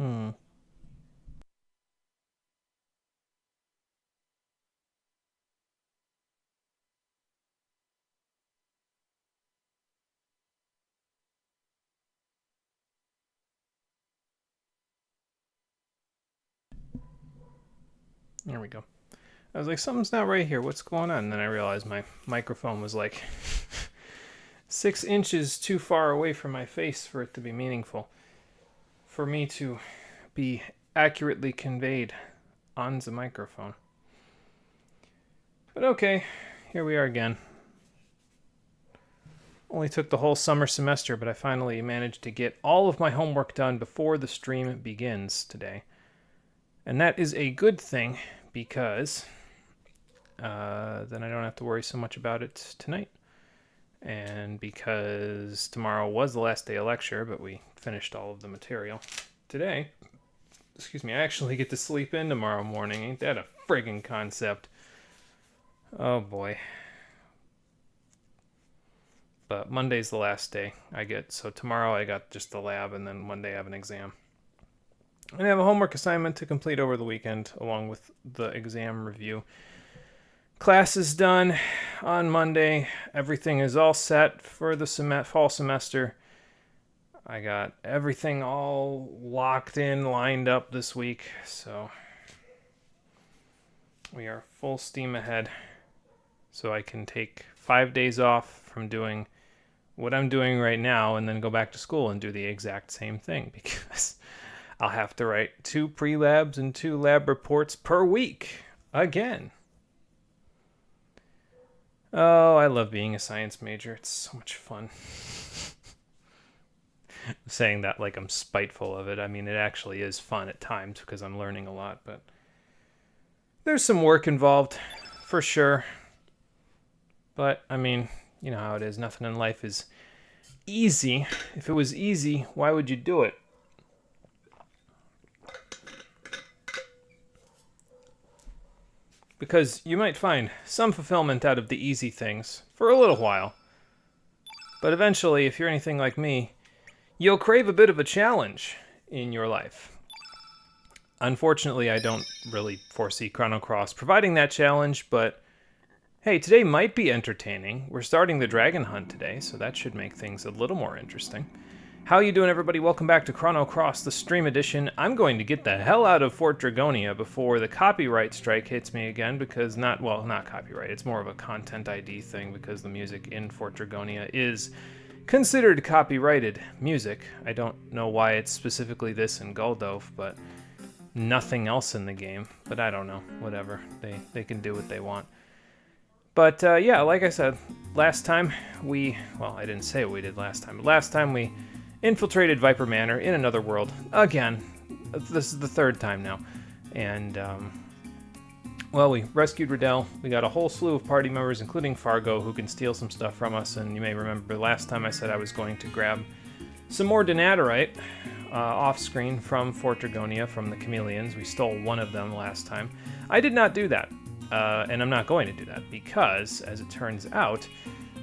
Hmm. There we go. I was like, something's not right here. What's going on? And then I realized my microphone was like 6 inches too far away from my face for it to be meaningful. For me to be accurately conveyed on the microphone. But okay, here we are again. Only took the whole summer semester, but I finally managed to get all of my homework done before the stream begins today. And that is a good thing because then I don't have to worry so much about it tonight. And because tomorrow was the last day of lecture, but we finished all of the material today, excuse me, I actually get to sleep in tomorrow morning. Ain't that a friggin' concept? Oh boy. But Monday's the last day I get. So tomorrow I got just the lab, and then Monday I have an exam. And I have a homework assignment to complete over the weekend, along with the exam review. Class is done on Monday. Everything is all set for the fall semester. I got everything all locked in, lined up this week. So we are full steam ahead. So I can take 5 days off from doing what I'm doing right now and then go back to school and do the exact same thing because I'll have to write 2 pre-labs and 2 lab reports per week again. Oh, I love being a science major. It's so much fun. I'm saying that like I'm spiteful of it. I mean, it actually is fun at times because I'm learning a lot, but there's some work involved for sure. But, I mean, you know how it is. Nothing in life is easy. If it was easy, why would you do it? Because you might find some fulfillment out of the easy things for a little while. But eventually, if you're anything like me, you'll crave a bit of a challenge in your life. Unfortunately, I don't really foresee Chrono Cross providing that challenge, but hey, today might be entertaining. We're starting the dragon hunt today, so that should make things a little more interesting. How you doing, everybody? Welcome back to Chrono Cross, the stream edition. I'm going to get the hell out of Fort Dragonia before the copyright strike hits me again, because not copyright, it's more of a content ID thing, because the music in Fort Dragonia is considered copyrighted music. I don't know why it's specifically this in Guldov, but nothing else in the game. But I don't know, whatever. They can do what they want. But yeah, like I said, last time I didn't say what we did last time, but last time we infiltrated Viper Manor in another world. Again, this is the 3rd time now. And, well, we rescued Riddell. We got a whole slew of party members, including Fargo, who can steal some stuff from us. And you may remember last time I said I was going to grab some more Denaturite off-screen from Fort Dragonia, from the Chameleons. We stole one of them last time. I did not do that. And I'm not going to do that because, as it turns out,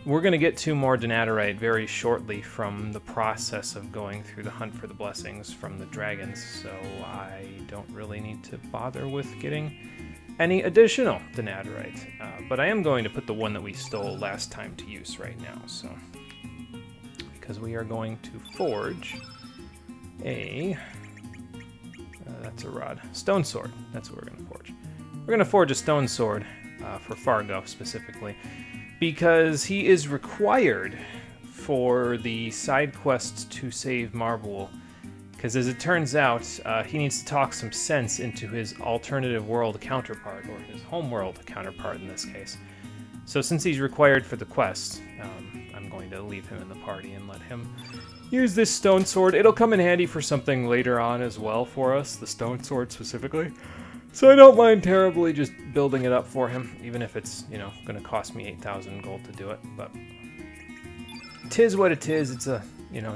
we're going to get 2 more Denaturite very shortly from the process of going through the hunt for the blessings from the dragons, so I don't really need to bother with getting any additional Denaturite. But I am going to put the one that we stole last time to use right now, so because we are going to forge a that's a rod, stone sword. That's what we're going to forge. We're going to forge a stone sword for Fargo specifically, because he is required for the side quests to save Marble. Because as it turns out, he needs to talk some sense into his alternative world counterpart, or his homeworld counterpart in this case. So since he's required for the quest, I'm going to leave him in the party and let him use this stone sword. It'll come in handy for something later on as well for us, the stone sword specifically. So I don't mind terribly just building it up for him, even if it's, going to cost me 8,000 gold to do it. But 'tis what it is. It's a,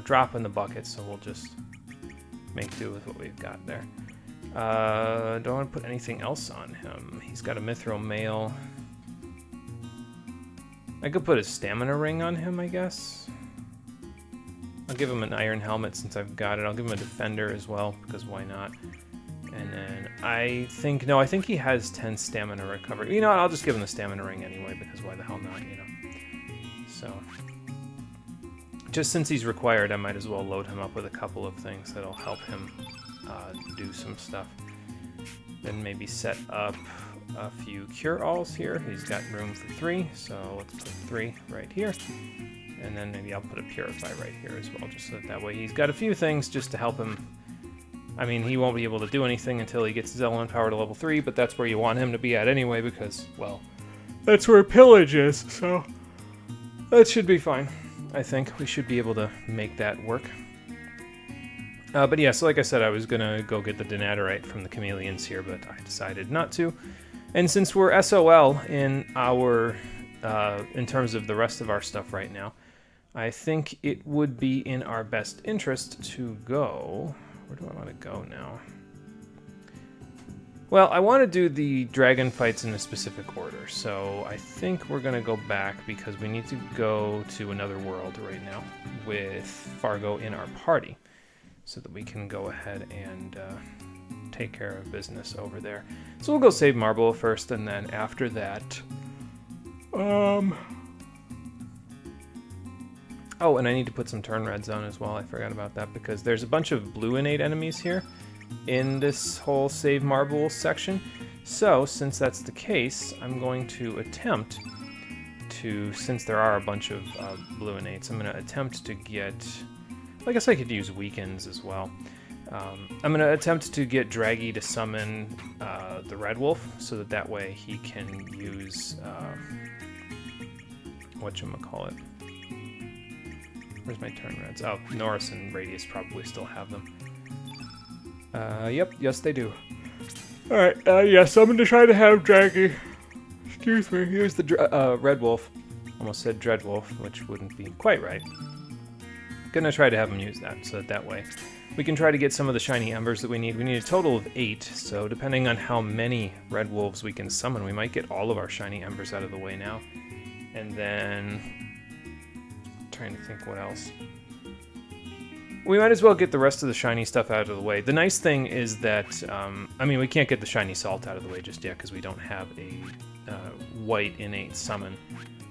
drop in the bucket, so we'll just make do with what we've got there. Don't want to put anything else on him. He's got a mithril mail. I could put a stamina ring on him, I guess. I'll give him an iron helmet since I've got it. I'll give him a defender as well, because why not? And then I think he has 10 stamina recovery. You know what, I'll just give him the stamina ring anyway, because why the hell not, you know? So, just since he's required, I might as well load him up with a couple of things that'll help him do some stuff. Then maybe set up a few cure-alls here. He's got room for 3, so let's put 3 right here. And then maybe I'll put a purify right here as well, just so that way he's got a few things just to help him. I mean, he won't be able to do anything until he gets his element power to level 3, but that's where you want him to be at anyway, because, well, that's where pillage is, so that should be fine. I think we should be able to make that work. But yeah, so like I said, I was gonna go get the Denaturite from the chameleons here, but I decided not to. And since we're SOL in our, in terms of the rest of our stuff right now, I think it would be in our best interest to go. Where do I want to go now? Well, I want to do the dragon fights in a specific order, so I think we're going to go back because we need to go to another world right now with Fargo in our party so that we can go ahead and take care of business over there. So we'll go save Marble first, and then after that... Oh, and I need to put some turn reds on as well. I forgot about that because there's a bunch of blue innate enemies here in this whole save Marble section. So, since that's the case, I'm going to attempt to, since there are a bunch of blue innates, I'm going to attempt to get, I guess I could use weakens as well. I'm going to attempt to get Draggy to summon the Red Wolf so that way he can use, whatchamacallit. Where's my turn reds? Oh, Norris and Radius probably still have them. Yep, yes they do. Alright, yes, I'm gonna try to have Draggy. Excuse me, here's the Red Wolf. Almost said Dread Wolf, which wouldn't be quite right. Gonna try to have him use that, so that way we can try to get some of the shiny embers that we need. We need a total of 8, so depending on how many Red Wolves we can summon, we might get all of our shiny embers out of the way now. And then... trying to think what else. We might as well get the rest of the shiny stuff out of the way. The nice thing is that, I mean, we can't get the shiny salt out of the way just yet because we don't have a white innate summon.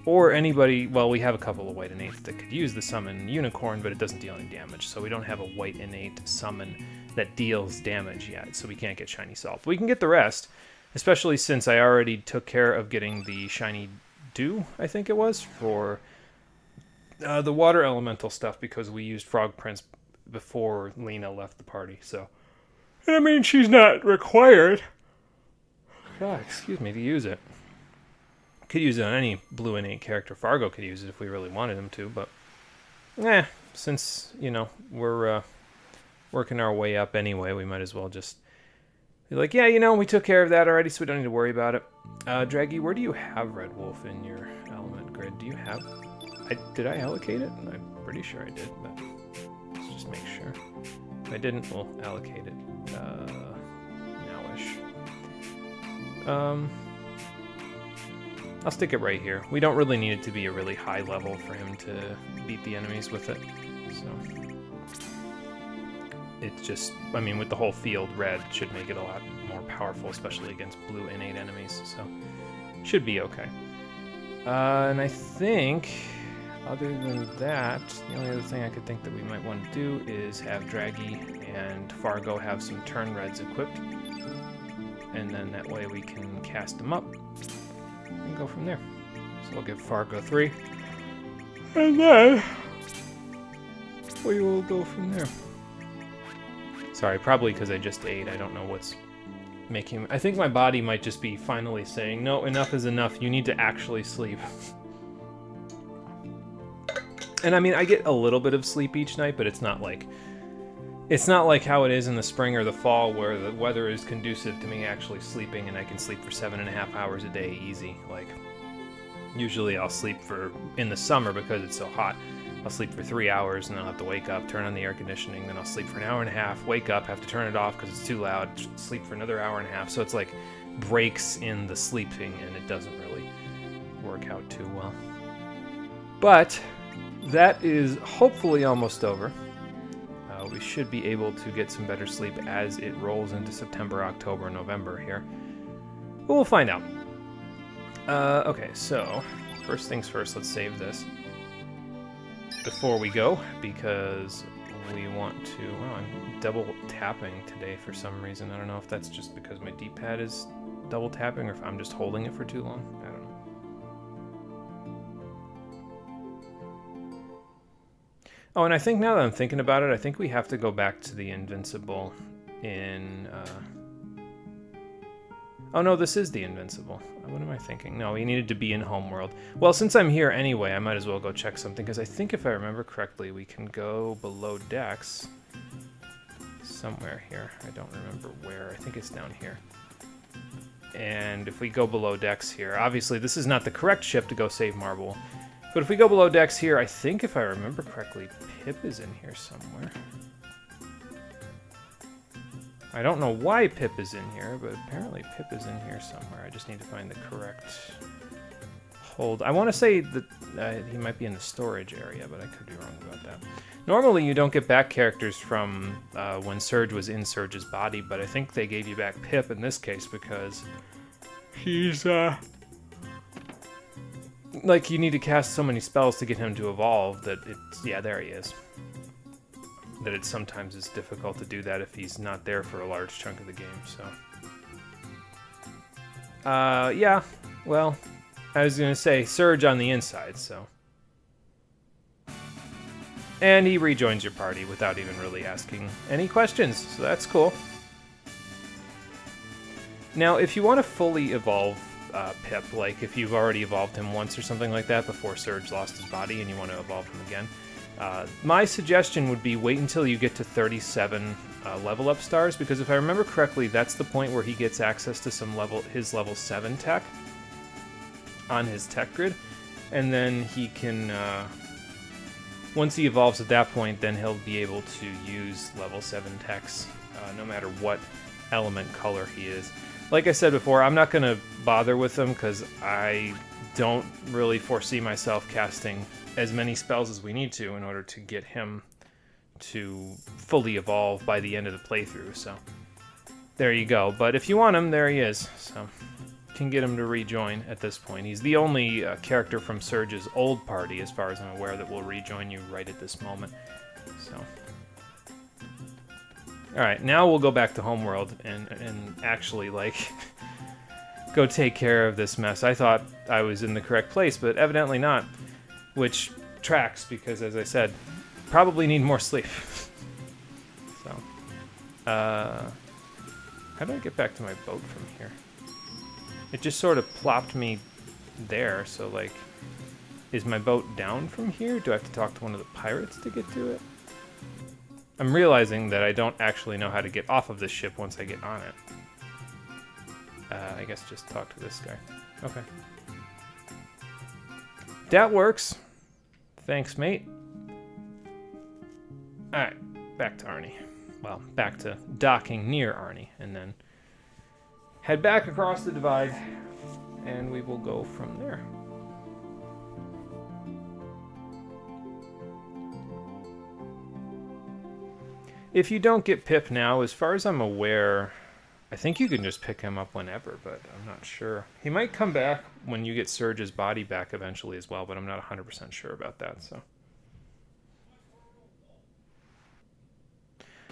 Or anybody, well, we have a couple of white innates that could use the summon Unicorn, but it doesn't deal any damage. So we don't have a white innate summon that deals damage yet, so we can't get shiny salt. But we can get the rest, especially since I already took care of getting the shiny Dew, I think it was, for... the water elemental stuff because we used Frog Prince before Lena left the party, so... And I mean, she's not required. God, excuse me, to use it. Could use it on any blue innate character. Fargo could use it if we really wanted him to, but... since, you know, we're working our way up anyway, we might as well just... be like, yeah, you know, we took care of that already, so we don't need to worry about it. Draggy, where do you have Red Wolf in your element grid? Do you have... did I allocate it? I'm pretty sure I did, but let's just make sure. If I didn't, we'll allocate it now-ish. I'll stick it right here. We don't really need it to be a really high level for him to beat the enemies with it. So it's just, I mean, with the whole field red should make it a lot more powerful, especially against blue innate enemies. So should be okay. And I think... other than that, the only other thing I could think that we might want to do is have Draggy and Fargo have some turn reds equipped. And then that way we can cast them up and go from there. So we'll give Fargo 3. And then we will go from there. Sorry, probably because I just ate. I don't know what's making... I think my body might just be finally saying, no, enough is enough. You need to actually sleep. And I mean, I get a little bit of sleep each night, but it's not like how it is in the spring or the fall where the weather is conducive to me actually sleeping and I can sleep for 7.5 hours a day easy. Like, usually I'll sleep in the summer because it's so hot, I'll sleep for 3 hours and then I'll have to wake up, turn on the air conditioning, then I'll sleep for an hour and a half, wake up, have to turn it off because it's too loud, sleep for another hour and a half. So it's like breaks in the sleeping and it doesn't really work out too well. But that is hopefully almost over. We should be able to get some better sleep as it rolls into September, October, November here. But we'll find out. Okay, so first things first, let's save this before we go, because we want to... Oh, I'm double tapping today for some reason. I don't know if that's just because my D-pad is double tapping or if I'm just holding it for too long. I don't know. Oh, and I think now that I'm thinking about it, I think we have to go back to the Invincible in... Oh no, this is the Invincible. What am I thinking? No, we needed to be in Homeworld. Well, since I'm here anyway, I might as well go check something, because I think if I remember correctly, we can go below decks somewhere here. I don't remember where. I think it's down here. And if we go below decks here, obviously this is not the correct ship to go save Marble, but if we go below decks here, I think if I remember correctly, Pip is in here somewhere. I don't know why Pip is in here, but apparently Pip is in here somewhere. I just need to find the correct hold. I want to say that he might be in the storage area, but I could be wrong about that. Normally you don't get back characters from when Surge was in Surge's body, but I think they gave you back Pip in this case because he's, like, you need to cast so many spells to get him to evolve that it's... Yeah, there he is. That it sometimes is difficult to do that if he's not there for a large chunk of the game, so... yeah, well, I was gonna say Surge on the inside, so... And he rejoins your party without even really asking any questions, so that's cool. Now, if you want to fully evolve Pip, like if you've already evolved him once or something like that before Surge lost his body and you want to evolve him again, my suggestion would be wait until you get to 37 level up stars, because if I remember correctly, that's the point where he gets access to some his level 7 tech on his tech grid, and then he can, once he evolves at that point, then he'll be able to use level 7 techs, no matter what element color he is. Like I said before, I'm not going to bother with them because I don't really foresee myself casting as many spells as we need to in order to get him to fully evolve by the end of the playthrough, so there you go. But if you want him, there he is, so you can get him to rejoin at this point. He's the only character from Surge's old party, as far as I'm aware, that will rejoin you right at this moment, so... Alright, now we'll go back to Homeworld and actually, like, go take care of this mess. I thought I was in the correct place, but evidently not. Which tracks, because, as I said, probably need more sleep. So, how do I get back to my boat from here? It just sort of plopped me there, so, like, is my boat down from here? Do I have to talk to one of the pirates to get to it? I'm realizing that I don't actually know how to get off of this ship once I get on it. I guess just talk to this guy. Okay. That works. Thanks, mate. Alright, back to Arnie. Well, back to docking near Arnie, and then head back across the divide, and we will go from there. If you don't get Pip now, as far as I'm aware, I think you can just pick him up whenever, but I'm not sure. He might come back when you get Surge's body back eventually as well, but I'm not 100% sure about that, so.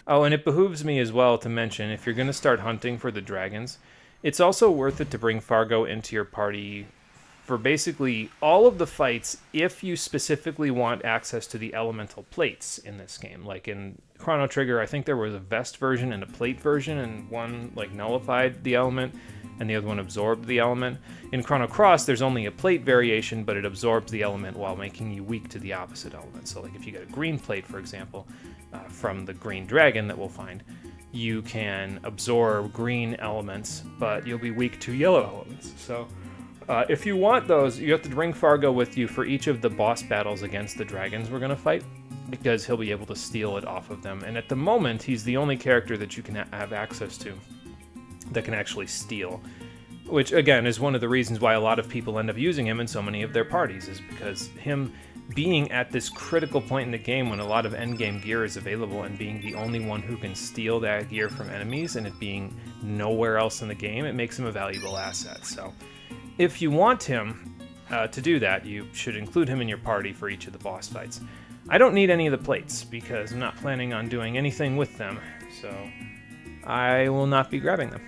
Oh, and it behooves me as well to mention, if you're going to start hunting for the dragons, it's also worth it to bring Fargo into your party for basically all of the fights if you specifically want access to the elemental plates in this game. Like in Chrono Trigger, I think there was a vest version and a plate version, and one like nullified the element and the other one absorbed the element. In Chrono Cross, there's only a plate variation, but it absorbs the element while making you weak to the opposite element. So like if you get a green plate, for example, from the green dragon that we'll find, you can absorb green elements, but you'll be weak to yellow elements. So if you want those, you have to bring Fargo with you for each of the boss battles against the dragons we're going to fight, because he'll be able to steal it off of them. And at the moment, he's the only character that you can have access to that can actually steal, which, again, is one of the reasons why a lot of people end up using him in so many of their parties, is because him being at this critical point in the game when a lot of endgame gear is available and being the only one who can steal that gear from enemies and it being nowhere else in the game, it makes him a valuable asset. So if you want him to do that, you should include him in your party for each of the boss fights. I don't need any of the plates because I'm not planning on doing anything with them, so I will not be grabbing them.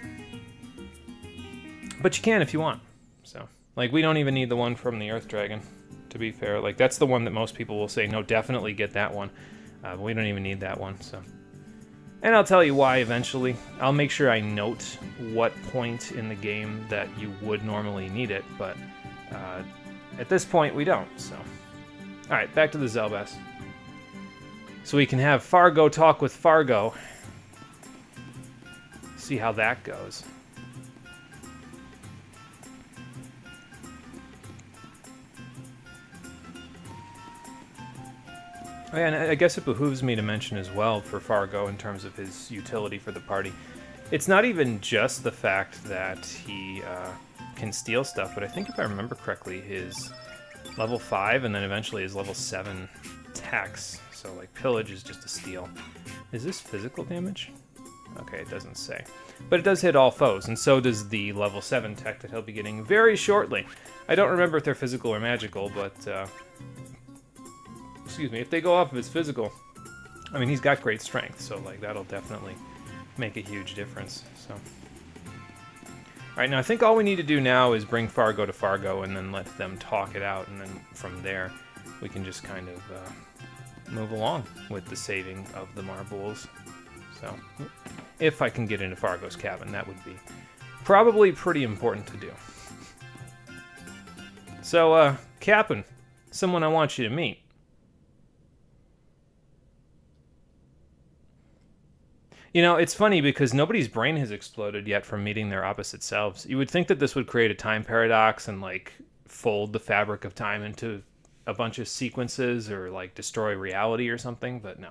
But you can if you want. So, like, we don't even need the one from the Earth Dragon, to be fair. Like, that's the one that most people will say, no, definitely get that one. But we don't even need that one, so. And I'll tell you why eventually. I'll make sure I note what point in the game that you would normally need it, but at this point we don't, so. Alright, back to the Zelbass. So we can have Fargo talk with Fargo. See how that goes. Oh, yeah, and I guess it behooves me to mention as well for Fargo in terms of his utility for the party. It's not even just the fact that he can steal stuff, but I think if I remember correctly, his level 5 and then eventually his level 7 attacks. So like pillage is just a steal. Is this physical damage? Okay, it doesn't say. But it does hit all foes, and so does the level 7 tech that he'll be getting very shortly. I don't remember if they're physical or magical, but excuse me, if they go off of his physical, I mean, he's got great strength, so like that'll definitely make a huge difference. So, all right, now I think all we need to do now is bring Fargo to Fargo and then let them talk it out, and then from there we can just kind of move along with the saving of the marbles. So, if I can get into Fargo's cabin, that would be probably pretty important to do. So, Captain, someone I want you to meet. You know, it's funny because nobody's brain has exploded yet from meeting their opposite selves. You would think that this would create a time paradox and, like, fold the fabric of time into a bunch of sequences or, like, destroy reality or something, but no.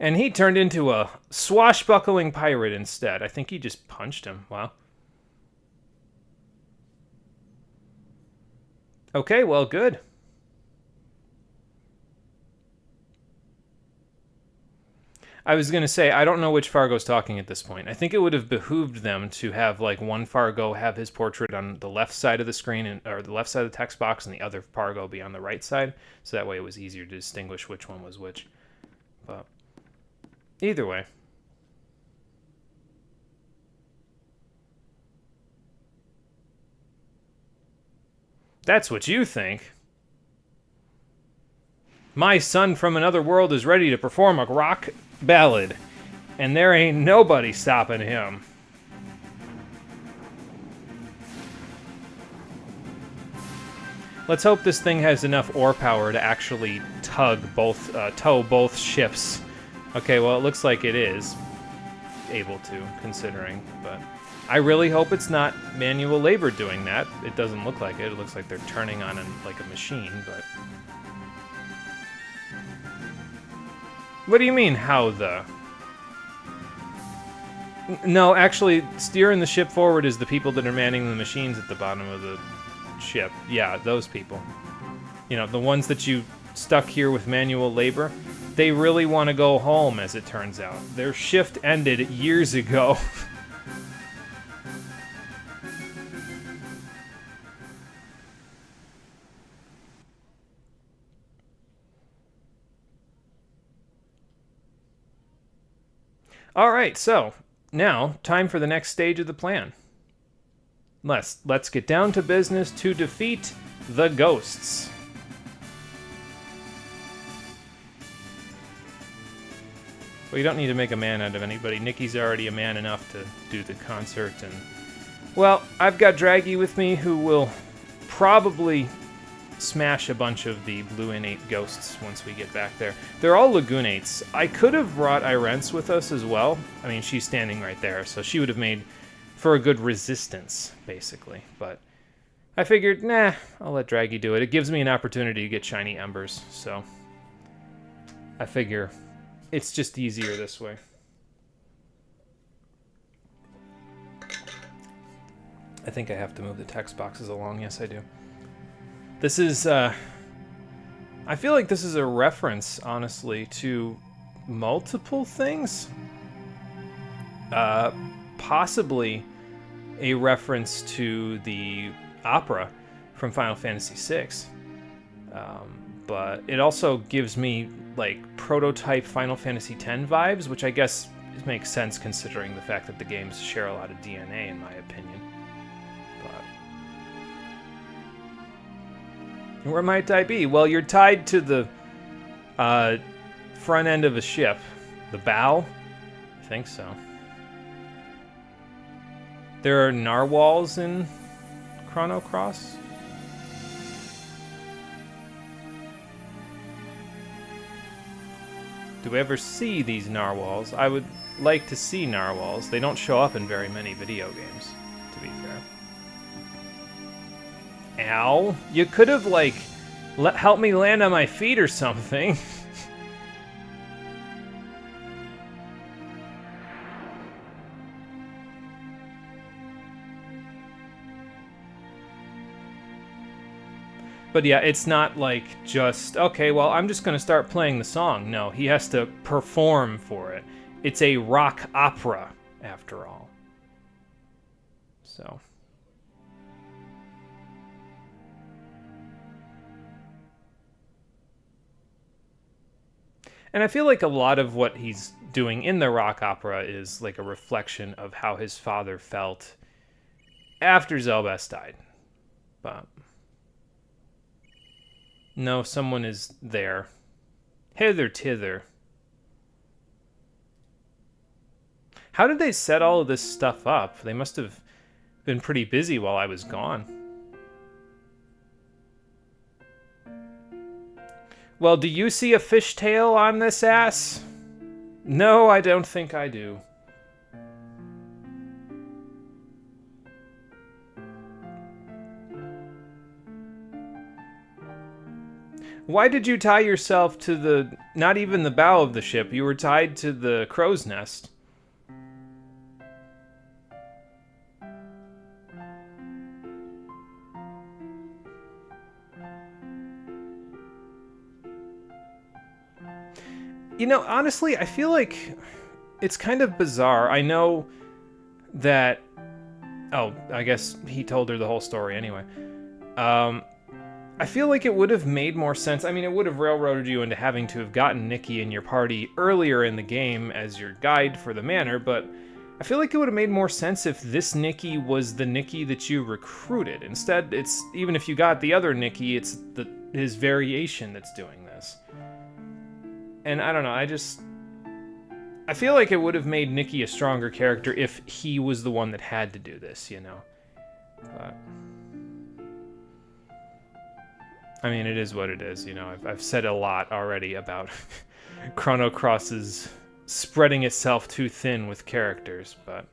And he turned into a swashbuckling pirate instead. I think he just punched him. Wow. Okay, well, good. I was going to say, I don't know which Fargo's talking at this point. I think it would have behooved them to have, like, one Fargo have his portrait on the left side of the screen, or the left side of the text box, and the other Fargo be on the right side, so that way it was easier to distinguish which one was which. But either way. That's what you think. My son from another world is ready to perform a rock ballad, and there ain't nobody stopping him. Let's hope this thing has enough ore power to actually tow both ships. Okay, well, it looks like it is able to, considering, but I really hope it's not manual labor doing that. It doesn't look like it. It looks like they're turning on like a machine, but... What do you mean, how the? No, actually, steering the ship forward is the people that are manning the machines at the bottom of the ship. Yeah, those people. You know, the ones that you stuck here with manual labor, they really want to go home, as it turns out. Their shift ended years ago. All right, so now time for the next stage of the plan. Let's get down to business to defeat the ghosts. Well, you don't need to make a man out of anybody. Nikki's already a man enough to do the concert, and well, I've got Draggy with me, who will probably smash a bunch of the blue innate ghosts once we get back there. They're all Lagunates. I could have brought Irence with us as well. I mean, she's standing right there, so she would have made for a good resistance, basically. But I figured, nah, I'll let Draggy do it. It gives me an opportunity to get shiny embers, so I figure it's just easier this way. I think I have to move the text boxes along. Yes, I do. This is, I feel like this is a reference, honestly, to multiple things. Possibly a reference to the opera from Final Fantasy VI. But it also gives me, like, prototype Final Fantasy X vibes, which I guess makes sense considering the fact that the games share a lot of DNA, in my opinion. But where might I be? Well, you're tied to the front end of a ship. The bow? I think so. There are narwhals in Chrono Cross? Do we ever see these narwhals? I would like to see narwhals. They don't show up in very many video games, to be fair. Ow. You could have, like, helped me land on my feet or something. But yeah, it's not like just, okay, well, I'm just going to start playing the song. No, he has to perform for it. It's a rock opera, after all. So. And I feel like a lot of what he's doing in the rock opera is like a reflection of how his father felt after Zelbest died. But no, someone is there. Hither, tither. How did they set all of this stuff up? They must have been pretty busy while I was gone. Well, do you see a fishtail on this ass? No, I don't think I do. Why did you tie yourself to the... not even the bow of the ship, you were tied to the crow's nest. You know, honestly, I feel like it's kind of bizarre. I know that... oh, I guess he told her the whole story anyway. I feel like it would have made more sense. I mean, it would have railroaded you into having to have gotten Nikki in your party earlier in the game as your guide for the manor, but I feel like it would have made more sense if this Nikki was the Nikki that you recruited. Instead, it's, even if you got the other Nikki, it's his variation that's doing this. And I don't know, I feel like it would have made Nikki a stronger character if he was the one that had to do this, you know? But... I mean, it is what it is, you know. I've said a lot already about Chrono Cross's spreading itself too thin with characters, but...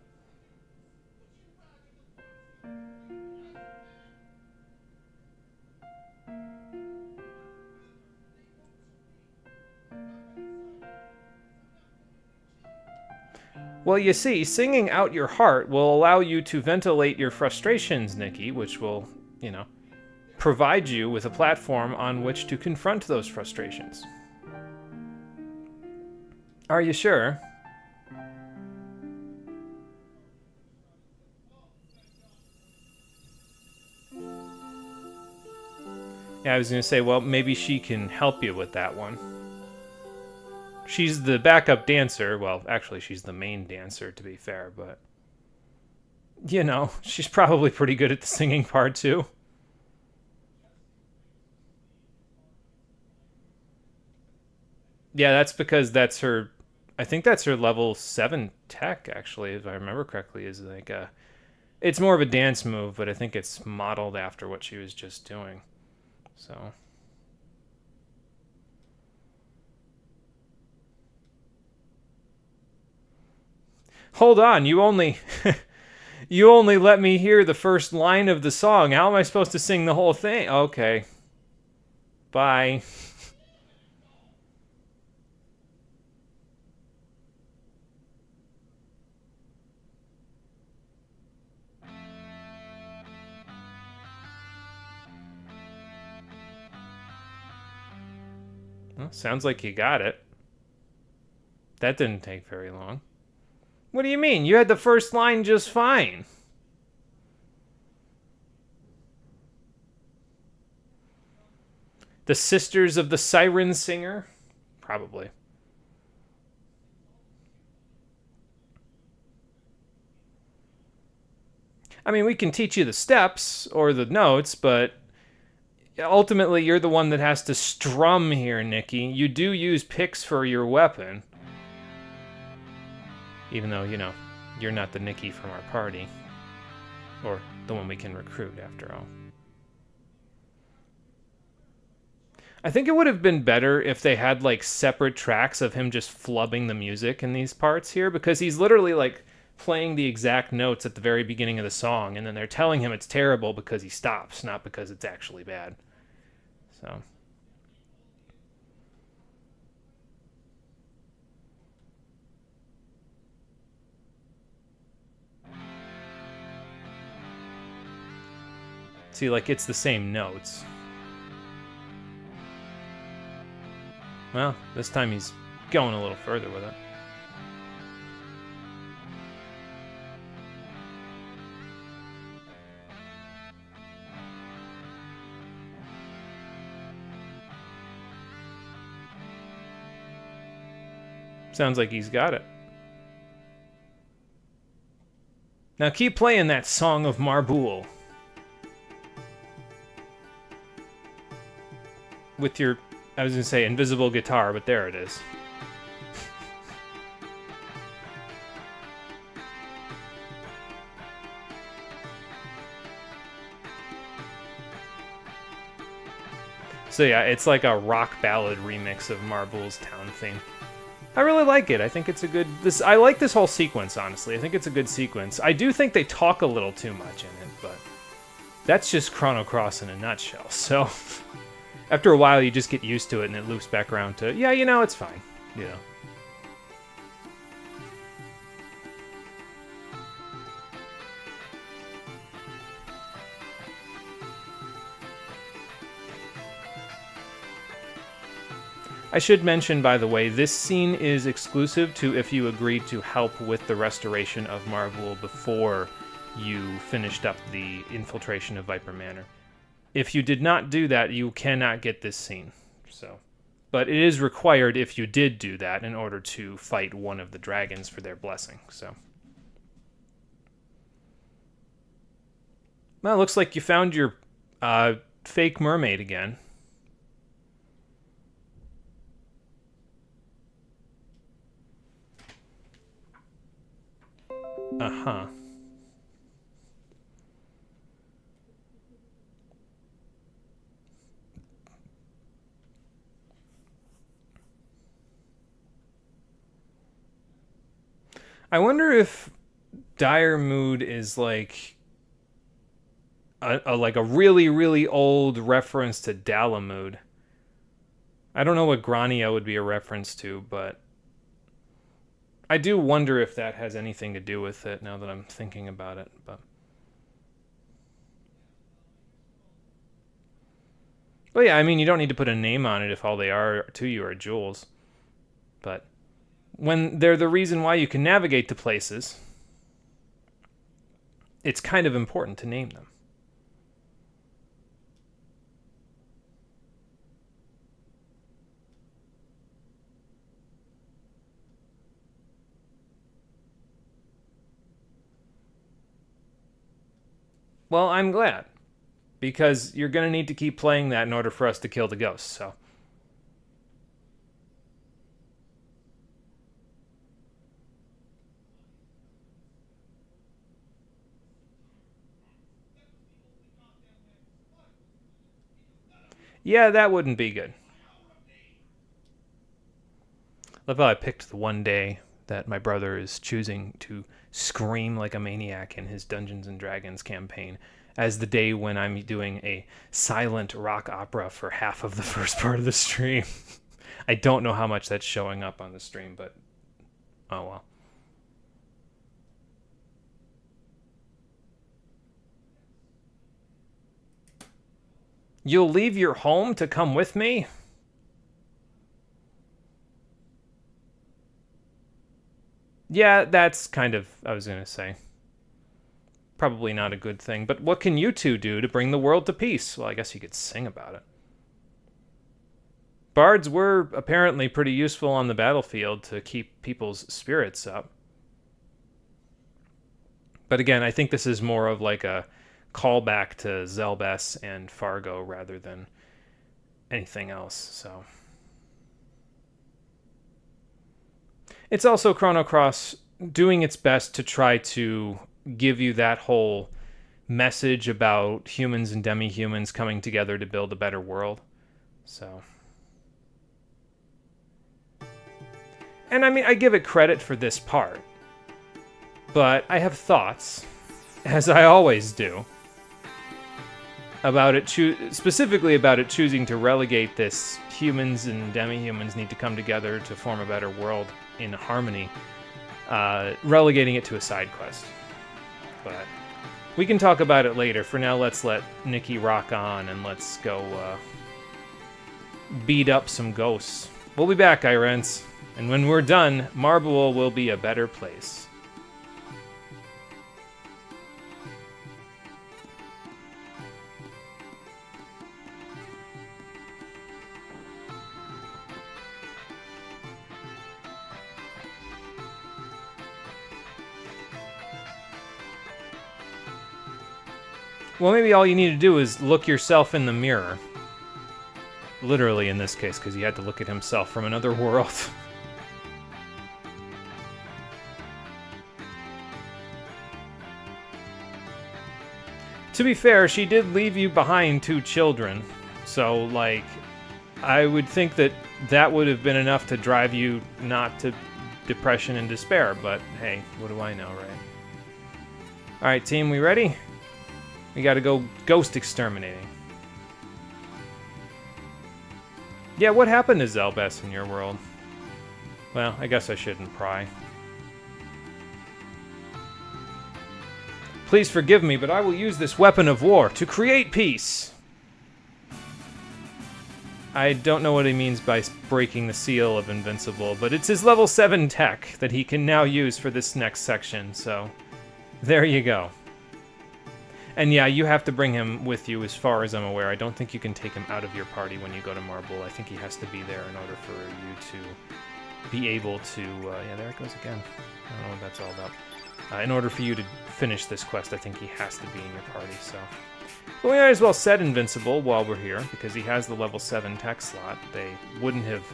Well, you see, singing out your heart will allow you to ventilate your frustrations, Nikki, which will, you know, provide you with a platform on which to confront those frustrations. Are you sure? Yeah, I was going to say, well, maybe she can help you with that one. She's the backup dancer. Well, actually, she's the main dancer, to be fair, but... you know, she's probably pretty good at the singing part, too. Yeah, that's because that's her... I think that's her level 7 tech, actually, if I remember correctly, is like a... it's more of a dance move, but I think it's modeled after what she was just doing. So... hold on, you only... you only let me hear the first line of the song. How am I supposed to sing the whole thing? Okay. Bye. Well, sounds like you got it. That didn't take very long. What do you mean? You had the first line just fine. The Sisters of the Siren Singer? Probably. I mean, we can teach you the steps or the notes, but ultimately you're the one that has to strum here, Nikki. You do use picks for your weapon. Even though, you know, you're not the Nikki from our party. Or the one we can recruit, after all. I think it would have been better if they had, like, separate tracks of him just flubbing the music in these parts here, because he's literally, like, playing the exact notes at the very beginning of the song, and then they're telling him it's terrible because he stops, not because it's actually bad. So... See, like, it's the same notes. Well, this time he's going a little further with it. Sounds like he's got it. Now keep playing that Song of Marboul. With your, I was going to say invisible guitar, but there it is. So yeah, it's like a rock ballad remix of Marboul's town theme. I really like it. I think it's a good... I like this whole sequence, honestly. I think it's a good sequence. I do think they talk a little too much in it, but that's just Chrono Cross in a nutshell. So after a while, you just get used to it, and it loops back around to, yeah, you know, it's fine. You know. I should mention, by the way, this scene is exclusive to if you agreed to help with the restoration of Marboul before you finished up the infiltration of Viper Manor. If you did not do that, you cannot get this scene. So, but it is required if you did do that in order to fight one of the dragons for their blessing. So, well, it looks like you found your fake mermaid again. Uh-huh. I wonder if Dire Mood is like a really, really old reference to Dalamud. I don't know what Grania would be a reference to, but I do wonder if that has anything to do with it now that I'm thinking about it. But yeah, I mean, you don't need to put a name on it if all they are to you are jewels. But when they're the reason why you can navigate to places, it's kind of important to name them. Well, I'm glad. Because you're going to need to keep playing that in order for us to kill the ghosts, so. Yeah, that wouldn't be good. Love how I picked the one day that my brother is choosing to scream like a maniac in his Dungeons and Dragons campaign as the day when I'm doing a silent rock opera for half of the first part of the stream. I don't know how much that's showing up on the stream, but oh well. You'll leave your home to come with me? Yeah, that's kind of, I was going to say, probably not a good thing. But what can you two do to bring the world to peace? Well, I guess you could sing about it. Bards were apparently pretty useful on the battlefield to keep people's spirits up. But again, I think this is more of like a callback to Zelbes and Fargo rather than anything else, so. It's also Chrono Cross doing its best to try to give you that whole message about humans and demi-humans coming together to build a better world. So. And I mean, I give it credit for this part. But I have thoughts, as I always do, about it, specifically about it choosing to relegate this humans and demi-humans need to come together to form a better world in harmony, relegating it to a side quest. But we can talk about it later. For now, let's let Nikki rock on and let's go beat up some ghosts. We'll be back, Irens. And when we're done, Marble will be a better place. Well, maybe all you need to do is look yourself in the mirror. Literally in this case, because he had to look at himself from another world. To be fair, she did leave you behind 2 children. So, like, I would think that that would have been enough to drive you not to depression and despair. But, hey, what do I know, right? Alright, team, we ready? We gotta go ghost exterminating. Yeah, what happened to Zelbes in your world? Well, I guess I shouldn't pry. Please forgive me, but I will use this weapon of war to create peace. I don't know what he means by breaking the seal of Invincible, but it's his level 7 tech that he can now use for this next section, so there you go. And yeah, you have to bring him with you as far as I'm aware. I don't think you can take him out of your party when you go to Marble. I think he has to be there in order for you to be able to... yeah, there it goes again. I don't know what that's all about. In order for you to finish this quest, I think he has to be in your party, so... But we might as well set Invincible while we're here, because he has the level 7 tech slot. They wouldn't have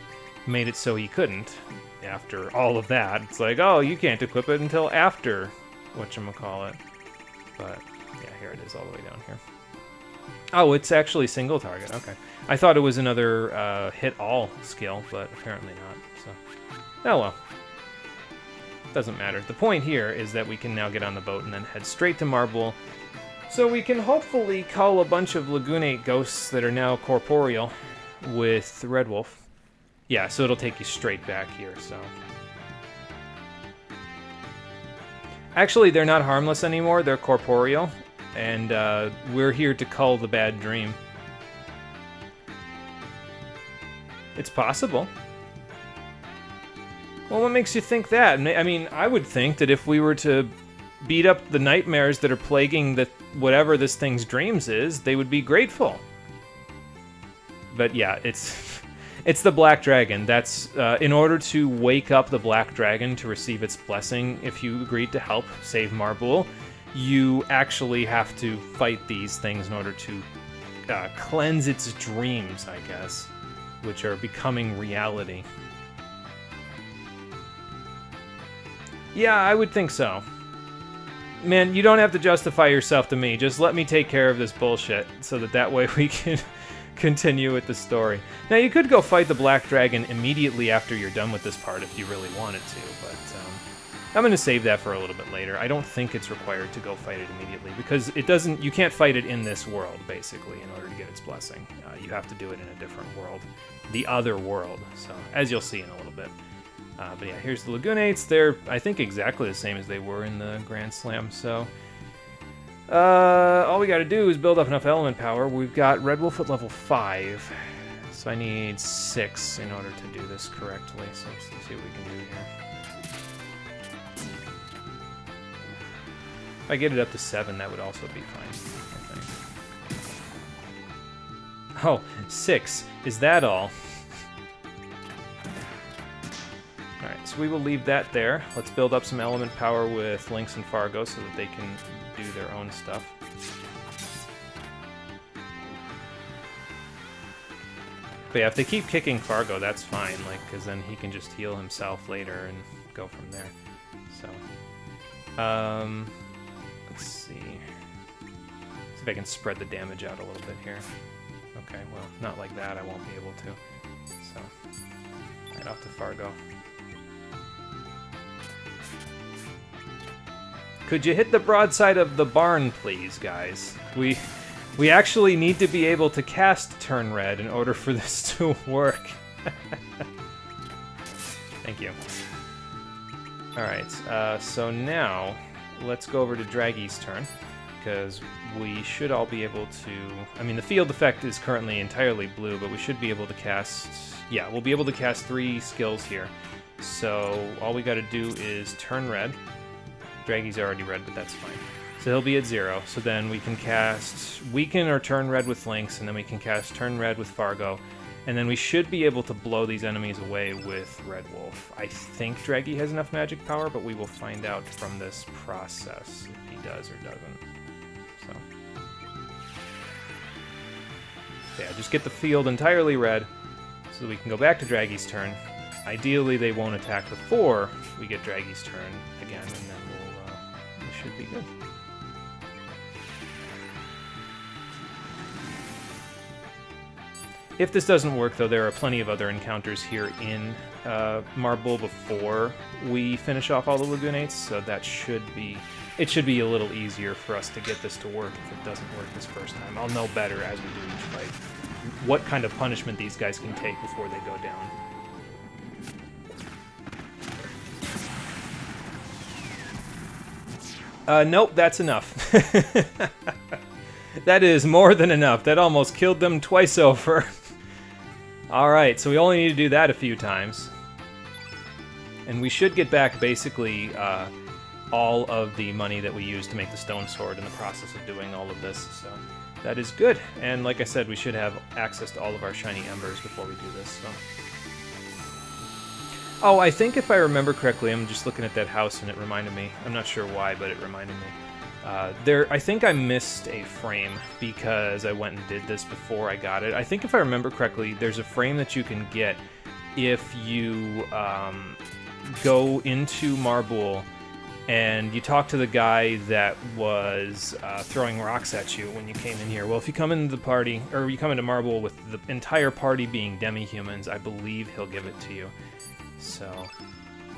made it so he couldn't after all of that. It's like, oh, you can't equip it until after whatchamacallit. But... yeah, here it is all the way down here. Oh, it's actually single target. Okay. I thought it was another hit-all skill, but apparently not. So, oh well. Doesn't matter. The point here is that we can now get on the boat and then head straight to Marble, so we can hopefully cull a bunch of Lagoonate ghosts that are now corporeal with Red Wolf. Yeah, so it'll take you straight back here, so... Actually, they're not harmless anymore. They're corporeal. And we're here to cull the bad dream. It's possible. Well, what makes you think that? I mean, I would think that if we were to beat up the nightmares that are plaguing whatever this thing's dreams is, they would be grateful. But yeah, it's the Black Dragon. That's in order to wake up the Black Dragon to receive its blessing, if you agreed to help save Marble, you actually have to fight these things in order to cleanse its dreams, I guess, which are becoming reality. Yeah, I would think so. Man, you don't have to justify yourself to me. Just let me take care of this bullshit so that way we can continue with the story. Now, you could go fight the Black Dragon immediately after you're done with this part if you really wanted to, but I'm going to save that for a little bit later. I don't think it's required to go fight it immediately because you can't fight it in this world, basically, in order to get its blessing. You have to do it in a different world, the other world, so as you'll see in a little bit. But yeah, here's the Lagunates. They're, I think, exactly the same as they were in the Grand Slam, so... all we gotta do is build up enough element power. We've got Red Wolf at level 5, so I need 6 in order to do this correctly, so let's see what we can do here. I get it up to 7, that would also be fine, I think. Oh, 6. Is that all? Alright, so we will leave that there. Let's build up some element power with Lynx and Fargo so that they can do their own stuff. But yeah, if they keep kicking Fargo, that's fine, like, because then he can just heal himself later and go from there. So, let's see. See if I can spread the damage out a little bit here. Okay, well, not like that, I won't be able to. So, right off to Fargo. Could you hit the broadside of the barn, please, guys? We actually need to be able to cast Turn Red in order for this to work. Thank you. Alright, so now let's go over to Draggy's turn, because we should all be able to... I mean, the field effect is currently entirely blue, but we should be able to cast... Yeah, we'll be able to cast 3 skills here. So all we gotta do is Turn Red. Draggy's already red, but that's fine. So he'll be at 0. So then we can cast Weaken or Turn Red with Lynx, and then we can cast Turn Red with Fargo. And then we should be able to blow these enemies away with Red Wolf. I think Draggy has enough magic power, but we will find out from this process if he does or doesn't. So yeah, just get the field entirely red so we can go back to Draggy's turn. Ideally, they won't attack before we get Draggy's turn again, and then we should be good. If this doesn't work, though, there are plenty of other encounters here in Marble before we finish off all the Lagunates, so that should be... It should be a little easier for us to get this to work if it doesn't work this first time. I'll know better as we do each fight what kind of punishment these guys can take before they go down. Nope, that's enough. That is more than enough. That almost killed them twice over. Alright, so we only need to do that a few times. And we should get back, basically, all of the money that we used to make the stone sword in the process of doing all of this, so that is good. And like I said, we should have access to all of our shiny embers before we do this, so... Oh, I think if I remember correctly, I'm just looking at that house and it reminded me. I'm not sure why, but it reminded me. I think I missed a frame because I went and did this before I got it. I think if I remember correctly, there's a frame that you can get if you go into Marble and you talk to the guy that was throwing rocks at you when you came in here. Well, if you come into the party, or you come into Marble with the entire party being demi-humans, I believe he'll give it to you. So,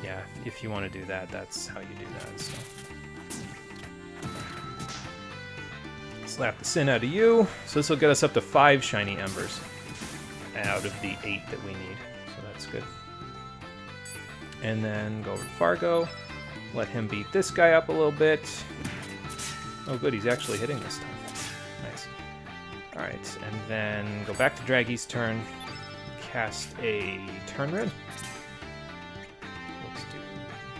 yeah, if you want to do that, that's how you do that. So. Slap the sin out of you. So this will get us up to 5 shiny embers out of the 8 that we need. So that's good. And then go over to Fargo. Let him beat this guy up a little bit. Oh good, he's actually hitting this time. Nice. Alright, and then go back to Draggy's turn. Cast a Turn Red. Let's do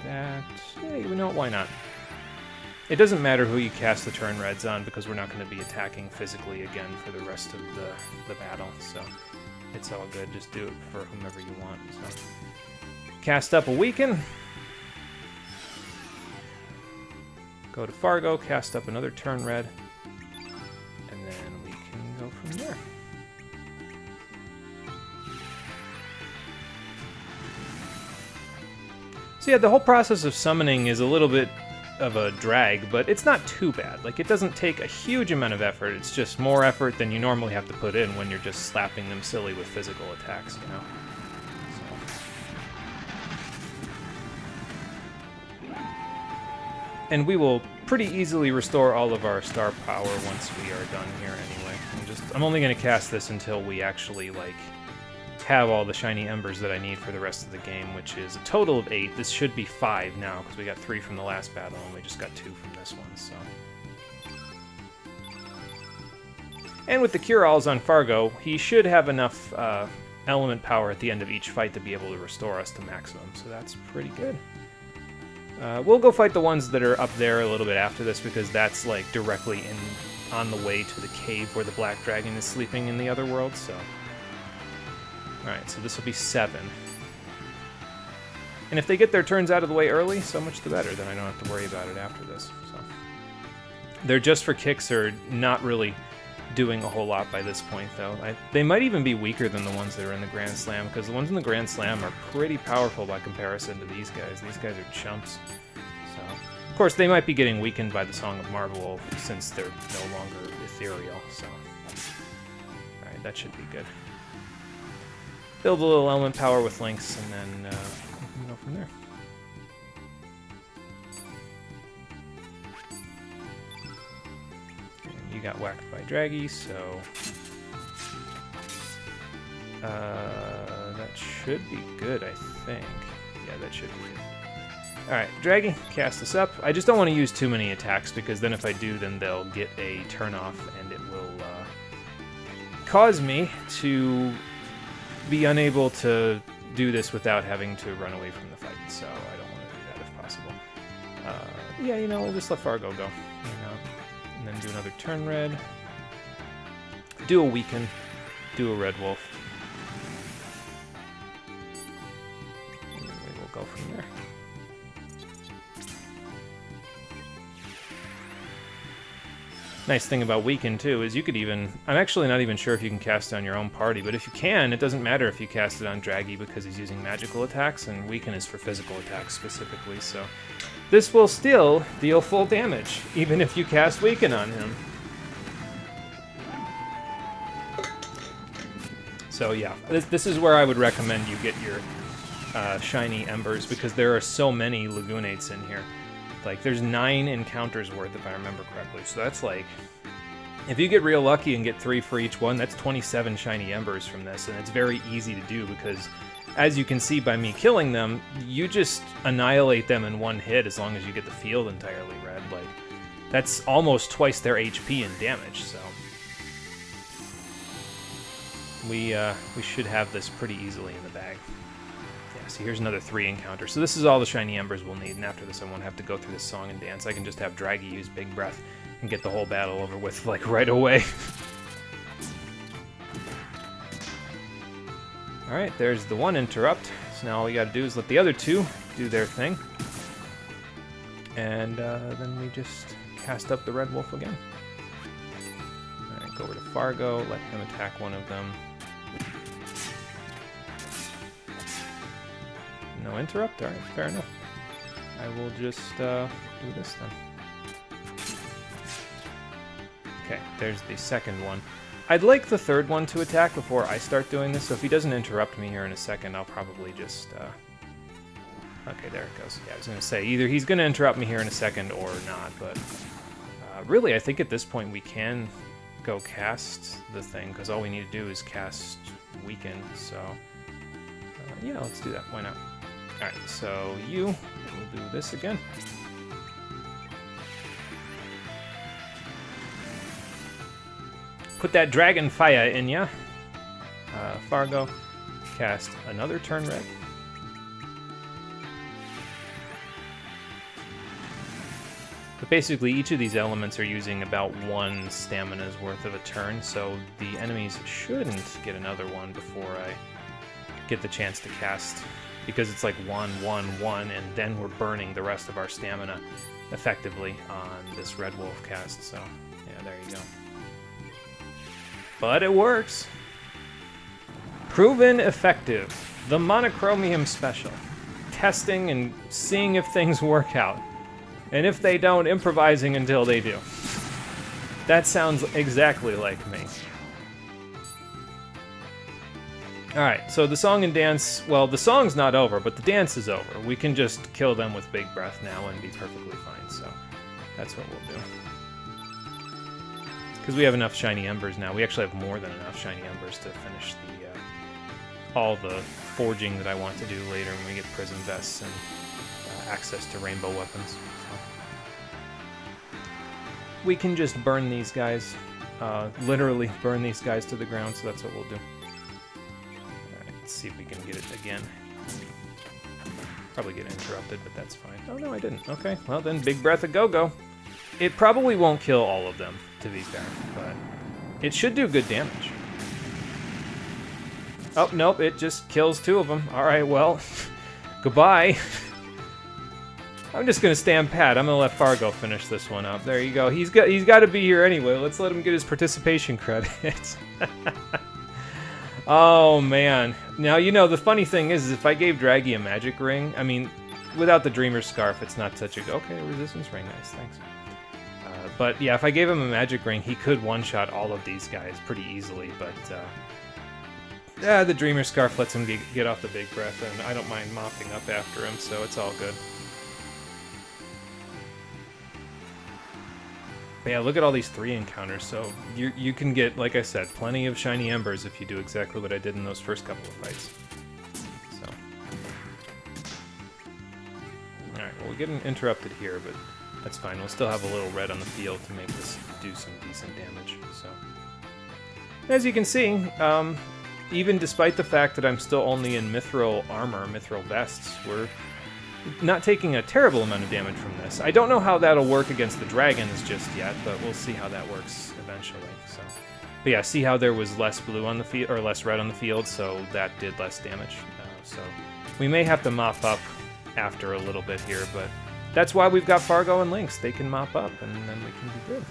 that. Yeah, you know what, why not? It doesn't matter who you cast the Turn Reds on because we're not going to be attacking physically again for the rest of the battle, so it's all good. Just do it for whomever you want. So. Cast up a Weaken. Go to Fargo, cast up another Turn Red, and then we can go from there. So yeah, the whole process of summoning is a little bit of a drag, but it's not too bad. Like, it doesn't take a huge amount of effort. It's just more effort than you normally have to put in when you're just slapping them silly with physical attacks, you know? So. And we will pretty easily restore all of our star power once we are done here anyway. I'm only going to cast this until we actually, like, have all the shiny embers that I need for the rest of the game, which is a total of 8. This should be 5 now, because we got 3 from the last battle, and we just got 2 from this one, so... And with the Cure-Alls on Fargo, he should have enough element power at the end of each fight to be able to restore us to maximum, so that's pretty good. We'll go fight the ones that are up there a little bit after this, because that's like directly on the way to the cave where the black dragon is sleeping in the other world. So, all right, so this will be 7. And if they get their turns out of the way early, so much the better. Then I don't have to worry about it after this. So they're just for kicks are not really doing a whole lot by this point, though. They might even be weaker than the ones that are in the Grand Slam, because the ones in the Grand Slam are pretty powerful by comparison to these guys. These guys are chumps. So, of course, they might be getting weakened by the Song of Marble since they're no longer ethereal. So, all right, that should be good. Build a little element power with links, and then we can go from there. You got whacked by Draggy, so that should be good, I think. Yeah, that should be good. Alright, Draggy, cast this up. I just don't want to use too many attacks, because then if I do, then they'll get a turn off, and it will cause me to be unable to do this without having to run away from the fight, so I don't want to do that if possible. Yeah, you know, we'll just let Fargo go. And then do another turn red. Do a weaken. Do a red wolf. And then we will go from there. Nice thing about weaken too is you could even... I'm actually not even sure if you can cast it on your own party, but if you can, it doesn't matter if you cast it on Draggy because he's using magical attacks, and weaken is for physical attacks specifically, so... This will still deal full damage, even if you cast weaken on him. So yeah, this is where I would recommend you get your shiny embers, because there are so many Lagunates in here. Like, there's 9 encounters worth, if I remember correctly. So that's like, if you get real lucky and get 3 for each one, that's 27 shiny embers from this, and it's very easy to do because, as you can see by me killing them, you just annihilate them in one hit as long as you get the field entirely red. Like, that's almost twice their HP and damage, so... We should have this pretty easily in the bag. Yeah, so here's another 3 encounters. So this is all the shiny embers we'll need, and after this I won't have to go through this song and dance. I can just have Draggy use Big Breath and get the whole battle over with, like, right away. Alright, there's the 1 interrupt. So now all we gotta do is let the other 2 do their thing. And then we just cast up the Red Wolf again. Alright, go over to Fargo, let him attack one of them. No interrupt? Alright, fair enough. I will just do this then. Okay, there's the second one. I'd like the third one to attack before I start doing this, so if he doesn't interrupt me here in a second, I'll probably just... Okay, there it goes. Yeah, I was going to say, either he's going to interrupt me here in a second or not, but... really, I think at this point we can go cast the thing, because all we need to do is cast Weaken, so... yeah, let's do that. Why not? Alright, so you will do this again. Put that dragon fire in ya. Fargo, cast another turn red. But basically, each of these elements are using about 1 stamina's worth of a turn, so the enemies shouldn't get another one before I get the chance to cast, because it's like 1, 1, 1, and then we're burning the rest of our stamina effectively on this Red Wolf cast, so yeah, there you go. But it works. Proven effective. The Monochromium Special. Testing and seeing if things work out. And if they don't, improvising until they do. That sounds exactly like me. Alright, so the song and dance, well, the song's not over, but the dance is over. We can just kill them with Big Breath now and be perfectly fine, so that's what we'll do. Because we have enough shiny embers now. We actually have more than enough shiny embers to finish the all the forging that I want to do later when we get prison vests and access to rainbow weapons. So we can just burn these guys, literally burn these guys to the ground, so that's what we'll do. Alright, let's see if we can get it again. Probably get interrupted, but that's fine. Oh, no, I didn't. Okay, well then, big breath of go-go. It probably won't kill all of them, to be fair, but it should do good damage. Oh, nope, it just kills 2 of them. Alright, well, goodbye. I'm just gonna stand pat. I'm gonna let Fargo finish this one up. There you go. He's got to be here anyway. Let's let him get his participation credits. Oh, man. Now, you know, the funny thing is if I gave Draggy a magic ring, I mean, without the Dreamer's Scarf, it's not such a... Okay, resistance ring, nice, thanks. But, yeah, if I gave him a magic ring, he could one-shot all of these guys pretty easily, but, the Dreamer's Scarf lets him get off the big breath, and I don't mind mopping up after him, so it's all good. But yeah, look at all these 3 encounters, so you can get, like I said, plenty of shiny embers if you do exactly what I did in those first couple of fights. So. Alright, well, we're getting interrupted here, but that's fine. We'll still have a little red on the field to make this do some decent damage, so. As you can see, even despite the fact that I'm still only in mithril armor, mithril vests, we're not taking a terrible amount of damage from this. I don't know how that'll work against the dragons just yet, but we'll see how that works eventually. So, but yeah, see how there was less blue on the field or less red on the field, so that did less damage. So we may have to mop up after a little bit here, but that's why we've got Fargo and Lynx. They can mop up, and then we can be good.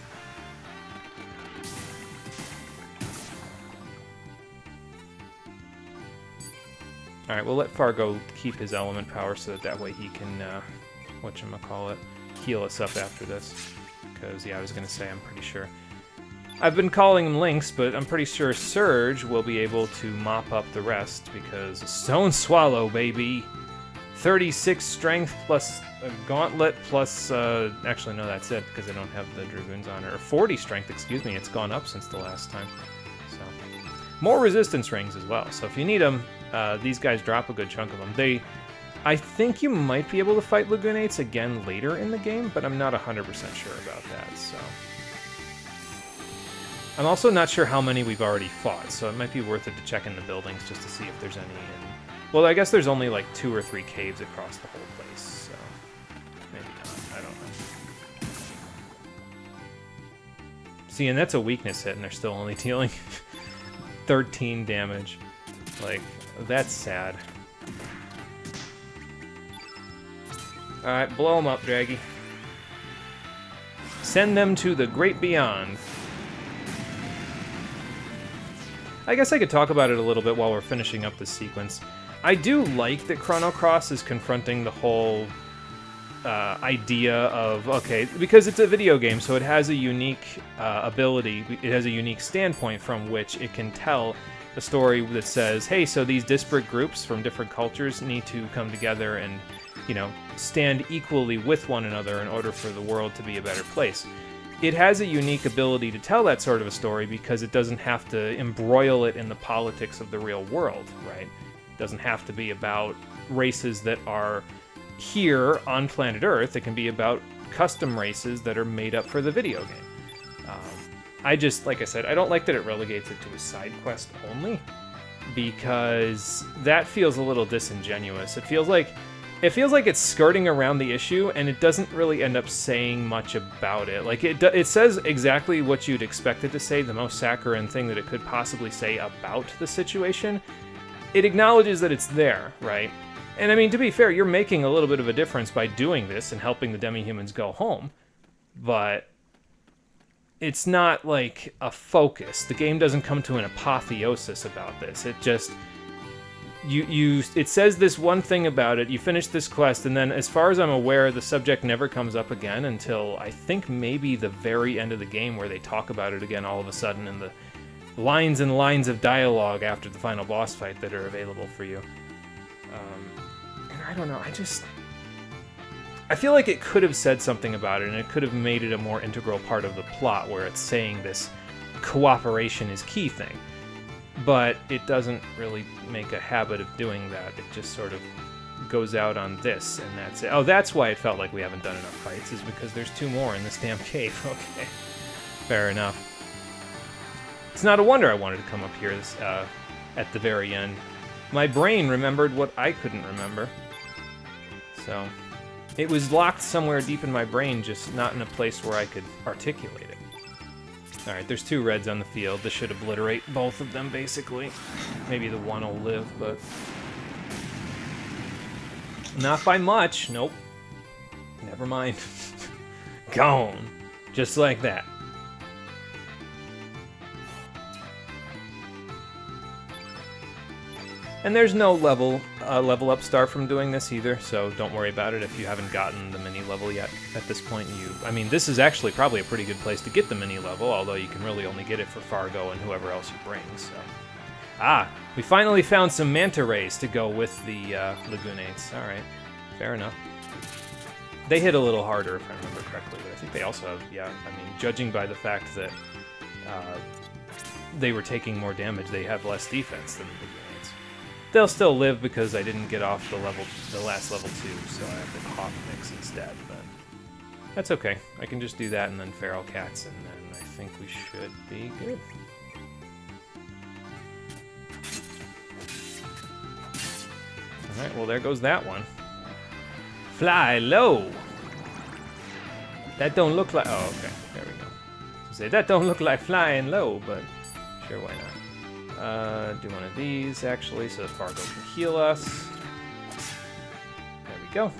Alright, we'll let Fargo keep his element power so that way he can, whatchamacallit, heal us up after this. Because, yeah, I was going to say, I'm pretty sure. I've been calling him Lynx, but I'm pretty sure Surge will be able to mop up the rest, because Stone Swallow, baby! 36 strength plus a gauntlet plus, actually, no, that's it, because I don't have the Dragoons on her. Or 40 strength, excuse me, it's gone up since the last time. So, more resistance rings as well, so if you need them, these guys drop a good chunk of them. I think you might be able to fight Lagunates again later in the game, but I'm not 100% sure about that, so. I'm also not sure how many we've already fought, so it might be worth it to check in the buildings just to see if there's any in... Well, I guess there's only like 2 or 3 caves across the whole place, so... Maybe not, I don't know. See, and that's a weakness hit, and they're still only dealing 13 damage. Like... That's sad. Alright, blow them up, Draggy. Send them to the great beyond. I guess I could talk about it a little bit while we're finishing up this sequence. I do like that Chrono Cross is confronting the whole idea of, okay, because it's a video game, so it has a unique ability, it has a unique standpoint from which it can tell a story that says, hey, so these disparate groups from different cultures need to come together and, you know, stand equally with one another in order for the world to be a better place. It has a unique ability to tell that sort of a story because it doesn't have to embroil it in the politics of the real world, right? It doesn't have to be about races that are here on planet Earth. It can be about custom races that are made up for the video game. I just, like I said, I don't like that it relegates it to a side quest only, because that feels a little disingenuous. It feels like it's skirting around the issue, and it doesn't really end up saying much about it. Like, it says exactly what you'd expect it to say, the most saccharine thing that it could possibly say about the situation. It acknowledges that it's there, right? And I mean, to be fair, you're making a little bit of a difference by doing this and helping the demi-humans go home, but it's not like a focus. The game doesn't come to an apotheosis about this. It just... It says this one thing about it, you finish this quest, and then as far as I'm aware, the subject never comes up again until I think maybe the very end of the game, where they talk about it again all of a sudden in the lines and lines of dialogue after the final boss fight that are available for you. And I don't know, I feel like it could have said something about it, and it could have made it a more integral part of the plot, where it's saying this cooperation is key thing. But it doesn't really make a habit of doing that. It just sort of goes out on this, and that's it. Oh, that's why it felt like we haven't done enough fights, is because there's 2 more in this damn cave. Okay, fair enough. It's not a wonder I wanted to come up here at the very end. My brain remembered what I couldn't remember. So, it was locked somewhere deep in my brain, just not in a place where I could articulate it. Alright, there's 2 reds on the field. This should obliterate both of them, basically. Maybe the one will live, but... not by much. Nope. Never mind. Gone. Just like that. And there's no level up star from doing this either, so don't worry about it if you haven't gotten the mini level yet. At this point, I mean, this is actually probably a pretty good place to get the mini level, although you can really only get it for Fargo and whoever else you bring, so... Ah, we finally found some manta rays to go with the Lagunates. Alright, fair enough. They hit a little harder, if I remember correctly, but I think they also have, yeah, I mean, judging by the fact that they were taking more damage, they have less defense than the Lagunates. They'll still live because I didn't get off the last level 2, so I have the Hawk mix instead, but that's okay. I can just do that and then Feral Cats, and then I think we should be good. Alright, well there goes that one. Fly low! That don't look like... oh, okay, there we go. So say, that don't look like flying low, but sure, why not? Do one of these, actually, so that Fargo can heal us. There we go.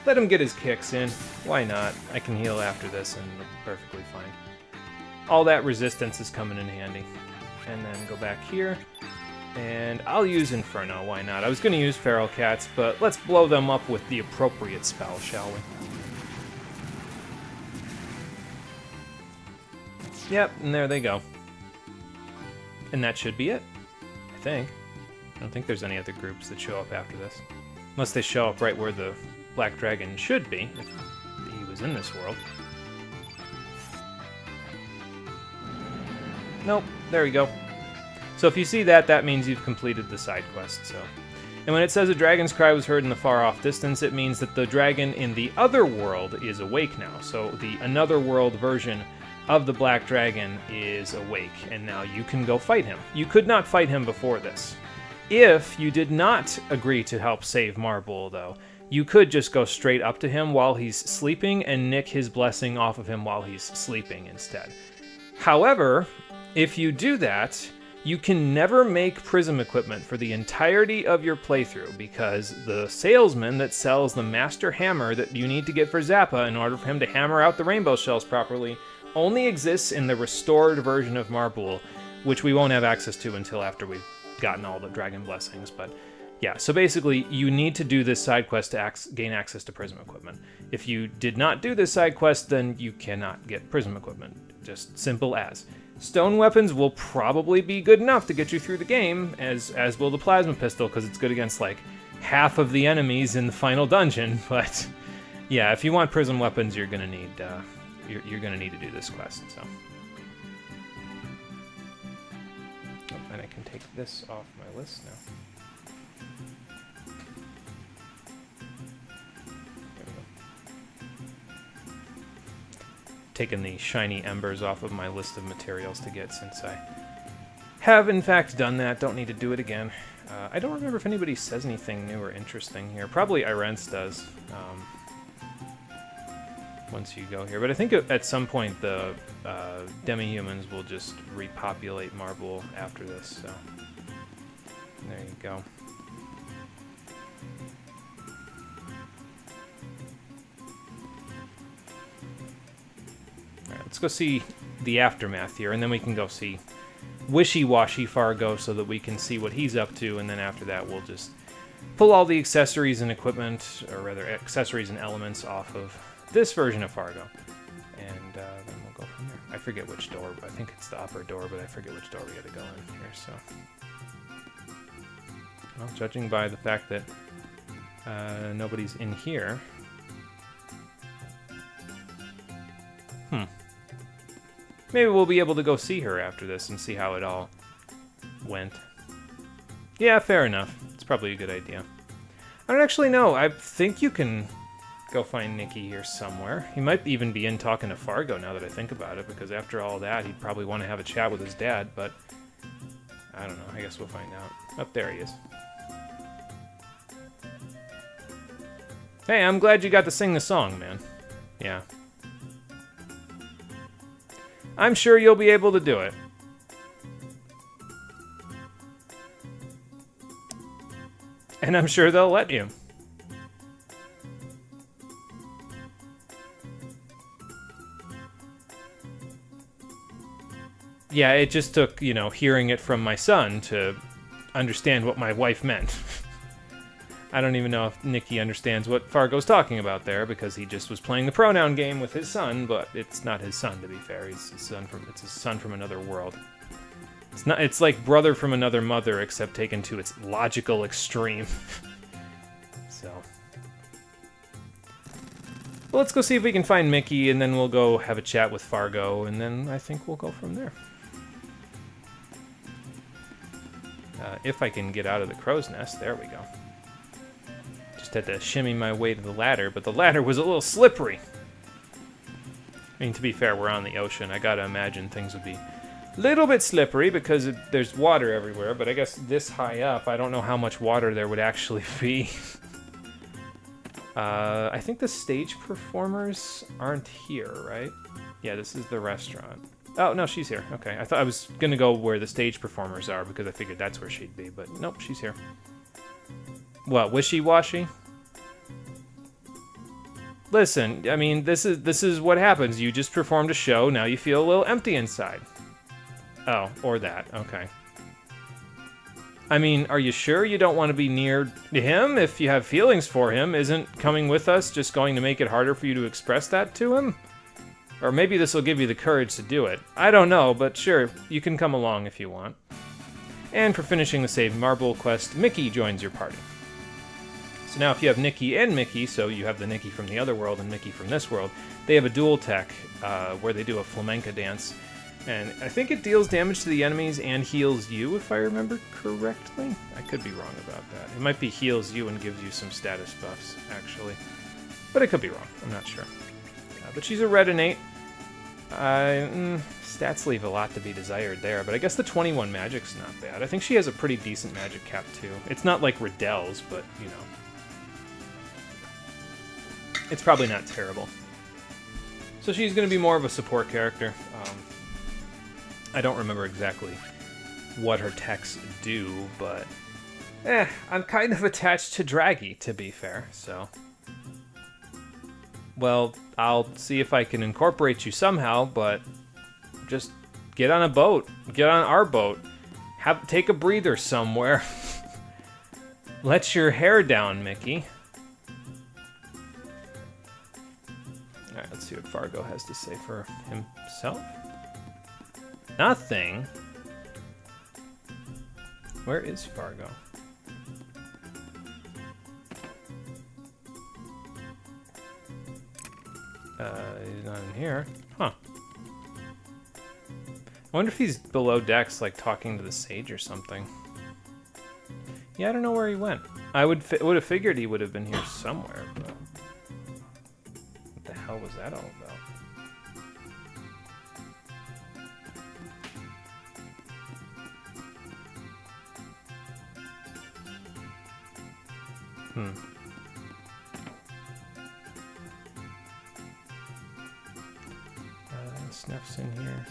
Let him get his kicks in. Why not? I can heal after this and look perfectly fine. All that resistance is coming in handy. And then go back here. And I'll use Inferno, why not? I was going to use Feral Cats, but let's blow them up with the appropriate spell, shall we? Yep, and there they go. And that should be it, I think. I don't think there's any other groups that show up after this. Unless they show up right where the Black Dragon should be, if he was in this world. Nope, there we go. So if you see that, that means you've completed the side quest, so... And when it says a dragon's cry was heard in the far-off distance, it means that the dragon in the other world is awake now. So the another world version of the Black Dragon is awake, and now you can go fight him. You could not fight him before this. If you did not agree to help save Marble, though, you could just go straight up to him while he's sleeping and nick his blessing off of him while he's sleeping instead. However, if you do that, you can never make prism equipment for the entirety of your playthrough, because the salesman that sells the master hammer that you need to get for Zappa in order for him to hammer out the rainbow shells properly only exists in the restored version of Marble, which we won't have access to until after we've gotten all the dragon blessings. But yeah, so basically you need to do this side quest to gain access to prism equipment. If you did not do this side quest, then you cannot get prism equipment. Just simple as. Stone weapons will probably be good enough to get you through the game, as will the plasma pistol, because it's good against like half of the enemies in the final dungeon. But yeah, if you want prism weapons, you're gonna need you're gonna need to do this quest. So, oh, and I can take this off my list now. There we go. Taking the shiny embers off of my list of materials to get, since I have in fact done that. Don't need to do it again. I don't remember if anybody says anything new or interesting here. Probably Irence does. Once you go here. But I think at some point the demi-humans will just repopulate Marble after this, so there you go. Alright, let's go see the aftermath here, and then we can go see Wishy-Washy Fargo so that we can see what he's up to, and then after that we'll just pull all the accessories and equipment, or rather accessories and elements off of this version of Fargo, and then we'll go from there. I forget which door, I think it's the upper door, but I forget which door we gotta go in here, so... Well, judging by the fact that nobody's in here... Maybe we'll be able to go see her after this and see how it all went. Yeah, fair enough. It's probably a good idea. I don't actually know. I think you can go find Nicky here somewhere. He might even be in talking to Fargo now that I think about it, because after all that, he'd probably want to have a chat with his dad, but I don't know. I guess we'll find out. Up there he is. Hey, I'm glad you got to sing the song, man. Yeah. I'm sure you'll be able to do it. And I'm sure they'll let you. Yeah, it just took, you know, hearing it from my son to understand what my wife meant. I don't even know if Nikki understands what Fargo's talking about there, because he just was playing the pronoun game with his son, but it's not his son, to be fair. It's his son from another world. It's like brother from another mother, except taken to its logical extreme. So. Well, let's go see if we can find Mickey, and then we'll go have a chat with Fargo, and then I think we'll go from there. If I can get out of the crow's nest, there we go. Just had to shimmy my way to the ladder, but the ladder was a little slippery. I mean, to be fair, we're on the ocean. I gotta imagine things would be a little bit slippery because there's water everywhere, but I guess this high up, I don't know how much water there would actually be. I think the stage performers aren't here, right? Yeah, this is the restaurant. Oh, no, she's here. Okay, I thought I was going to go where the stage performers are because I figured that's where she'd be, but nope, she's here. What, wishy-washy? Listen, I mean, this is what happens. You just performed a show, now you feel a little empty inside. Oh, or that, okay. I mean, are you sure you don't want to be near him? If you have feelings for him, isn't coming with us just going to make it harder for you to express that to him? Or maybe this will give you the courage to do it. I don't know, but sure, you can come along if you want. And for finishing the Save Marble quest, Mickey joins your party. So now if you have Nikki and Mickey, so you have the Nikki from the other world and Mickey from this world, they have a dual tech where they do a flamenco dance. And I think it deals damage to the enemies and heals you, if I remember correctly. I could be wrong about that. It might be heals you and gives you some status buffs, actually. But I could be wrong. I'm not sure. But she's a red innate. Stats leave a lot to be desired there, but I guess the 21 magic's not bad. I think she has a pretty decent magic cap, too. It's not like Riddell's, but, you know. It's probably not terrible. So she's going to be more of a support character. I don't remember exactly what her techs do, but... I'm kind of attached to Draggy, to be fair, so... Well, I'll see if I can incorporate you somehow, but just get on a boat. Get on our boat. Take a breather somewhere. Let your hair down, Mickey. Alright, let's see what Fargo has to say for himself. Nothing? Where is Fargo? He's not in here. Huh. I wonder if he's below decks, like talking to the sage or something. Yeah, I don't know where he went. I would have figured he would have been here somewhere, but... What the hell was that all about? Snuff's in here.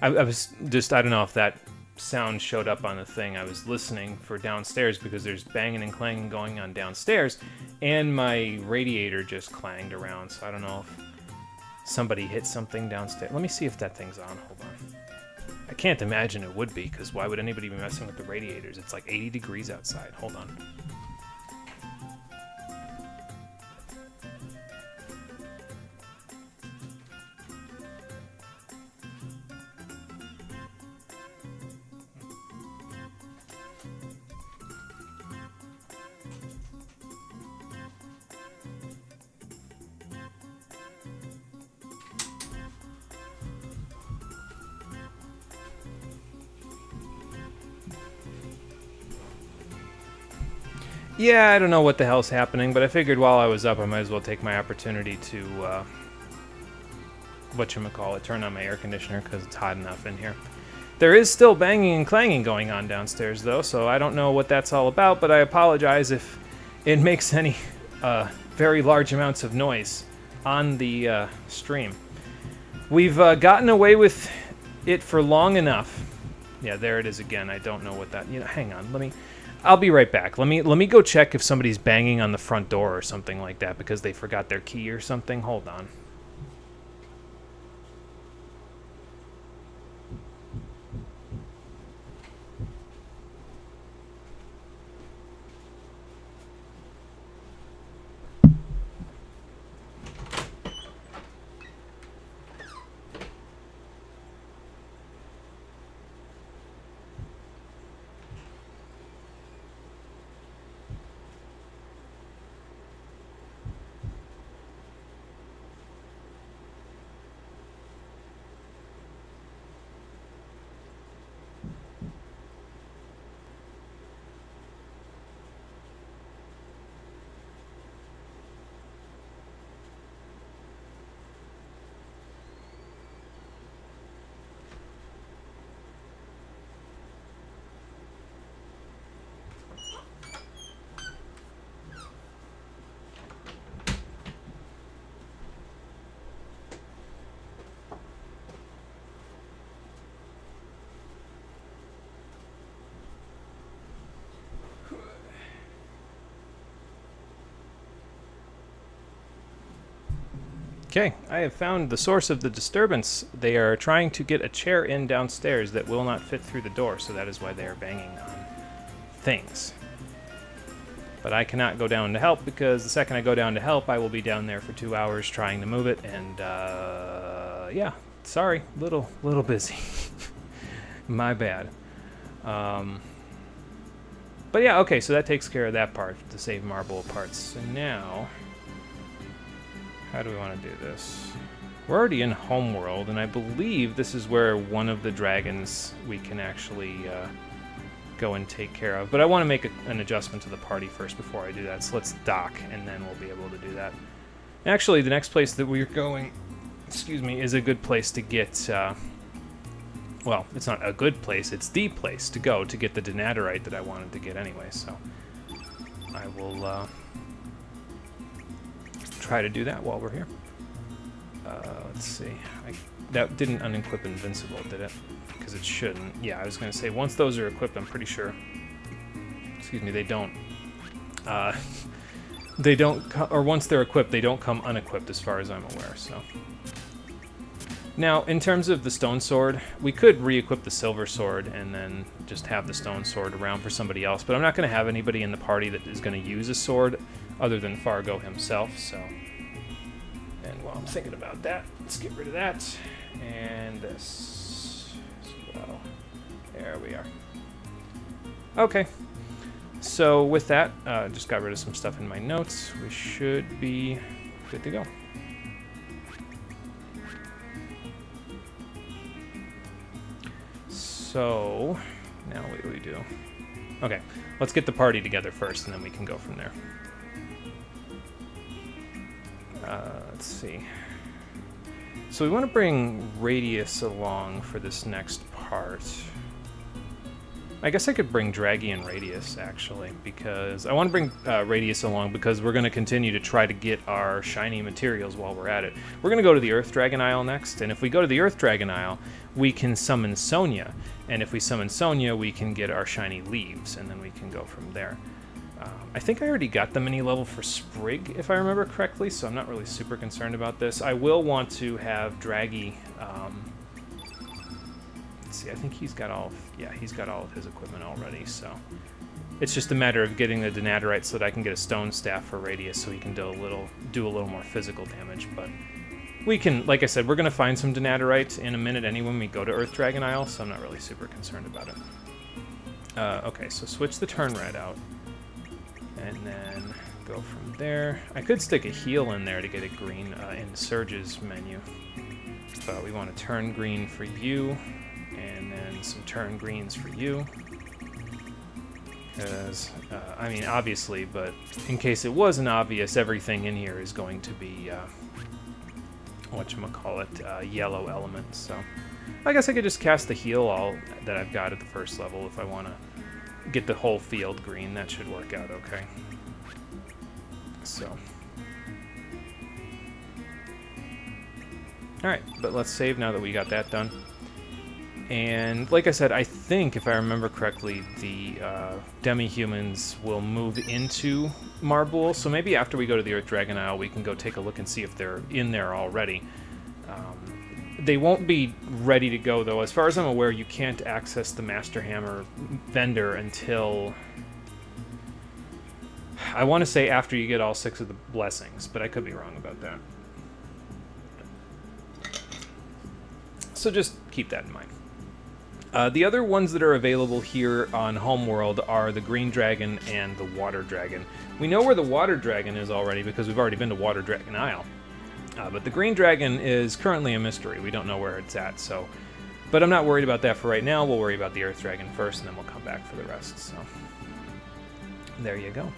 I was just, I don't know if that sound showed up on the thing. I was listening for downstairs because there's banging and clanging going on downstairs, and my radiator just clanged around, so I don't know if somebody hit something downstairs. Let me see if that thing's on. Hold on. I can't imagine it would be, because why would anybody be messing with the radiators? It's like 80 degrees outside. Hold on. Yeah, I don't know what the hell's happening, but I figured while I was up, I might as well take my opportunity to, whatchamacallit, turn on my air conditioner, because it's hot enough in here. There is still banging and clanging going on downstairs, though, so I don't know what that's all about, but I apologize if it makes any very large amounts of noise on the stream. We've gotten away with it for long enough. Yeah, there it is again. I don't know what that... hang on. I'll be right back. Let me go check if somebody's banging on the front door or something like that because they forgot their key or something. Hold on. Okay, I have found the source of the disturbance. They are trying to get a chair in downstairs that will not fit through the door, so that is why they are banging on things. But I cannot go down to help because the second I go down to help, I will be down there for 2 hours trying to move it, and yeah, sorry, little busy. My bad. But yeah, okay, so that takes care of that part, the save marble parts. So now... how do we want to do this? We're already in Homeworld, and I believe this is where one of the dragons we can actually go and take care of. But I want to make an adjustment to the party first before I do that, so let's dock, and then we'll be able to do that. Actually, the next place that we're going, excuse me, is a good place to get... well, it's not a good place, it's the place to go to get the Denaturite that I wanted to get anyway, so... I will... try to do that while we're here. Let's see. That didn't unequip Invincible, did it? Because it shouldn't. Yeah, I was going to say, once those are equipped, I'm pretty sure... excuse me, they don't... they don't... or once they're equipped, they don't come unequipped as far as I'm aware, so... Now, in terms of the stone sword, we could re-equip the silver sword and then just have the stone sword around for somebody else, but I'm not going to have anybody in the party that is going to use a sword other than Fargo himself, so... and while I'm thinking about that, let's get rid of that, and this as well. There we are. Okay, so with that, just got rid of some stuff in my notes. We should be good to go. So, now what do we do? Okay, let's get the party together first, and then we can go from there. Let's see. So we want to bring Radius along for this next part. I guess I could bring Draggy and Radius, actually, because I want to bring Radius along because we're going to continue to try to get our shiny materials while we're at it. We're going to go to the Earth Dragon Isle next, and if we go to the Earth Dragon Isle, we can summon Sonia, and if we summon Sonia, we can get our shiny leaves, and then we can go from there. I think I already got the mini level for Sprig, if I remember correctly, so I'm not really super concerned about this. I will want to have Draggy... let's see, I think he's got all... yeah, he's got all of his equipment already, so... it's just a matter of getting the Denaturite so that I can get a stone staff for Radius so he can do a little more physical damage, but... we can, like I said, we're going to find some Denaturite in a minute anyway when we go to Earth Dragon Isle, so I'm not really super concerned about it. Okay, so switch the turn red out. And then go from there. I could stick a heal in there to get it green in Surge's menu. But we want to turn green for you, and then some turn greens for you. Because, I mean, obviously, but in case it wasn't obvious, everything in here is going to be, whatchamacallit, yellow element. So I guess I could just cast the heal all that I've got at the first level if I want to get the whole field green. That should work out okay. So. Alright, but let's save now that we got that done. And like I said, I think, if I remember correctly, the demi-humans will move into Marbul, so maybe after we go to the Earth Dragon Isle, we can go take a look and see if they're in there already. They won't be ready to go, though. As far as I'm aware, you can't access the Master Hammer vendor until... I want to say after you get all 6 of the blessings, but I could be wrong about that. So just keep that in mind. The other ones that are available here on Homeworld are the Green Dragon and the Water Dragon. We know where the Water Dragon is already because we've already been to Water Dragon Isle. But the Green Dragon is currently a mystery. We don't know where it's at, so... But I'm not worried about that for right now. We'll worry about the Earth Dragon first, and then we'll come back for the rest, so... There you go.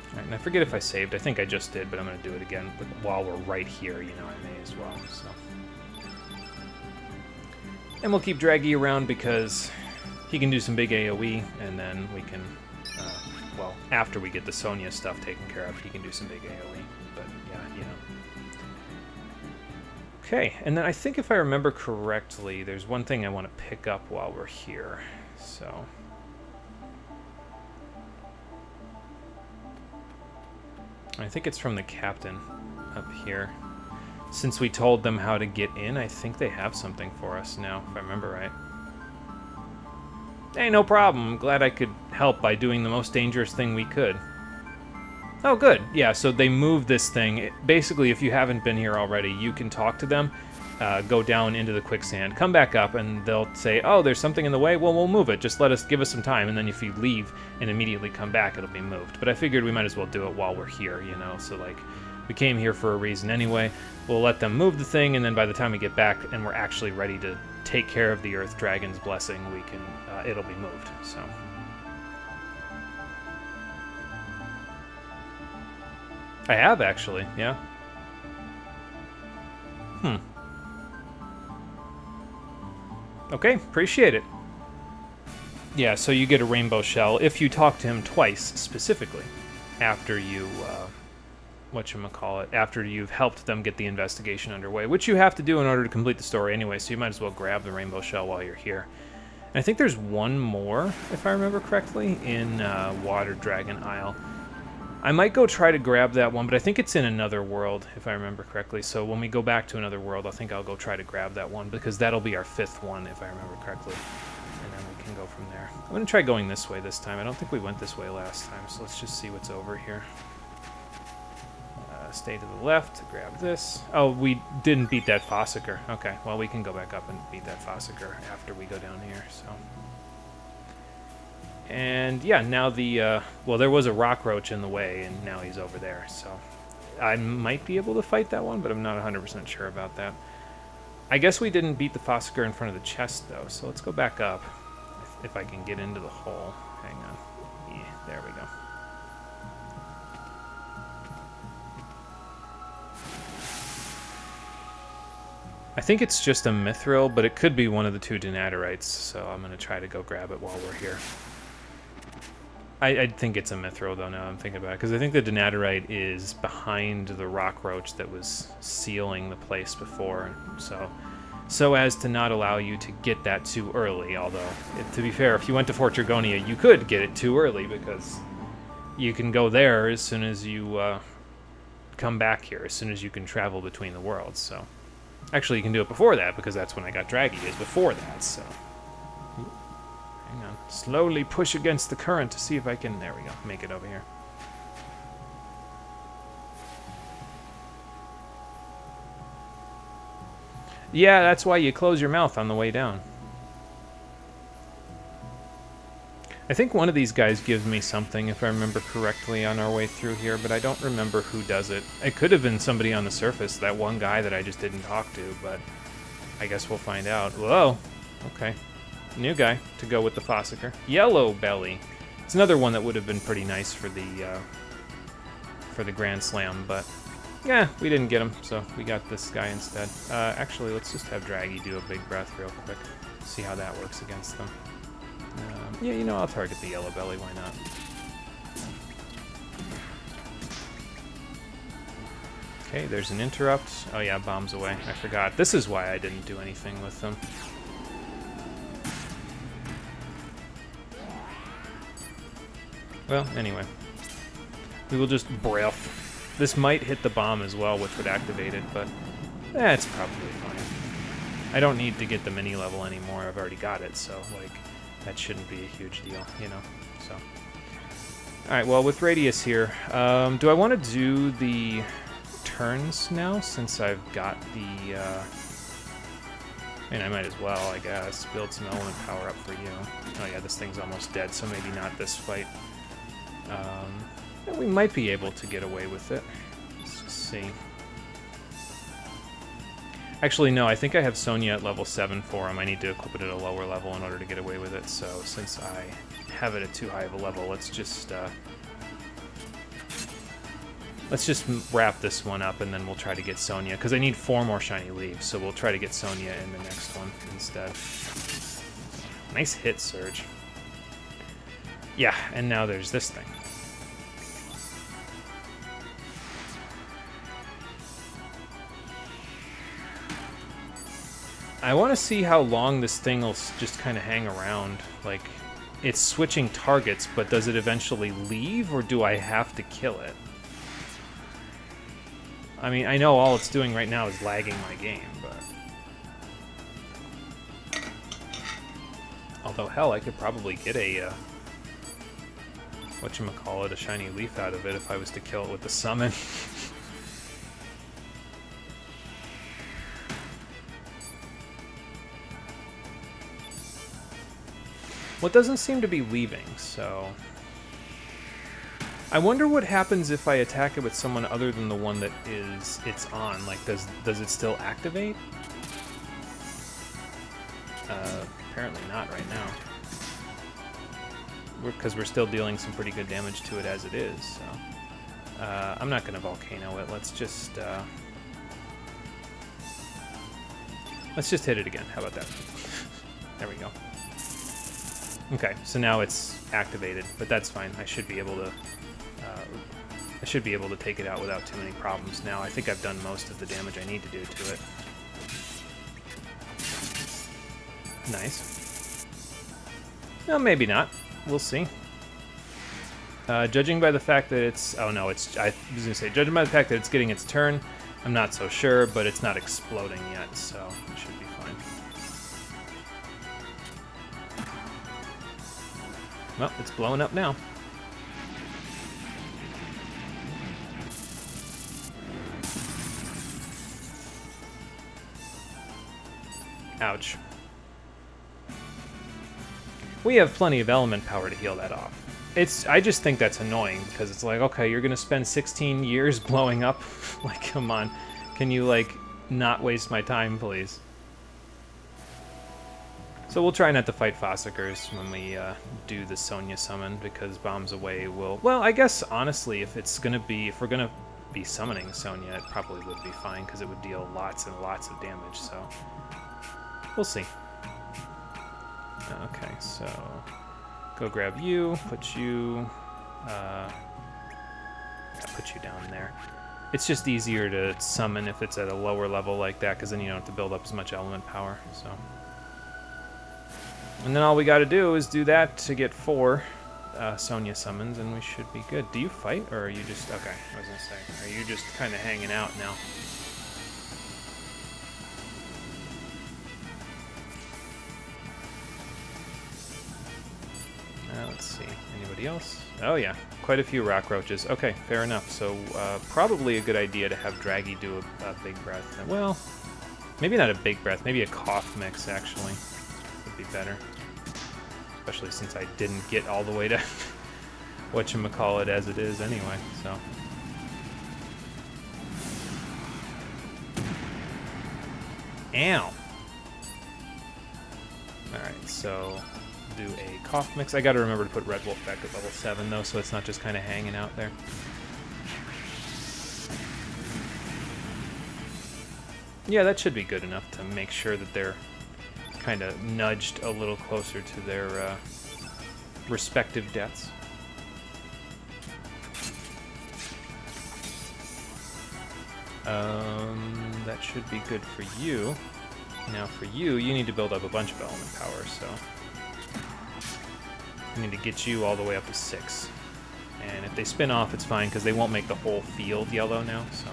Alright, and I forget if I saved. I think I just did, but I'm going to do it again. But while we're right here, you know, I may as well, so... And we'll keep Draggy around because he can do some big AoE, and then we can, well, after we get the Sonya stuff taken care of, he can do some big AoE. But, yeah, you know. Okay, and then I think if I remember correctly, there's one thing I want to pick up while we're here, so... I think it's from the captain up here. Since we told them how to get in, I think they have something for us now, if I remember right. Hey, no problem. I'm glad I could help by doing the most dangerous thing we could. Oh, good. Yeah, so they moved this thing. Basically, if you haven't been here already, you can talk to them, go down into the quicksand, come back up, and they'll say, oh, there's something in the way? Well, we'll move it. Just give us some time, and then if you leave and immediately come back, it'll be moved. But I figured we might as well do it while we're here, you know, so, like... We came here for a reason anyway. We'll let them move the thing, and then by the time we get back and we're actually ready to take care of the Earth Dragon's blessing, we can, it'll be moved, so. I have, actually, yeah. Okay, appreciate it. Yeah, so you get a rainbow shell if you talk to him twice, specifically, after you, whatchamacallit, after you've helped them get the investigation underway, which you have to do in order to complete the story anyway, so you might as well grab the rainbow shell while you're here. And I think there's one more, if I remember correctly, in Water Dragon Isle. I might go try to grab that one, but I think it's in another world, if I remember correctly. So when we go back to another world, I think I'll go try to grab that one, because that'll be our 5th one, if I remember correctly. And then we can go from there. I'm going to try going this way this time. I don't think we went this way last time, so let's just see what's over here. Stay to the left to grab this. Oh, we didn't beat that Fossicker. Okay, well, we can go back up and beat that Fossicker after we go down here, so... And, yeah, now the, well, there was a rock roach in the way, and now he's over there, so... I might be able to fight that one, but I'm not 100% sure about that. I guess we didn't beat the Fossicker in front of the chest, though, so let's go back up, if I can get into the hole. Hang on. Yeah, there we go. I think it's just a mithril, but it could be one of the 2 denaturites, so I'm going to try to go grab it while we're here. I think it's a mithril, though, now I'm thinking about it, because I think the denaturite is behind the rock roach that was sealing the place before, so as to not allow you to get that too early, although, to be fair, if you went to Fort Dragonia, you could get it too early, because you can go there as soon as you come back here, as soon as you can travel between the worlds, so... Actually, you can do it before that, because that's when I got Draggy, is before that, so... Hang on. Slowly push against the current to see if I can... There we go. Make it over here. Yeah, that's why you close your mouth on the way down. I think one of these guys gives me something, if I remember correctly, on our way through here, but I don't remember who does it. It could have been somebody on the surface, that one guy that I just didn't talk to, but I guess we'll find out. Whoa! Okay. New guy to go with the Fossicker. Yellow Belly. It's another one that would have been pretty nice for the Grand Slam, but yeah, we didn't get him, so we got this guy instead. Actually, let's just have Draggy do a big breath real quick. See how that works against them. Yeah, you know, I'll target the yellow belly, why not? Okay, there's an interrupt. Oh yeah, bombs away. I forgot. This is why I didn't do anything with them. Well, anyway. We will just breath. This might hit the bomb as well, which would activate it, but it's probably fine. I don't need to get the mini level anymore. I've already got it, so, like, that shouldn't be a huge deal, you know? So. Alright, well, with Radius here, do I want to do the turns now, since I've got the, I mean, I might as well, I guess, build some element power up for you. Oh yeah, this thing's almost dead, so maybe not this fight. We might be able to get away with it. Let's just see. Actually, no, I think I have Sonya at level 7 for him. I need to equip it at a lower level in order to get away with it, so since I have it at too high of a level, let's just wrap this one up, and then we'll try to get Sonya, because I need 4 more shiny leaves, so we'll try to get Sonya in the next one instead. Nice hit, Surge. Yeah, and now there's this thing. I want to see how long this thing will just kind of hang around. Like, it's switching targets, but does it eventually leave, or do I have to kill it? I mean, I know all it's doing right now is lagging my game, but... Although, hell, I could probably get a, whatchamacallit, a shiny leaf out of it if I was to kill it with the summon. Well, it doesn't seem to be leaving, so... I wonder what happens if I attack it with someone other than the one that it's on. Like, does it still activate? Apparently not right now. Because we're still dealing some pretty good damage to it as it is, so... I'm not going to Volcano it. Let's just hit it again. How about that? There we go. Okay, so now it's activated, but that's fine. I should be able to take it out without too many problems now. I think I've done most of the damage I need to do to it. Nice. No, maybe not. We'll see. Judging by the fact that it's... Oh no, it's... I was going to say, judging by the fact that it's getting its turn, I'm not so sure, but it's not exploding yet, so it should be fine. Well, it's blowing up now. Ouch. We have plenty of element power to heal that off. I just think that's annoying, because it's like, okay, you're gonna spend 16 years blowing up? Like, come on. Can you, like, not waste my time, please? So we'll try not to fight Fossicers when we do the Sonya summon, because Bombs Away will... Well, I guess, honestly, if we're gonna be summoning Sonya, it probably would be fine, because it would deal lots and lots of damage, so... We'll see. Okay, so... Go grab you, put you down there. It's just easier to summon if it's at a lower level like that, because then you don't have to build up as much element power, so... And then all we gotta do is do that to get 4 Sonya summons, and we should be good. Do you fight, or are you just... Okay, I was gonna say, are you just kind of hanging out now? Let's see, anybody else? Oh yeah, quite a few rock roaches. Okay, fair enough. So probably a good idea to have Draggy do a big breath. Well, maybe not a big breath, maybe a cough mix actually would be better. Especially since I didn't get all the way to whatchamacallit as it is anyway, so. Ow! Alright, so do a cough mix. I gotta remember to put Red Wolf back at level 7 though, so it's not just kind of hanging out there. Yeah, that should be good enough to make sure that they're kind of nudged a little closer to their respective deaths. That should be good for you. Now for you, you need to build up a bunch of element power, so... I need to get you all the way up to 6. And if they spin off, it's fine, because they won't make the whole field yellow now, so...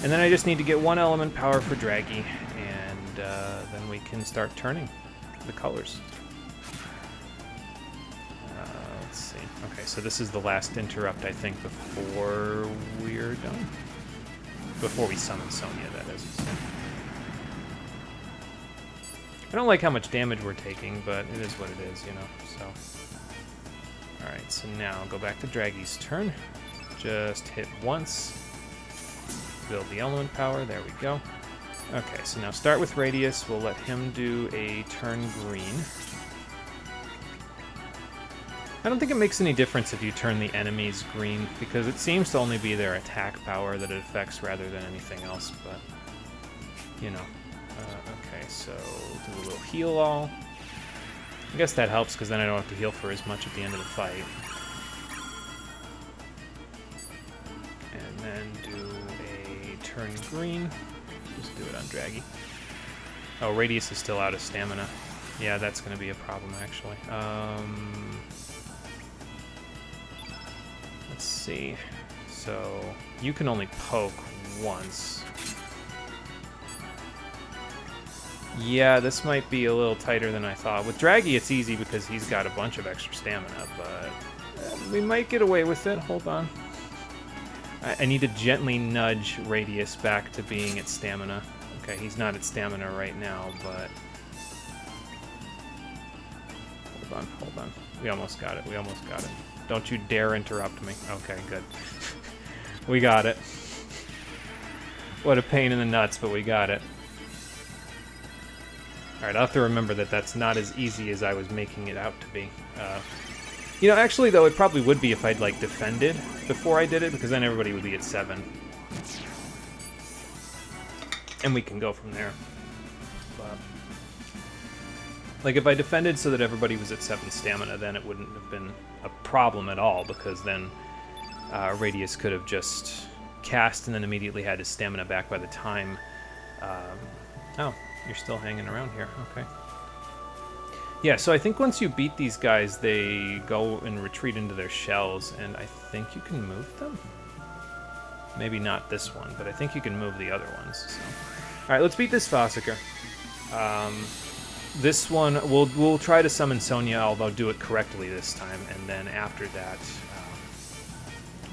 And then I just need to get 1 element power for Draggy, and then we can start turning the colors. Let's see. Okay, so this is the last interrupt, I think, before we're done. Before we summon Sonya, that is. I don't like how much damage we're taking, but it is what it is, you know, so... Alright, so now go back to Draggy's turn. Just hit once. Build the element power, there we go. Okay, so now start with Radius. We'll let him do a turn green. I don't think it makes any difference if you turn the enemies green, because it seems to only be their attack power that it affects rather than anything else, but, you know. Okay, so do a little heal all. I guess that helps, because then I don't have to heal for as much at the end of the fight. And then do a turn green. Just do it on Draggy. Oh, Radius is still out of stamina. Yeah, that's going to be a problem, actually. Let's see. So, you can only poke once. Yeah, this might be a little tighter than I thought. With Draggy, it's easy because he's got a bunch of extra stamina, but we might get away with it. Hold on. I need to gently nudge Radius back to being at stamina. Okay, he's not at stamina right now, but... Hold on. We almost got it. Don't you dare interrupt me. Okay, good. We got it. What a pain in the nuts, but we got it. Alright, I'll have to remember that that's not as easy as I was making it out to be. You know, actually, though, it probably would be if I'd, like, defended before I did it, because then everybody would be at 7. And we can go from there. But, like, if I defended so that everybody was at 7 stamina, then it wouldn't have been a problem at all, because then Radius could have just cast and then immediately had his stamina back by the time... Oh. You're still hanging around here, okay. Yeah, so I think once you beat these guys, they go and retreat into their shells, and I think you can move them? Maybe not this one, but I think you can move the other ones. So. Alright, let's beat this Fossicker. This one, we'll try to summon Sonya, although do it correctly this time, and then after that,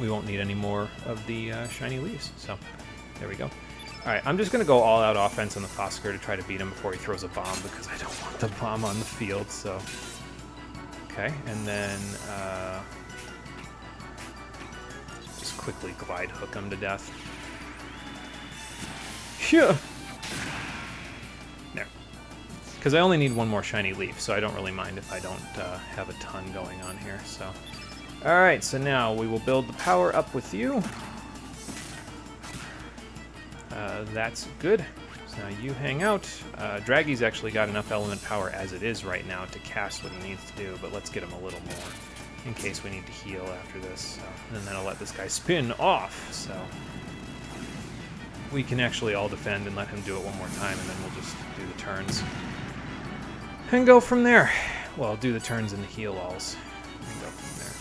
we won't need any more of the shiny leaves. So, there we go. Alright, I'm just going to go all-out offense on the Fossicker to try to beat him before he throws a bomb, because I don't want the bomb on the field, so... Okay, and then, just quickly glide hook him to death. Phew! There. Because I only need one more shiny leaf, so I don't really mind if I don't have a ton going on here, so... Alright, so now we will build the power up with you. That's good. So now you hang out. Draggy's actually got enough element power as it is right now to cast what he needs to do, but let's get him a little more in case we need to heal after this. And then I'll let this guy spin off, so we can actually all defend and let him do it one more time, and then we'll just do the turns. And go from there. Well, do the turns and the heal-alls. And go from there.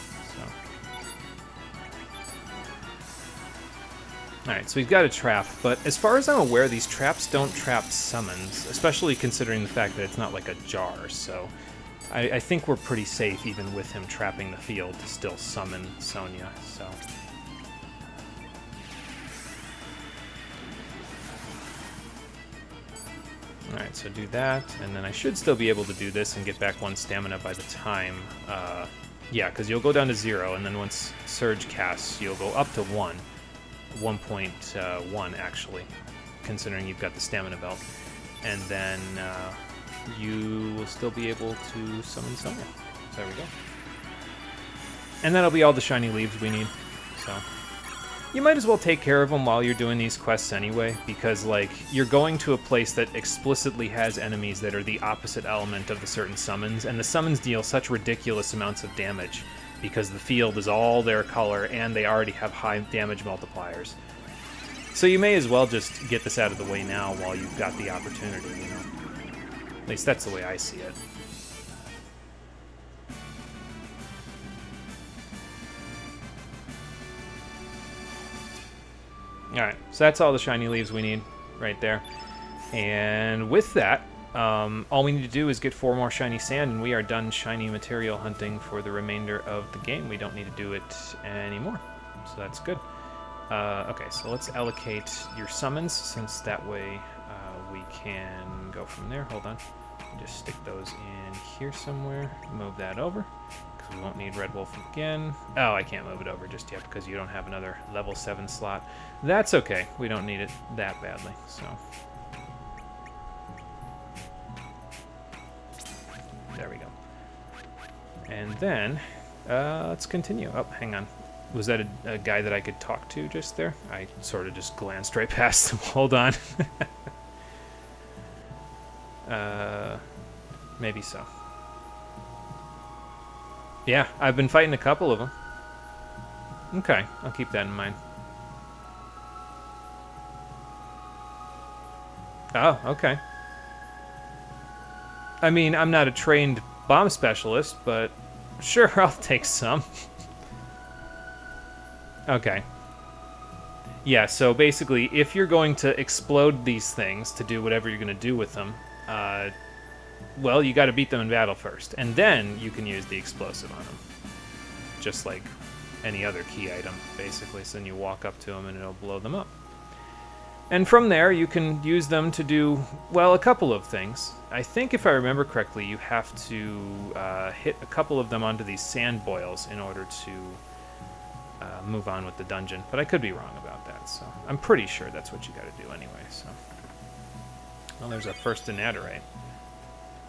Alright, so we've got a trap, but as far as I'm aware, these traps don't trap summons, especially considering the fact that it's not like a jar, so I think we're pretty safe even with him trapping the field to still summon Sonya, so... Alright, so do that, and then I should still be able to do this and get back 1 stamina by the time... yeah, because you'll go down to 0, and then once Surge casts, you'll go up to 1. 1.1 actually, considering you've got the stamina belt, and then you will still be able to summon Sonya. So there we go. And that'll be all the shiny leaves we need. So you might as well take care of them while you're doing these quests anyway, because like you're going to a place that explicitly has enemies that are the opposite element of the certain summons, and the summons deal such ridiculous amounts of damage because the field is all their color and they already have high damage multipliers. So you may as well just get this out of the way now while you've got the opportunity, you know. At least that's the way I see it. Alright, so that's all the shiny leaves we need right there. And with that, all we need to do is get 4 more shiny sand, and we are done shiny material hunting for the remainder of the game. We don't need to do it anymore, so that's good. Okay, so let's allocate your summons, since that way we can go from there. Hold on. Just stick those in here somewhere. Move that over, because we won't need Red Wolf again. Oh, I can't move it over just yet because you don't have another level 7 slot. That's okay. We don't need it that badly, so... There we go. And then, let's continue. Oh, hang on. Was that a guy that I could talk to just there? I sort of just glanced right past him. Hold on. Maybe so. Yeah, I've been fighting a couple of them. Okay, I'll keep that in mind. Oh, okay. I mean, I'm not a trained bomb specialist, but sure, I'll take some. Okay. Yeah, so basically, if you're going to explode these things to do whatever you're going to do with them, well, you got to beat them in battle first, and then you can use the explosive on them. Just like any other key item, basically. So then you walk up to them and it'll blow them up. And from there, you can use them to do, well, a couple of things. I think if I remember correctly, you have to hit a couple of them onto these sand boils in order to move on with the dungeon. But I could be wrong about that, so I'm pretty sure that's what you got to do anyway. So, well, there's a first Denaturite.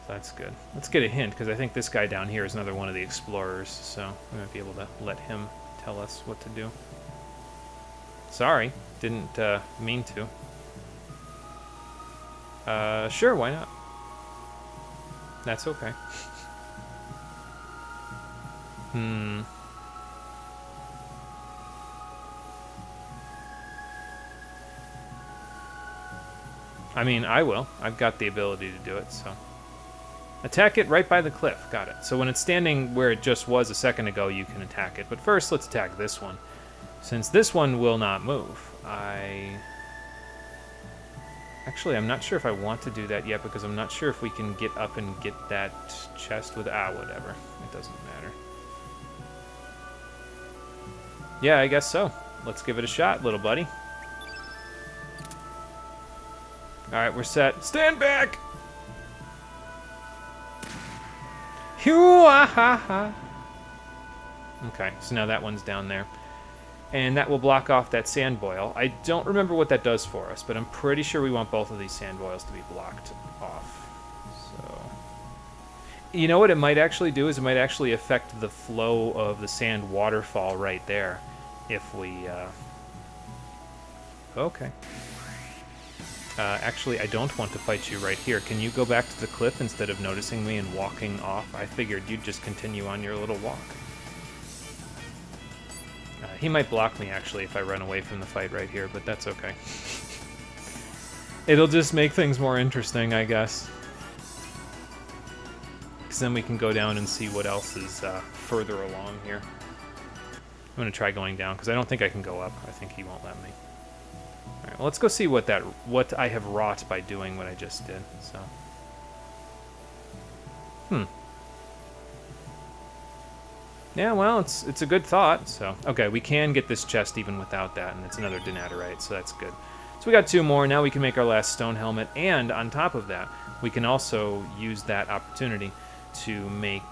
So that's good. Let's get a hint, because I think this guy down here is another one of the explorers, so we might be able to let him tell us what to do. Sorry, didn't mean to. Sure, why not? That's okay. I mean, I will. I've got the ability to do it, so... Attack it right by the cliff. Got it. So when it's standing where it just was a second ago, you can attack it. But first, let's attack this one. Since this one will not move, Actually, I'm not sure if I want to do that yet, because I'm not sure if we can get up and get that chest with... whatever. It doesn't matter. Yeah, I guess so. Let's give it a shot, little buddy. Alright, we're set. Stand back! Hoo-ah-ha-ha! Okay, so now that one's down there. And that will block off that sand boil. I don't remember what that does for us, but I'm pretty sure we want both of these sand boils to be blocked off. So, you know what it might actually do is it might actually affect the flow of the sand waterfall right there. If we, Okay. Actually, I don't want to fight you right here. Can you go back to the cliff instead of noticing me and walking off? I figured you'd just continue on your little walk. He might block me, actually, if I run away from the fight right here, but that's okay. It'll just make things more interesting, I guess. Because then we can go down and see what else is further along here. I'm going to try going down, because I don't think I can go up. I think he won't let me. Alright, well, let's go see what I have wrought by doing what I just did, so... Yeah, well, it's a good thought, so... Okay, we can get this chest even without that, and it's another Denaturite, so that's good. So we got 2 more, now we can make our last stone helmet, and on top of that, we can also use that opportunity to make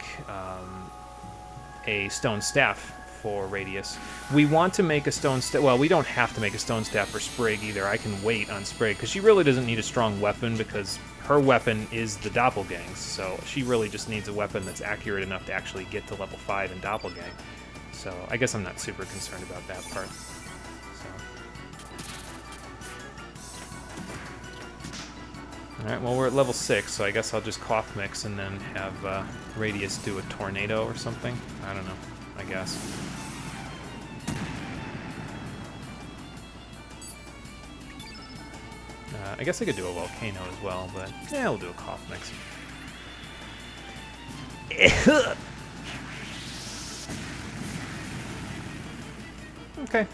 a stone staff for Radius. We want to make a stone staff... Well, we don't have to make a stone staff for Sprig either. I can wait on Sprig, because she really doesn't need a strong weapon, because her weapon is the Doppelgangs, so she really just needs a weapon that's accurate enough to actually get to level 5 in Doppelgang. So I guess I'm not super concerned about that part. So. Alright, well, we're at level 6, so I guess I'll just Cough Mix and then have Radius do a Tornado or something. I don't know, I guess. I guess I could do a volcano as well, but yeah, we'll do a cough mix. Okay.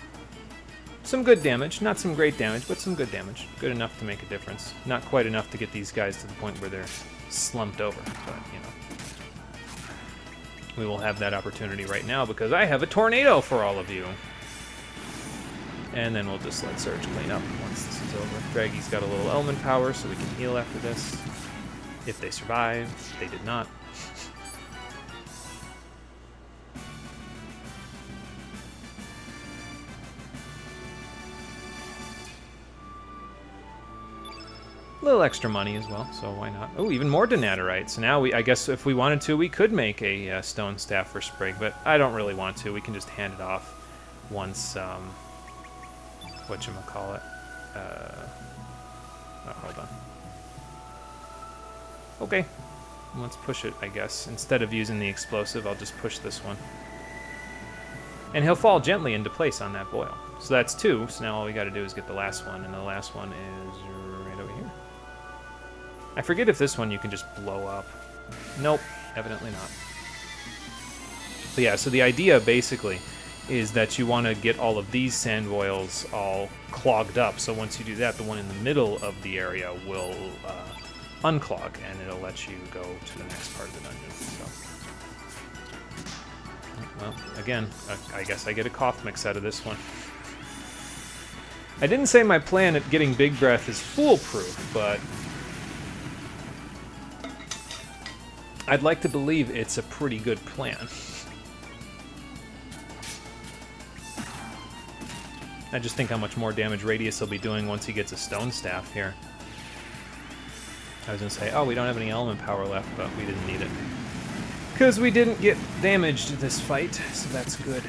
Some good damage. Not some great damage, but some good damage. Good enough to make a difference. Not quite enough to get these guys to the point where they're slumped over, but, you know. We will have that opportunity right now because I have a tornado for all of you. And then we'll just let Surge clean up once this is over. Draggy's got a little element power, so we can heal after this. If they survive. They did not. A little extra money as well, so why not? Oh, even more Denaturite. So now I guess if we wanted to, we could make a stone staff for Sprig, but I don't really want to. We can just hand it off once, whatchamacallit. Oh, hold on. Okay, let's push it, I guess. Instead of using the explosive, I'll just push this one. And he'll fall gently into place on that boil. So that's 2, so now all we gotta do is get the last one, and the last one is right over here. I forget if this one you can just blow up. Nope, evidently not. But yeah, so the idea basically is that you want to get all of these sand boils all clogged up. So once you do that, the one in the middle of the area will unclog, and it'll let you go to the next part of the dungeon. So, well, again, I guess I get a cough mix out of this one. I didn't say my plan at getting Big Breath is foolproof, but I'd like to believe it's a pretty good plan. I just think how much more damage Radius will be doing once he gets a stone staff here. I was going to say, oh, we don't have any element power left, but we didn't need it. Because we didn't get damaged this fight, so that's good.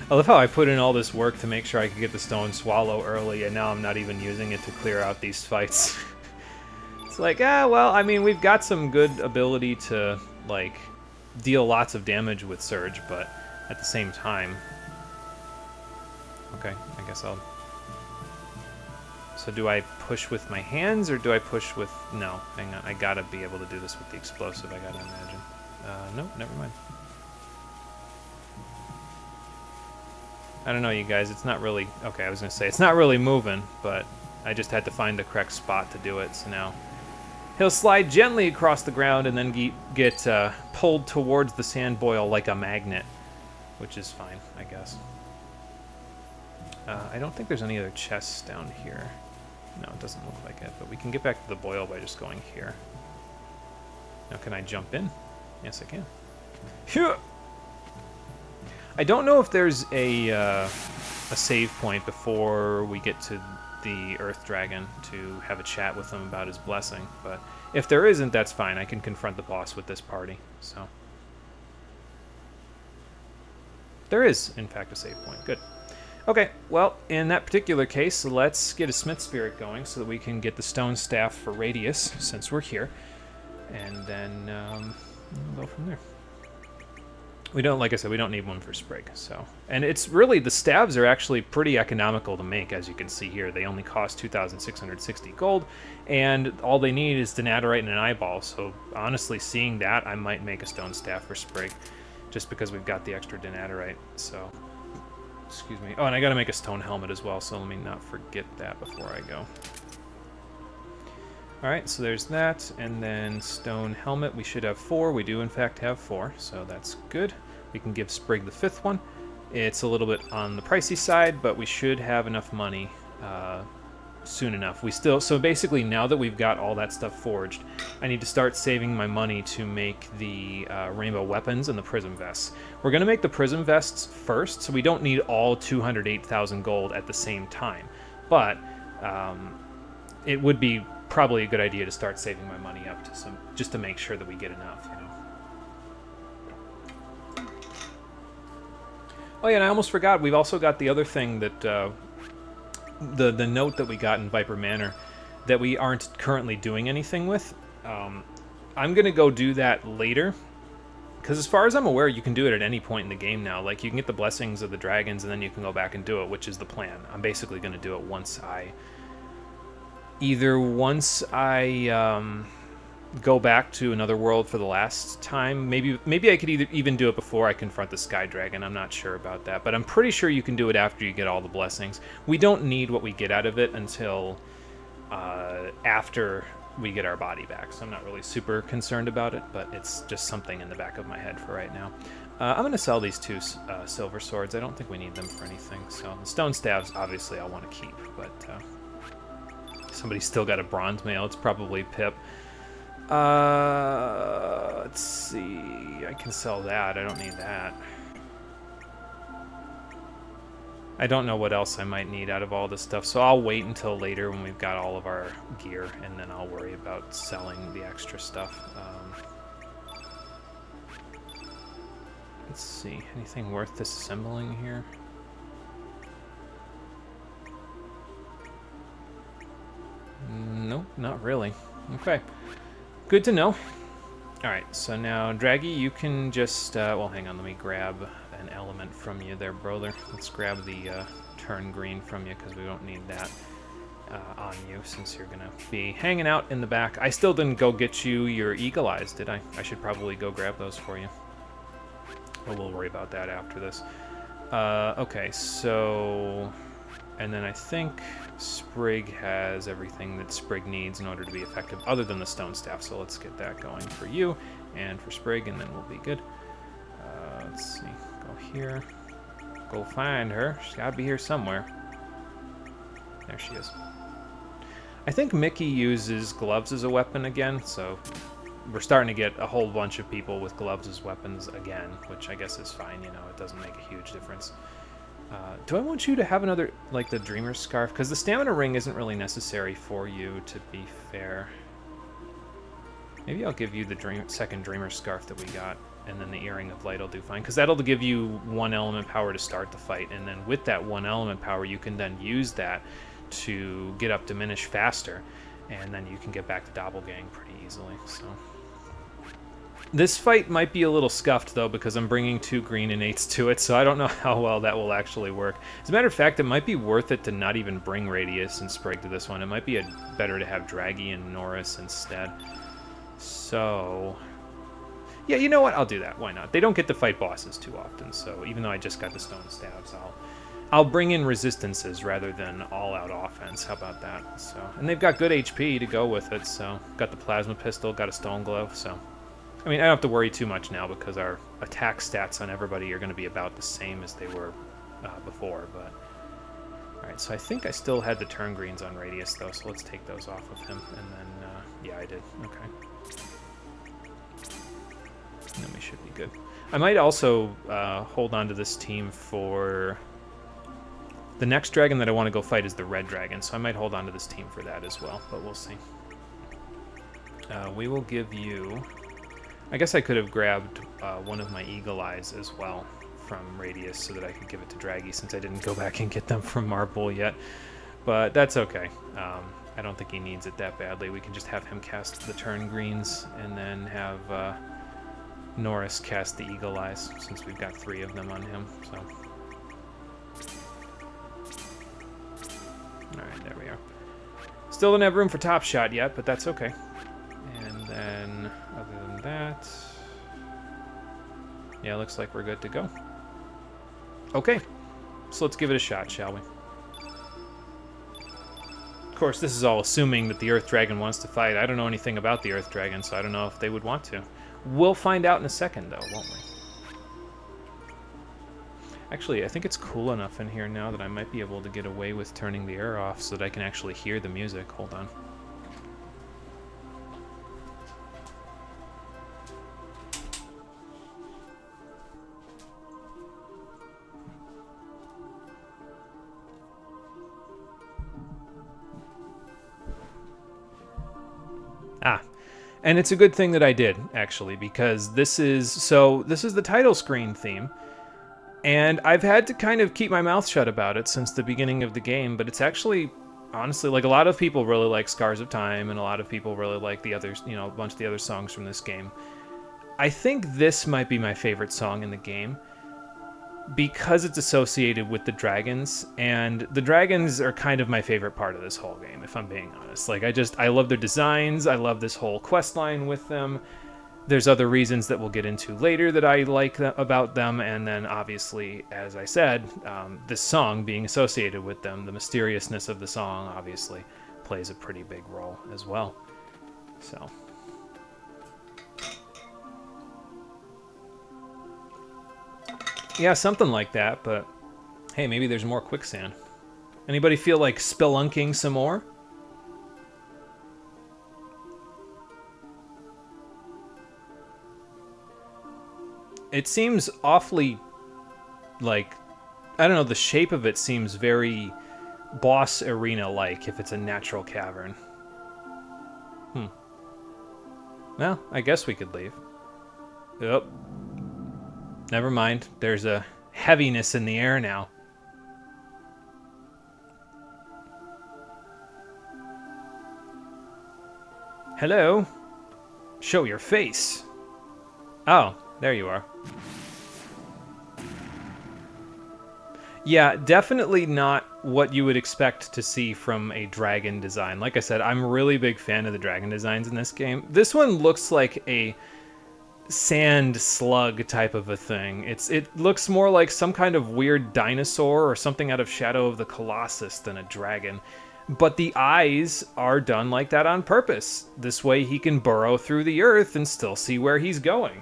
I love how I put in all this work to make sure I could get the Stone Swallow early, and now I'm not even using it to clear out these fights. It's like, well, I mean, we've got some good ability to, like, deal lots of damage with Surge, but at the same time... Okay, I guess I'll... So do I push with my hands, or do I push with... No, hang on, I gotta be able to do this with the explosive, I gotta imagine. No, never mind. I don't know, you guys, it's not really... Okay, I was gonna say, it's not really moving, but I just had to find the correct spot to do it, so now... He'll slide gently across the ground and then get pulled towards the sand boil like a magnet, which is fine, I guess. I don't think there's any other chests down here. No, it doesn't look like it, but we can get back to the boil by just going here. Now, can I jump in? Yes, I can. Phew! I don't know if there's a save point before we get to the Earth Dragon to have a chat with him about his blessing, but if there isn't, that's fine. I can confront the boss with this party, so. There is, in fact, a save point. Good. Okay, well, in that particular case, let's get a Smith Spirit going so that we can get the Stone Staff for Radius, since we're here, and then we'll go from there. We don't, like I said, we don't need one for Sprig, so. And it's really, the stabs are actually pretty economical to make, as you can see here. They only cost 2,660 gold, and all they need is Denaturite and an eyeball, so honestly, seeing that, I might make a stone staff for Sprig, just because we've got the extra Denaturite, so. Excuse me. Oh, and I gotta make a stone helmet as well, so let me not forget that before I go. Alright, so there's that, and then stone helmet, we should have 4. We do, in fact, have 4, so that's good. We can give Sprig the 5th one. It's a little bit on the pricey side, but we should have enough money soon enough. So basically, now that we've got all that stuff forged, I need to start saving my money to make the rainbow weapons and the prism vests. We're going to make the prism vests first, so we don't need all 208,000 gold at the same time. But it would be probably a good idea to start saving my money up to just to make sure that we get enough, you know. Oh yeah, and I almost forgot, we've also got the other thing that, the note that we got in Viper Manor that we aren't currently doing anything with. I'm going to go do that later, because as far as I'm aware, you can do it at any point in the game now. Like, you can get the blessings of the dragons, and then you can go back and do it, which is the plan. I'm basically going to do it once I go back to another world for the last time. Maybe I could even do it before I confront the Sky Dragon. I'm not sure about that, but I'm pretty sure you can do it after you get all the blessings. We don't need what we get out of it until after we get our body back, so I'm not really super concerned about it, but it's just something in the back of my head for right now. I'm going to sell these 2 silver swords. I don't think we need them for anything, so the stone staves, obviously, I want to keep, but somebody's still got a bronze mail. It's probably Pip. Let's see. I can sell that. I don't need that. I don't know what else I might need out of all this stuff, so I'll wait until later when we've got all of our gear, and then I'll worry about selling the extra stuff. Let's see. Anything worth disassembling here? Nope, not really. Okay. Good to know. Alright, so now, Draggy, you can just... well, hang on, let me grab an element from you there, brother. Let's grab the turn green from you, because we don't need that on you, since you're going to be hanging out in the back. I still didn't go get you your eagle eyes, did I? I should probably go grab those for you. But we'll worry about that after this. Okay, so... And then I think Sprig has everything that Sprig needs in order to be effective, other than the stone staff. So let's get that going for you and for Sprig, and then we'll be good. Let's see. Go here. Go find her. She's got to be here somewhere. There she is. I think Mickey uses gloves as a weapon again, so we're starting to get a whole bunch of people with gloves as weapons again, which I guess is fine. You know, it doesn't make a huge difference. Do I want you to have another, like, the Dreamer's Scarf? Because the Stamina Ring isn't really necessary for you, to be fair. Maybe I'll give you the second Dreamer's Scarf that we got, and then the Earring of Light will do fine. Because that'll give you 1 element power to start the fight, and then with that 1 element power, you can then use that to get up Diminish faster, and then you can get back to Doppelgang pretty easily, so... This fight might be a little scuffed, though, because I'm bringing 2 green innates to it, so I don't know how well that will actually work. As a matter of fact, it might be worth it to not even bring Radius and Sprig to this one. It might be better to have Draggy and Norris instead. So... Yeah, you know what? I'll do that. Why not? They don't get to fight bosses too often, so even though I just got the stone stabs, I'll bring in resistances rather than all-out offense. How about that? So, and they've got good HP to go with it, so... Got the Plasma Pistol, got a Stone Glove, so... I mean, I don't have to worry too much now because our attack stats on everybody are going to be about the same as they were before, but... Alright, so I think I still had the turn greens on Radius, though, so let's take those off of him, and then, yeah, I did. Okay. And then we should be good. I might also hold on to this team for... The next dragon that I want to go fight is the red dragon, so I might hold on to this team for that as well, but we'll see. We will give you... I guess I could have grabbed one of my Eagle Eyes as well from Radius so that I could give it to Draggy since I didn't go back and get them from Marble yet. But that's okay. I don't think he needs it that badly. We can just have him cast the turn greens and then have Norris cast the Eagle Eyes since we've got 3 of them on him. So, alright, there we are. Still don't have room for Top Shot yet, but that's okay. And then, other than that, yeah, looks like we're good to go. Okay, so let's give it a shot, shall we? Of course, this is all assuming that the Earth Dragon wants to fight. I don't know anything about the Earth Dragon, so I don't know if they would want to. We'll find out in a second, though, won't we? Actually, I think it's cool enough in here now that I might be able to get away with turning the air off so that I can actually hear the music. Hold on. And it's a good thing that I did, actually, because this is the title screen theme, and I've had to kind of keep my mouth shut about it since the beginning of the game, but it's actually, honestly, like, a lot of people really like Scars of Time, and a lot of people really like the others, you know, a bunch of the other songs from this game. I think this might be my favorite song in the game because it's associated with the dragons, and the dragons are kind of my favorite part of this whole game, if I'm being honest. Like, I love their designs, I love this whole quest line with them. There's other reasons that we'll get into later that I like about them, and then obviously, as I said, this song being associated with them, the mysteriousness of the song obviously plays a pretty big role as well. So, yeah, something like that, but hey, maybe there's more quicksand. Anybody feel like spelunking some more? It seems awfully, like, I don't know, the shape of it seems very boss arena-like if it's a natural cavern. Well, I guess we could leave. Yep. Never mind. There's a heaviness in the air now. Hello? Show your face. Oh, there you are. Yeah, definitely not what you would expect to see from a dragon design. Like I said, I'm a really big fan of the dragon designs in this game. This one looks like a sand slug type of a thing. It looks more like some kind of weird dinosaur or something out of Shadow of the Colossus than a dragon. But the eyes are done like that on purpose. This way he can burrow through the earth and still see where he's going.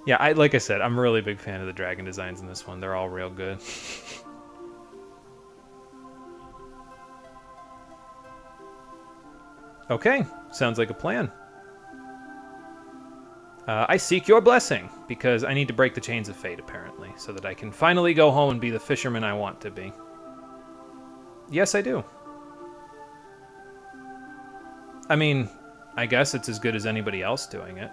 Yeah, like I said, I'm a really big fan of the dragon designs in this one. They're all real good. Okay, sounds like a plan. I seek your blessing, because I need to break the chains of fate, apparently, so that I can finally go home and be the fisherman I want to be. Yes, I do. I mean, I guess it's as good as anybody else doing it.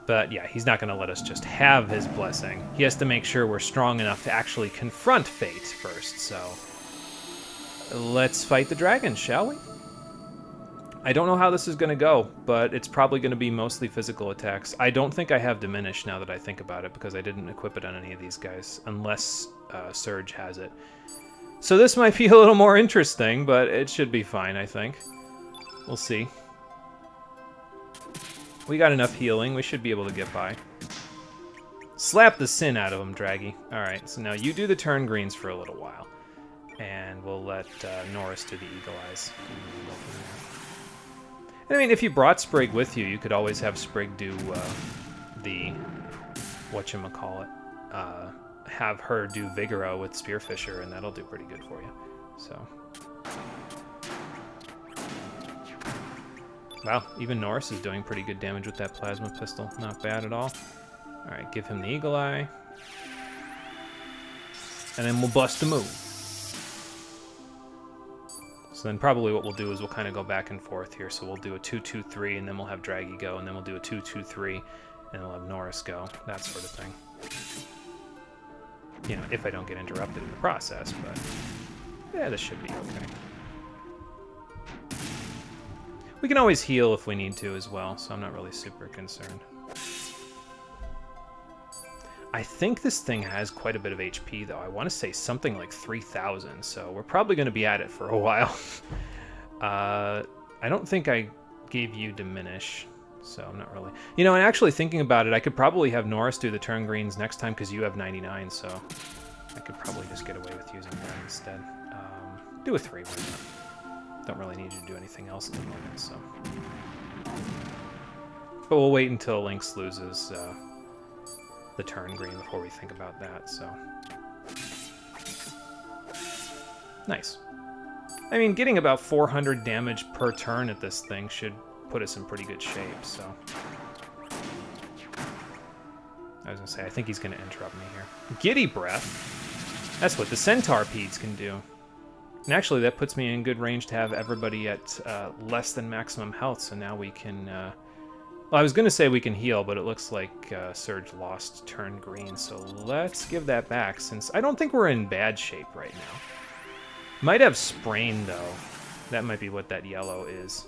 But yeah, he's not going to let us just have his blessing. He has to make sure we're strong enough to actually confront fate first, so let's fight the dragon, shall we? I don't know how this is going to go, but it's probably going to be mostly physical attacks. I don't think I have Diminish now that I think about it, because I didn't equip it on any of these guys, unless Surge has it. So this might be a little more interesting, but it should be fine, I think. We'll see. We got enough healing. We should be able to get by. Slap the sin out of him, Draggy. Alright, so now you do the turn greens for a little while. And we'll let Norris do the Eagle Eyes. And I mean, if you brought Sprig with you, you could always have Sprig do the... whatchamacallit. Have her do Vigoro with Spearfisher, and that'll do pretty good for you. So... Wow, even Norris is doing pretty good damage with that plasma pistol. Not bad at all. Alright, give him the Eagle Eye. And then we'll bust a move. So then probably what we'll do is we'll kind of go back and forth here. So we'll do a 2-2-3, and then we'll have Draggy go, and then we'll do a 2-2-3, and we'll have Norris go. That sort of thing. You know, if I don't get interrupted in the process, but... yeah, this should be okay. We can always heal if we need to as well, so I'm not really super concerned. I think this thing has quite a bit of HP, though. I want to say something like 3,000, so we're probably going to be at it for a while. I don't think I gave you Diminish, so I'm not really... You know, and actually thinking about it, I could probably have Norris do the turn greens next time because you have 99, so I could probably just get away with using that instead. Do a 3, why not? Don't really need you to do anything else at the moment, so... But we'll wait until Lynx loses the turn green before we think about that, so... Nice. I mean, getting about 400 damage per turn at this thing should put us in pretty good shape, so... I was gonna say, I think he's gonna interrupt me here. Giddy Breath? That's what the Centaurpedes can do. And actually, that puts me in good range to have everybody at less than maximum health, so now we can... well, I was going to say we can heal, but it looks like Surge lost turn green, so let's give that back, since I don't think we're in bad shape right now. Might have Sprain, though. That might be what that yellow is.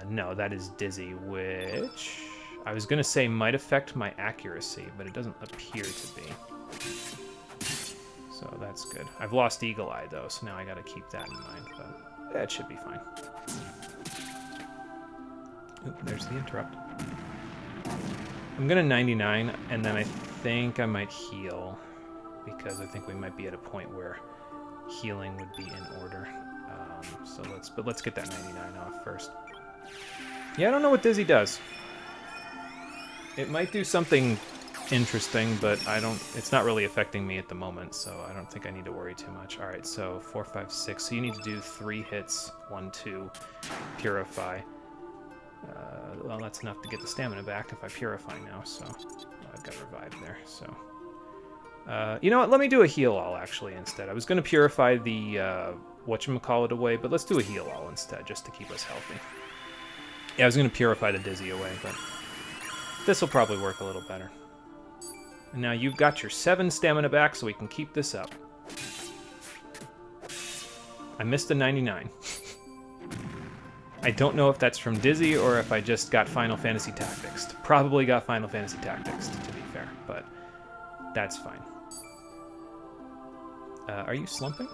No, that is Dizzy, which... I was going to say might affect my accuracy, but it doesn't appear to be. So that's good. I've lost Eagle Eye, though, so now I got to keep that in mind, but that should be fine. Oop, there's the interrupt. I'm going to 99, and then I think I might heal, because I think we might be at a point where healing would be in order. But let's get that 99 off first. Yeah, I don't know what Dizzy does. It might do something interesting, but it's not really affecting me at the moment, so I don't think I need to worry too much. All right, so 4, 5, 6. So you need to do 3 hits, 1, 2, purify. Well, that's enough to get the stamina back if I purify now, so I've got revive there, so. You know what, let me do a heal all, actually, instead. I was going to purify the, whatchamacallit away, but let's do a heal all instead, just to keep us healthy. Yeah, I was going to purify the Dizzy away, but this will probably work a little better. And now you've got your 7 stamina back, so we can keep this up. I missed a 99. I don't know if that's from Dizzy or if I just got Final Fantasy Tactics. Probably got Final Fantasy Tactics, to be fair, but that's fine. Are you slumping?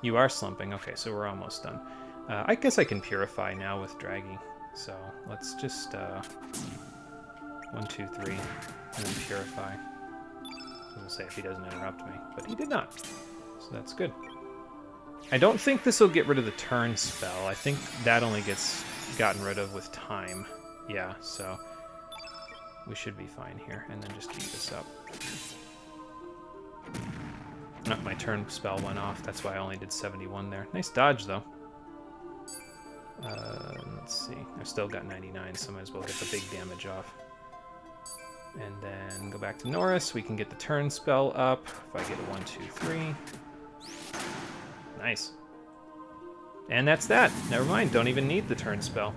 You are slumping. Okay, so we're almost done. I guess I can purify now with Draggy. So let's just 1, 2, 3, and then purify. I was gonna say if he doesn't interrupt me, but he did not. So that's good. I don't think this will get rid of the turn spell. I think that only gets gotten rid of with time. Yeah, so we should be fine here, and then just keep this up. Oh, my turn spell went off. That's why I only did 71 there. Nice dodge, though. Let's see. I've still got 99, so I might as well get the big damage off. And then go back to Norris. We can get the turn spell up. If I get a 1, 2, 3. Nice. And that's that. Never mind. Don't even need the turn spell.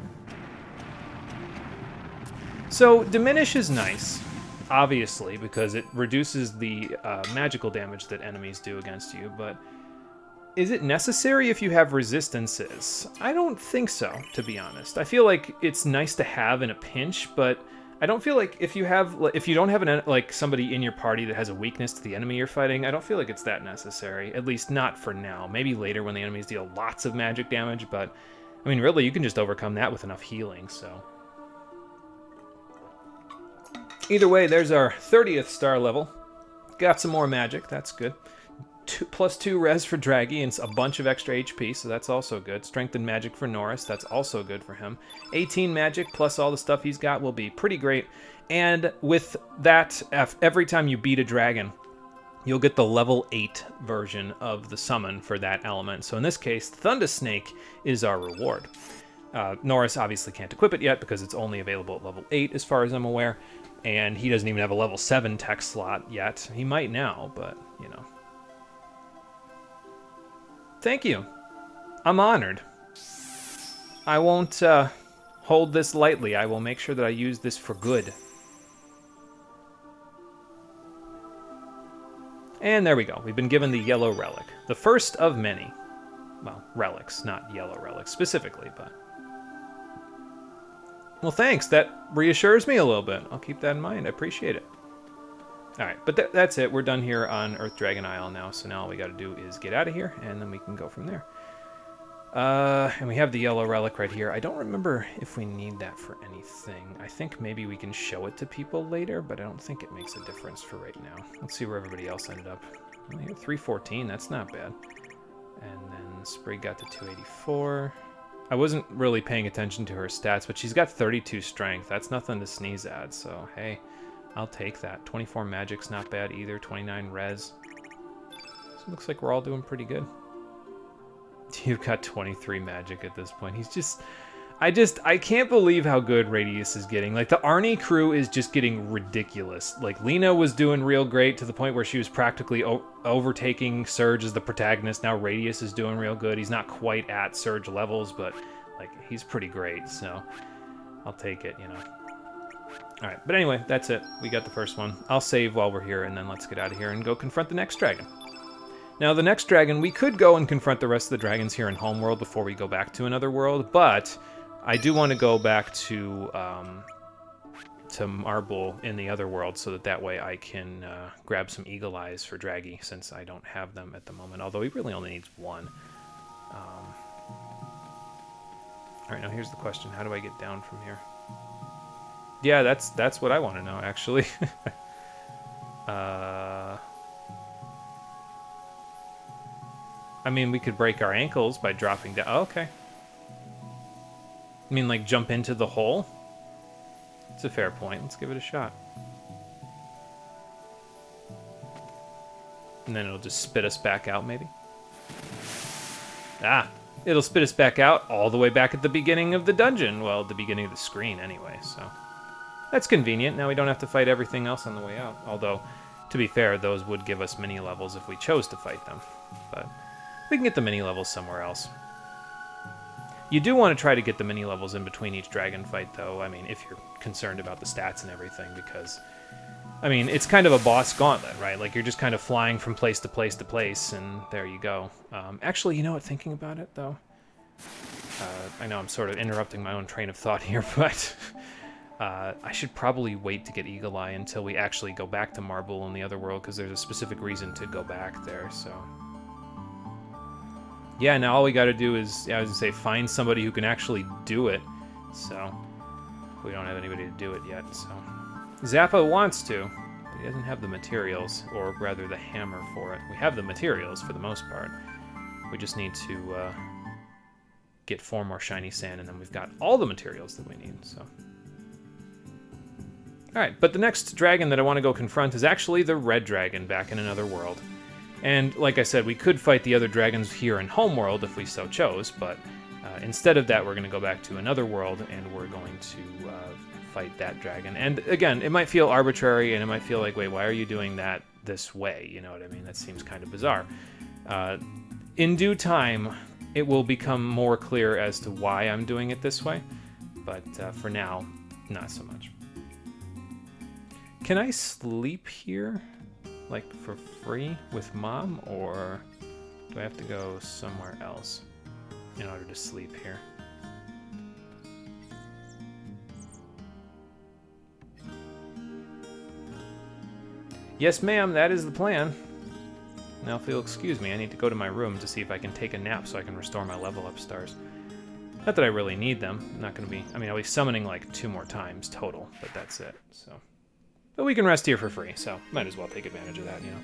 So, Diminish is nice, obviously, because it reduces the magical damage that enemies do against you, but is it necessary if you have resistances? I don't think so, to be honest. I feel like it's nice to have in a pinch, but I don't feel like if you don't have somebody in your party that has a weakness to the enemy you're fighting, I don't feel like it's that necessary, at least not for now. Maybe later when the enemies deal lots of magic damage, but I mean, really, you can just overcome that with enough healing, so. Either way, there's our 30th star level. Got some more magic, that's good. +2 res for Draggy and a bunch of extra HP, so that's also good. Strength and magic for Norris, that's also good for him. 18 magic plus all the stuff he's got will be pretty great. And with that, every time you beat a dragon, you'll get the level 8 version of the summon for that element. So in this case, Thunder Snake is our reward. Norris obviously can't equip it yet because it's only available at level 8 as far as I'm aware. And he doesn't even have a level 7 tech slot yet. He might now, but, you know. Thank you. I'm honored. I won't hold this lightly. I will make sure that I use this for good. And there we go. We've been given the yellow relic. The first of many. Well, relics, not yellow relics specifically, but... Well, thanks. That reassures me a little bit. I'll keep that in mind. I appreciate it. Alright, but that's it. We're done here on Earth Dragon Isle now, so now all we gotta do is get out of here, and then we can go from there. And we have the yellow relic right here. I don't remember if we need that for anything. I think maybe we can show it to people later, but I don't think it makes a difference for right now. Let's see where everybody else ended up. 314, that's not bad. And then Sprig got to 284. I wasn't really paying attention to her stats, but she's got 32 strength. That's nothing to sneeze at, so hey, I'll take that. 24 magic's not bad either, 29 res. So it looks like we're all doing pretty good. You've got 23 magic at this point. He's just... I can't believe how good Radius is getting. Like, the Arnie crew is just getting ridiculous. Like, Lena was doing real great to the point where she was practically overtaking Surge as the protagonist. Now Radius is doing real good. He's not quite at Surge levels, but, like, he's pretty great, so I'll take it, you know. Alright, but anyway, that's it. We got the first one. I'll save while we're here, and then let's get out of here and go confront the next dragon. Now, the next dragon, we could go and confront the rest of the dragons here in Homeworld before we go back to another world, but I do want to go back to to Marble in the other world so that way I can grab some Eagle Eyes for Draggy, since I don't have them at the moment, although he really only needs one. Alright, now here's the question. How do I get down from here? Yeah, that's what I want to know, actually. I mean, we could break our ankles by dropping down. Oh, okay. I mean, like, jump into the hole? It's a fair point. Let's give it a shot. And then it'll just spit us back out, maybe? Ah! It'll spit us back out all the way back at the beginning of the dungeon. Well, at the beginning of the screen, anyway, so... That's convenient. Now we don't have to fight everything else on the way out. Although, to be fair, those would give us mini-levels if we chose to fight them. But we can get the mini-levels somewhere else. You do want to try to get the mini-levels in between each dragon fight, though. I mean, if you're concerned about the stats and everything, because... I mean, it's kind of a boss gauntlet, right? Like, you're just kind of flying from place to place to place, and there you go. Actually, you know what? Thinking about it, though... I know I'm sort of interrupting my own train of thought here, but... I should probably wait to get Eagle Eye until we actually go back to Marble in the other world, because there's a specific reason to go back there, so... Yeah, now all we gotta do is, I was gonna say, find somebody who can actually do it, so... We don't have anybody to do it yet, so... Zappa wants to, but he doesn't have the materials, or rather the hammer for it. We have the materials, for the most part. We just need to, get 4 more shiny sand, and then we've got all the materials that we need, so... Alright, but the next dragon that I want to go confront is actually the red dragon back in another world. And like I said, we could fight the other dragons here in Homeworld if we so chose, but instead of that, we're going to go back to another world, and we're going to fight that dragon. And again, it might feel arbitrary, and it might feel like, wait, why are you doing that this way? You know what I mean? That seems kind of bizarre. In due time, it will become more clear as to why I'm doing it this way, but for now, not so much. Can I sleep here, like, for free with Mom, or do I have to go somewhere else in order to sleep here? Yes, ma'am, that is the plan. Now, if you'll excuse me, I need to go to my room to see if I can take a nap so I can restore my level up stars. Not that I really need them. I'm not going to be... I mean, I'll be summoning, like, 2 more times total, but that's it, so... But we can rest here for free, so might as well take advantage of that, you know.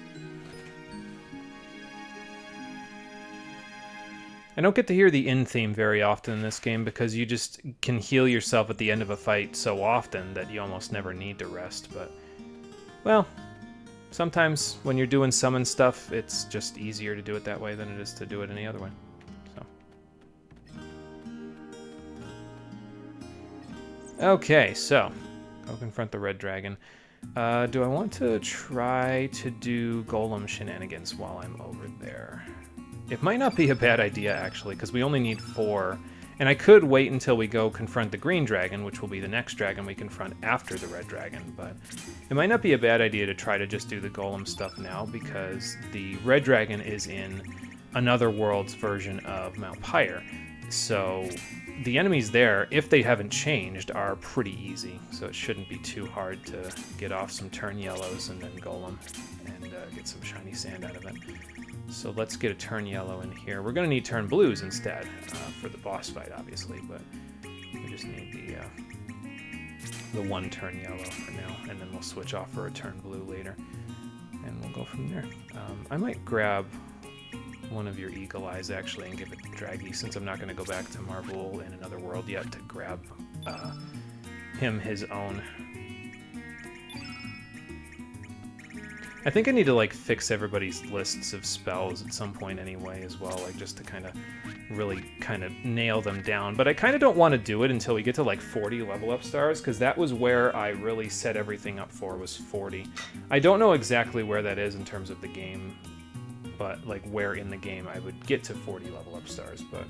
I don't get to hear the in theme very often in this game because you just can heal yourself at the end of a fight so often that you almost never need to rest, but... Well, sometimes when you're doing summon stuff, it's just easier to do it that way than it is to do it any other way, so... Okay, so... Go confront the red dragon. Do I want to try to do golem shenanigans while I'm over there? It might not be a bad idea, actually, because we only need 4. And I could wait until we go confront the green dragon, which will be the next dragon we confront after the red dragon, but it might not be a bad idea to try to just do the golem stuff now, because the red dragon is in another world's version of Mount Pyre. So the enemies there, if they haven't changed, are pretty easy, so it shouldn't be too hard to get off some turn yellows and then golem and get some shiny sand out of it. So let's get a turn yellow in here. We're going to need turn blues instead for the boss fight, obviously, but we just need the 1 turn yellow for now, and then we'll switch off for a turn blue later, and we'll go from there. I might grab one of your Eagle Eyes, actually, and give it to Draggy, since I'm not going to go back to Marble in another world yet to grab him his own. I think I need to, like, fix everybody's lists of spells at some point anyway as well, like, just to kind of really kind of nail them down. But I kind of don't want to do it until we get to, like, 40 level up stars, because that was where I really set everything up for, was 40. I don't know exactly where that is in terms of the game, but, like, where in the game I would get to 40 level up stars, but...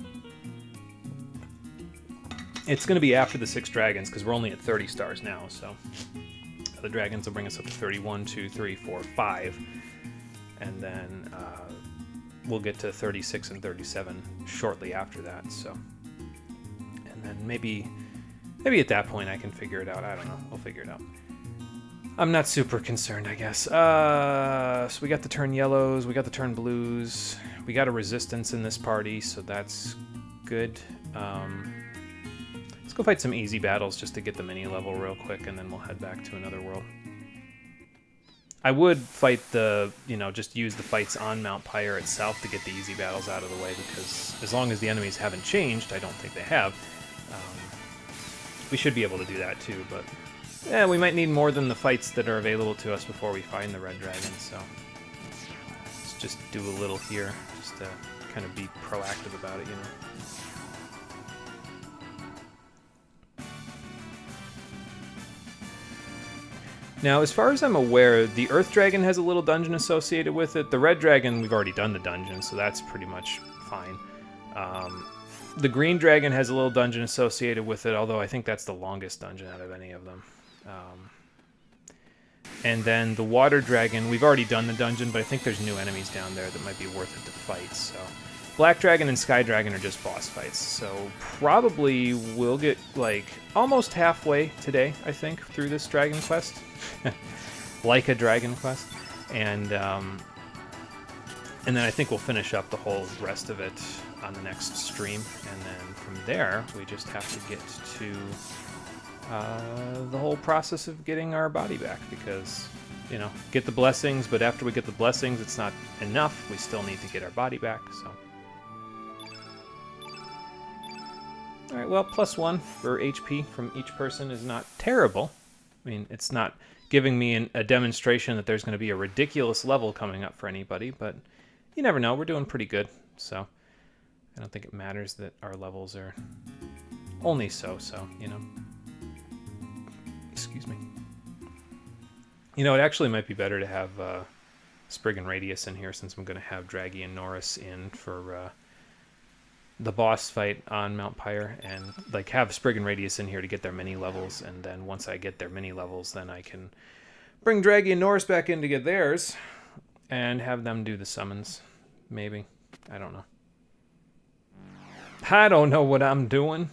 It's going to be after the 6 dragons, because we're only at 30 stars now, so... The dragons will bring us up to 31, 2, 3, 4, 5, and then we'll get to 36 and 37 shortly after that, so... And then maybe Maybe at that point I can figure it out. I don't know. We'll figure it out. I'm not super concerned, I guess. So we got the turn yellows, we got the turn blues, we got a resistance in this party, so that's good. Let's go fight some easy battles just to get the mini level real quick, and then we'll head back to another world. I would fight the, just use the fights on Mount Pyre itself to get the easy battles out of the way, because as long as the enemies haven't changed, I don't think they have, we should be able to do that too, but yeah, we might need more than the fights that are available to us before we find the red dragon, so let's just do a little here, just to kind of be proactive about it, Now, as far as I'm aware, the Earth Dragon has a little dungeon associated with it. The Red Dragon, we've already done the dungeon, so that's pretty much fine. The Green Dragon has a little dungeon associated with it, although I think that's the longest dungeon out of any of them. And then the Water Dragon, we've already done the dungeon, but I think there's new enemies down there that might be worth it to fight, so... Black Dragon and Sky Dragon are just boss fights, so probably we'll get, like, almost halfway today, I think, through this Dragon Quest. Like a Dragon Quest. And then I think we'll finish up the whole rest of it on the next stream, and then from there, we just have to get to the whole process of getting our body back, because, get the blessings, but after we get the blessings, it's not enough. We still need to get our body back, so... Alright, well, +1 for HP from each person is not terrible. I mean, it's not giving me a demonstration that there's going to be a ridiculous level coming up for anybody, but you never know. We're doing pretty good, so I don't think it matters that our levels are only so, Excuse me. It actually might be better to have Spriggan Radius in here, since I'm going to have Draggy and Norris in for... the boss fight on Mount Pyre, and have Spriggan Radius in here to get their mini levels, and then once I get their mini levels, then I can bring Draggy and Norris back in to get theirs, and have them do the summons. Maybe. I don't know. I don't know what I'm doing.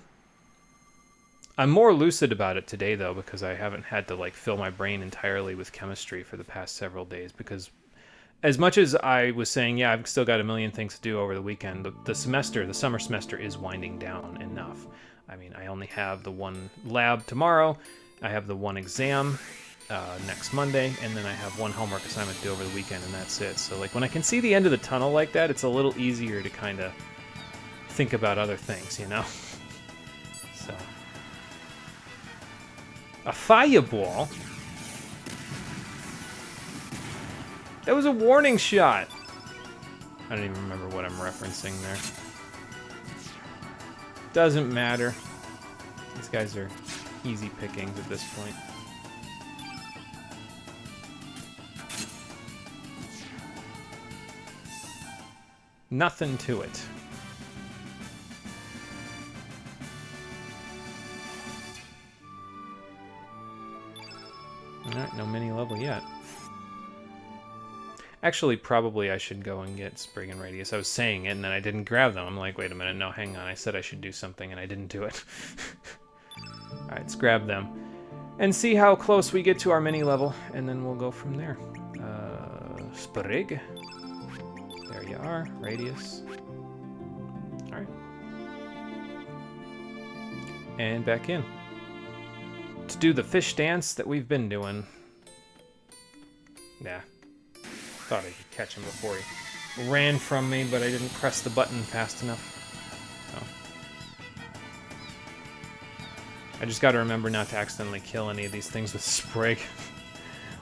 I'm more lucid about it today, though, because I haven't had to, fill my brain entirely with chemistry for the past several days, because... As much as I was saying, yeah, I've still got a million things to do over the weekend, the summer semester is winding down enough. I mean, I only have the one lab tomorrow, I have the one exam next Monday, and then I have one homework assignment to do over the weekend, and that's it. So, when I can see the end of the tunnel like that, it's a little easier to kind of think about other things, So. A fireball? That was a warning shot! I don't even remember what I'm referencing there. Doesn't matter. These guys are easy pickings at this point. Nothing to it. Alright, no mini level yet. Actually, probably I should go and get Spriggan Radius. I was saying it, and then I didn't grab them. I'm like, wait a minute, no, hang on. I said I should do something, and I didn't do it. Alright, let's grab them. And see how close we get to our mini level, and then we'll go from there. Sprig. There you are. Radius. Alright. And back in. To do the fish dance that we've been doing. Yeah. Thought I could catch him before he ran from me, but I didn't press the button fast enough. So. I just gotta remember not to accidentally kill any of these things with Sprig.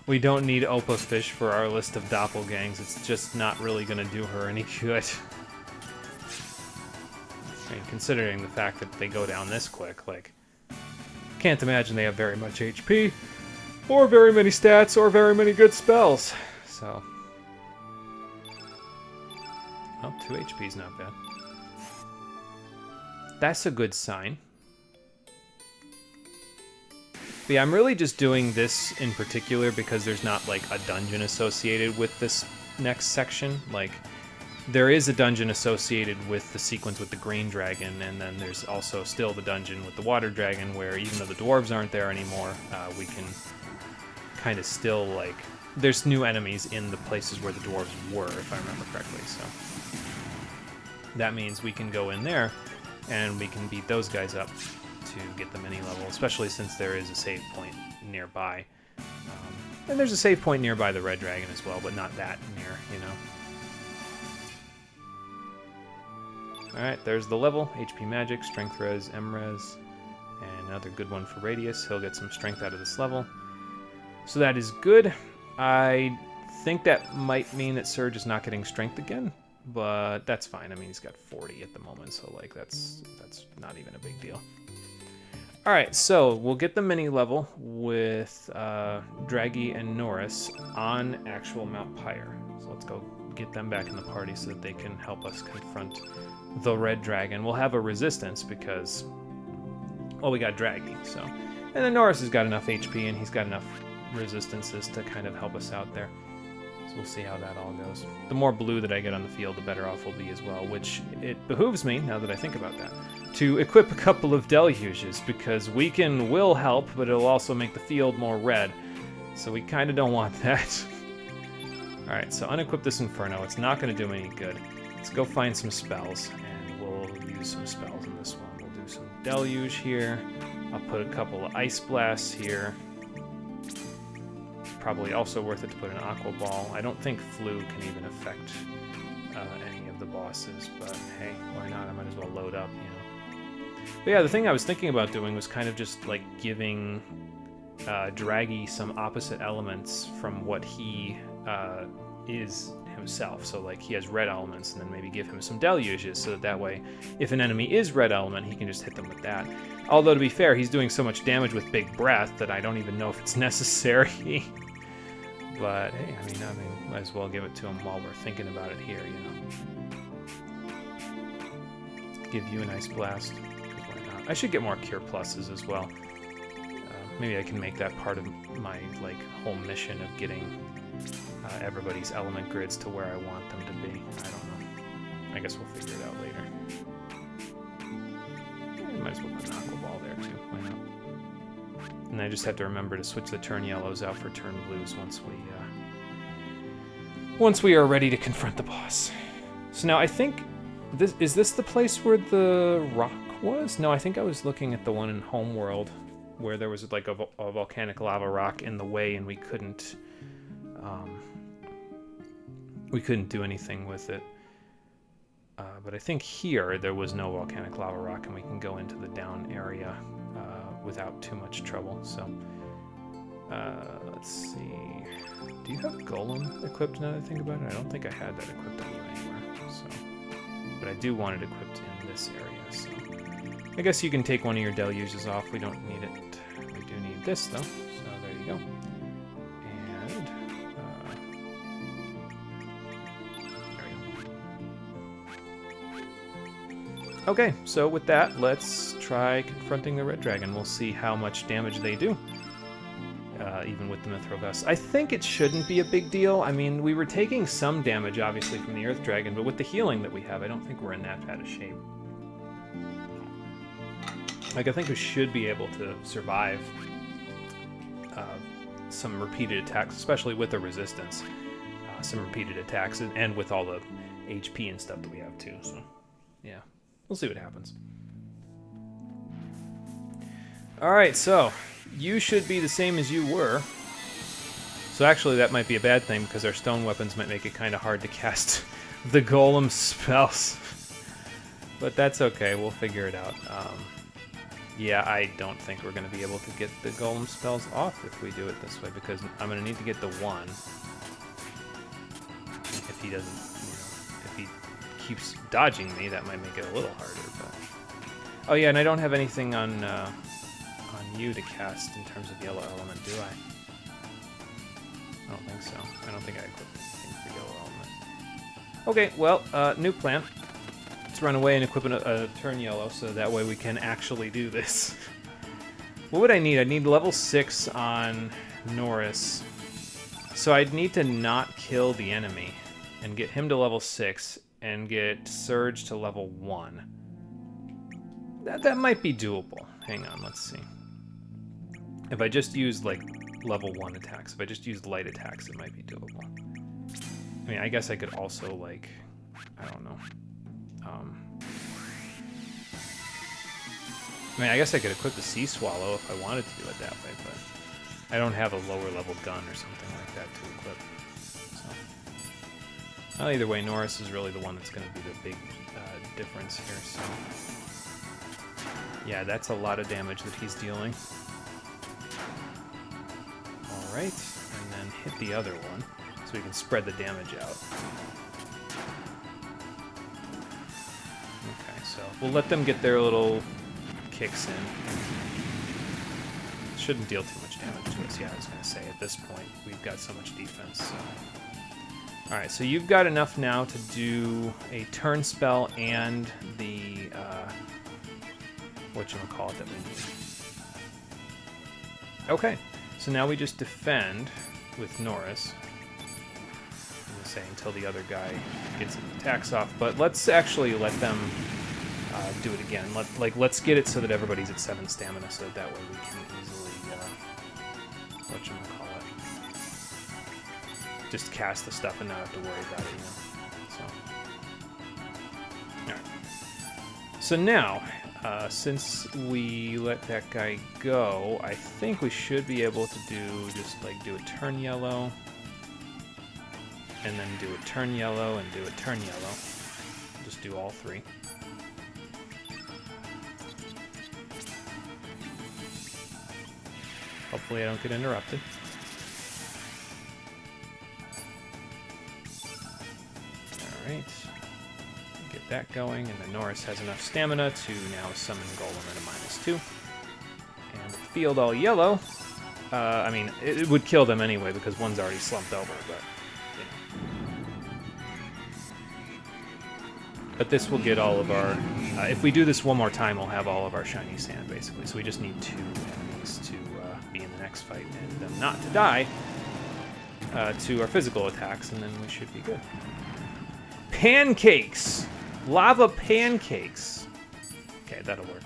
We don't need Opa Fish for our list of doppelgangs. It's just not really gonna do her any good. I mean, considering the fact that they go down this quick, can't imagine they have very much HP, or very many stats, or very many good spells. So... Oh, 2 HP is not bad. That's a good sign. But yeah, I'm really just doing this in particular because there's not, a dungeon associated with this next section. there is a dungeon associated with the sequence with the green dragon, and then there's also still the dungeon with the water dragon, where even though the dwarves aren't there anymore, we can kind of still, like, there's new enemies in the places where the dwarves were, if I remember correctly, so that means we can go in there and we can beat those guys up to get the mini level, especially since there is a save point nearby. And there's a save point nearby the red dragon as well, but not that near, you know. Alright, there's the level. HP magic, strength res, M res, and another good one for Radius. He'll get some strength out of this level. So that is good. I think that might mean that Surge is not getting strength again, but that's fine. I mean, he's got 40 at the moment, so like that's not even a big deal. Alright, so we'll get the mini level with Draggy and Norris on actual Mount Pyre. So let's go get them back in the party so that they can help us confront the red dragon. We'll have a resistance because, well, we got Draggy, so. And then Norris has got enough HP and he's got enough resistances to kind of help us out there. So we'll see how that all goes. The more blue that I get on the field, the better off we'll be as well, which it behooves me, now that I think about that, to equip a couple of deluges, because weaken will help, but it'll also make the field more red. So we kind of don't want that. Alright, so unequip this Inferno. It's not going to do me any good. Let's go find some spells, and we'll use some spells in this one. We'll do some Deluge here. I'll put a couple of Ice Blasts here. Probably also worth it to put an Aqua Ball. I don't think Flu can even affect any of the bosses, but hey, why not? I might as well load up, you know. But yeah, the thing I was thinking about doing was kind of just like giving Draggy some opposite elements from what he is himself. So like he has red elements, and then maybe give him some deluges, so that way if an enemy is red element, he can just hit them with that. Although to be fair, he's doing so much damage with Big Breath that I don't even know if it's necessary. But hey, I mean, might as well give it to him while we're thinking about it here, you know. Give you an Ice Blast, 'cause why not? I should get more Cure Pluses as well. Maybe I can make that part of my like whole mission of getting everybody's element grids to where I want them to be. I don't know. I guess we'll figure it out later. Might as well put an Aqua Ball there too. Why not? And I just have to remember to switch the turn yellows out for turn blues once we are ready to confront the boss. So now I think is this the place where the rock was? No, I think I was looking at the one in Homeworld where there was like a volcanic lava rock in the way, and we couldn't do anything with it. But I think here there was no volcanic lava rock, and we can go into the down area without too much trouble. So let's see. Do you have Golem equipped now that I think about it? I don't think I had that equipped on you anywhere. So, but I do want it equipped in this area. So I guess you can take one of your deluges off. We don't need it. We do need this though. So there you go. And okay, so with that, let's try confronting the red dragon. We'll see how much damage they do, even with the Mithril Vest. I think it shouldn't be a big deal. I mean, we were taking some damage, obviously, from the Earth Dragon, but with the healing that we have, I don't think we're in that bad a shape. Like, I think we should be able to survive some repeated attacks, especially with the resistance. Some repeated attacks, and with all the HP and stuff that we have, too, so, yeah. We'll see what happens. Alright, so you should be the same as you were. So actually that might be a bad thing, because our stone weapons might make it kind of hard to cast the golem spells. But that's okay, we'll figure it out. Yeah, I don't think we're going to be able to get the golem spells off if we do it this way, because I'm going to need to get the one. If he doesn't, if he keeps dodging me, that might make it a little harder. But oh yeah, and I don't have anything on you to cast in terms of yellow element, do I? I don't think so. I don't think I equipped anything for yellow element. Okay, well, new plan. Let's run away and equip a turn yellow, so that way we can actually do this. What would I need? I'd need level 6 on Norris. So I'd need to not kill the enemy and get him to level 6, and get Surge to level 1. That might be doable. Hang on, let's see. If I just use, like, level 1 attacks, if I just use light attacks, it might be doable. I mean, I guess I could also, like, I don't know. I mean, I guess I could equip the Sea Swallow if I wanted to do it that way, but I don't have a lower level gun or something like that to equip. So, well, either way, Norris is really the one that's going to be the big difference here. So, yeah, that's a lot of damage that he's dealing. All right, and then hit the other one so we can spread the damage out. Okay, so we'll let them get their little kicks in. Shouldn't deal too much damage to us. Yeah, I was going to say, at this point, we've got so much defense. So. Alright, so you've got enough now to do a turn spell and the, whatchamacallit that we need. Okay, so now we just defend with Norris. I'm going to say until the other guy gets his attacks off, but let's actually let them do it again. Let's get it so that everybody's at 7 stamina, so that way we can easily, whatchamacallit, just cast the stuff and not have to worry about it, you know. So, alright. So now, since we let that guy go, I think we should be able to do a turn yellow, and then do a turn yellow, and do a turn yellow. Just do all 3. Hopefully I don't get interrupted. Alright. Get that going, and then Norris has enough stamina to now summon Golem at a -2. And field all yellow. I mean, it would kill them anyway because one's already slumped over, but, you know. But this will get all of our... if we do this one more time, we'll have all of our shiny sand, basically. So we just need 2 enemies to be in the next fight and them not to die to our physical attacks, and then we should be good. Pancakes! Lava pancakes! Okay, that'll work.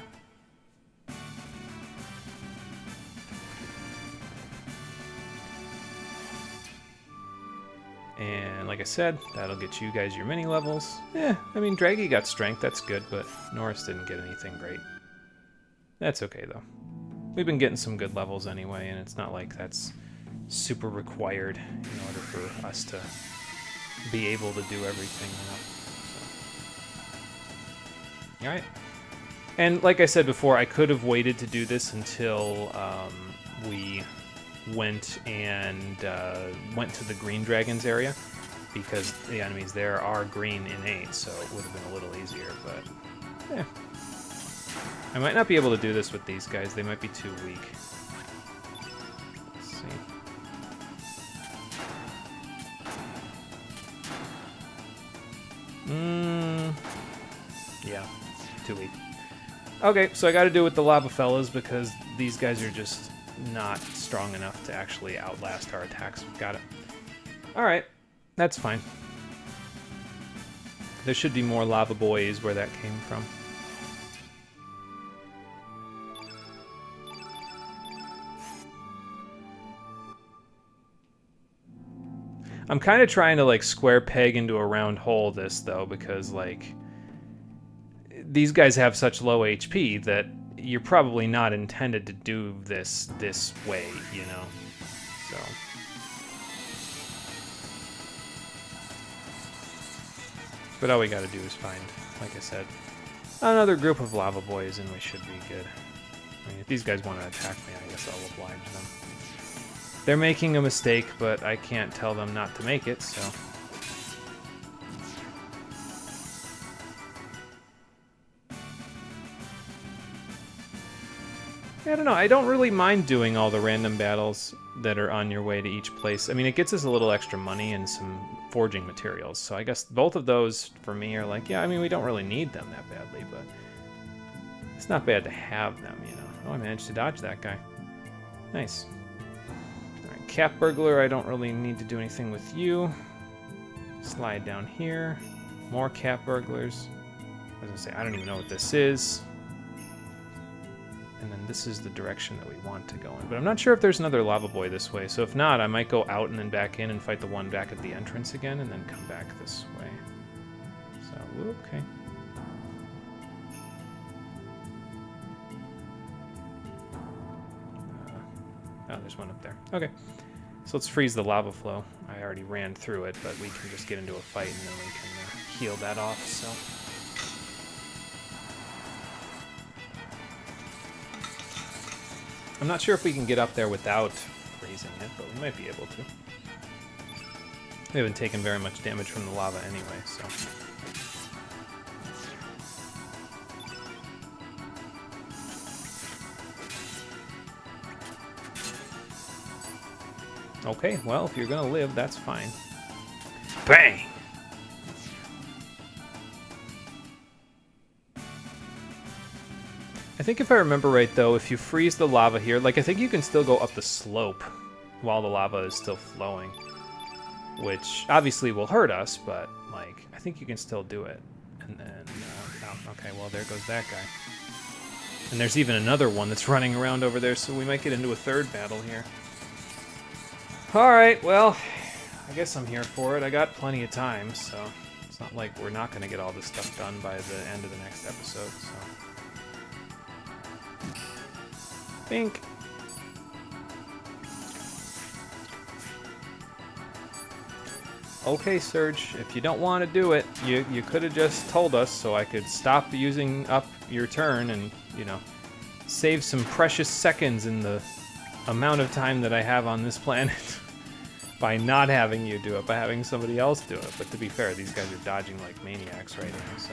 And like I said, that'll get you guys your mini levels. I mean, Draggy got strength, that's good, but Norris didn't get anything great. That's okay, though. We've been getting some good levels anyway, and it's not like that's super required in order for us to be able to do everything, you know. So. Alright. And like I said before, I could have waited to do this until we went to the Green Dragons area, because the enemies there are green innate, so it would have been a little easier, but yeah. I might not be able to do this with these guys. They might be too weak. Let's see. Yeah, too weak. Okay, so I gotta do it with the Lava Fellas because these guys are just not strong enough to actually outlast our attacks. Got it. Alright, that's fine. There should be more Lava Boys where that came from. I'm kind of trying to, like, square peg into a round hole this, though, because, like, these guys have such low HP that you're probably not intended to do this way, you know? So. But all we gotta do is find, like I said, another group of Lava Boys, and we should be good. I mean, if these guys want to attack me, I guess I'll oblige them. They're making a mistake, but I can't tell them not to make it, so... I don't know, I don't really mind doing all the random battles that are on your way to each place. I mean, it gets us a little extra money and some forging materials, so I guess both of those, for me, are like, yeah, I mean, we don't really need them that badly, but... It's not bad to have them, you know. Oh, I managed to dodge that guy. Nice. Alright, Cap Burglar, I don't really need to do anything with you. Slide down here. More cat burglars. I was gonna say, I don't even know what this is. And then this is the direction that we want to go in. But I'm not sure if there's another lava boy this way. So if not, I might go out and then back in and fight the one back at the entrance again and then come back this way. So, okay. Oh, there's one up there. Okay. So let's freeze the lava flow. I already ran through it, but we can just get into a fight and then we can heal that off, so... I'm not sure if we can get up there without freezing it, but we might be able to. We haven't taken very much damage from the lava anyway, so... Okay, well, if you're gonna live, that's fine. Bang! I think if I remember right, though, if you freeze the lava here, like, I think you can still go up the slope while the lava is still flowing. Which, obviously, will hurt us, but, like, I think you can still do it. And then, oh, okay, well, there goes that guy. And there's even another one that's running around over there, so we might get into a third battle here. Alright, well, I guess I'm here for it. I got plenty of time, so it's not like we're not going to get all this stuff done by the end of the next episode, so... Bink! Okay, Surge, if you don't want to do it, you could have just told us so I could stop using up your turn and, you know, save some precious seconds in the amount of time that I have on this planet. By not having you do it, by having somebody else do it. But to be fair, these guys are dodging like maniacs right now, so...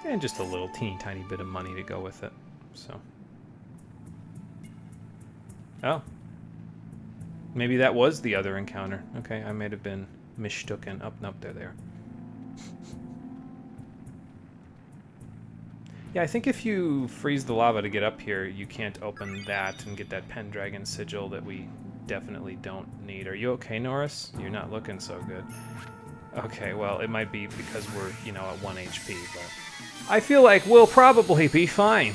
And just a little teeny tiny bit of money to go with it, so... Oh. Maybe that was the other encounter. Okay, I might have been mistaken. Up, nope, they're there. Yeah, I think if you freeze the lava to get up here, you can't open that and get that Pendragon sigil that we definitely don't need. Are you okay, Norris? You're not looking so good. Okay, well, it might be because we're, you know, at 1 HP, but... I feel like we'll probably be fine.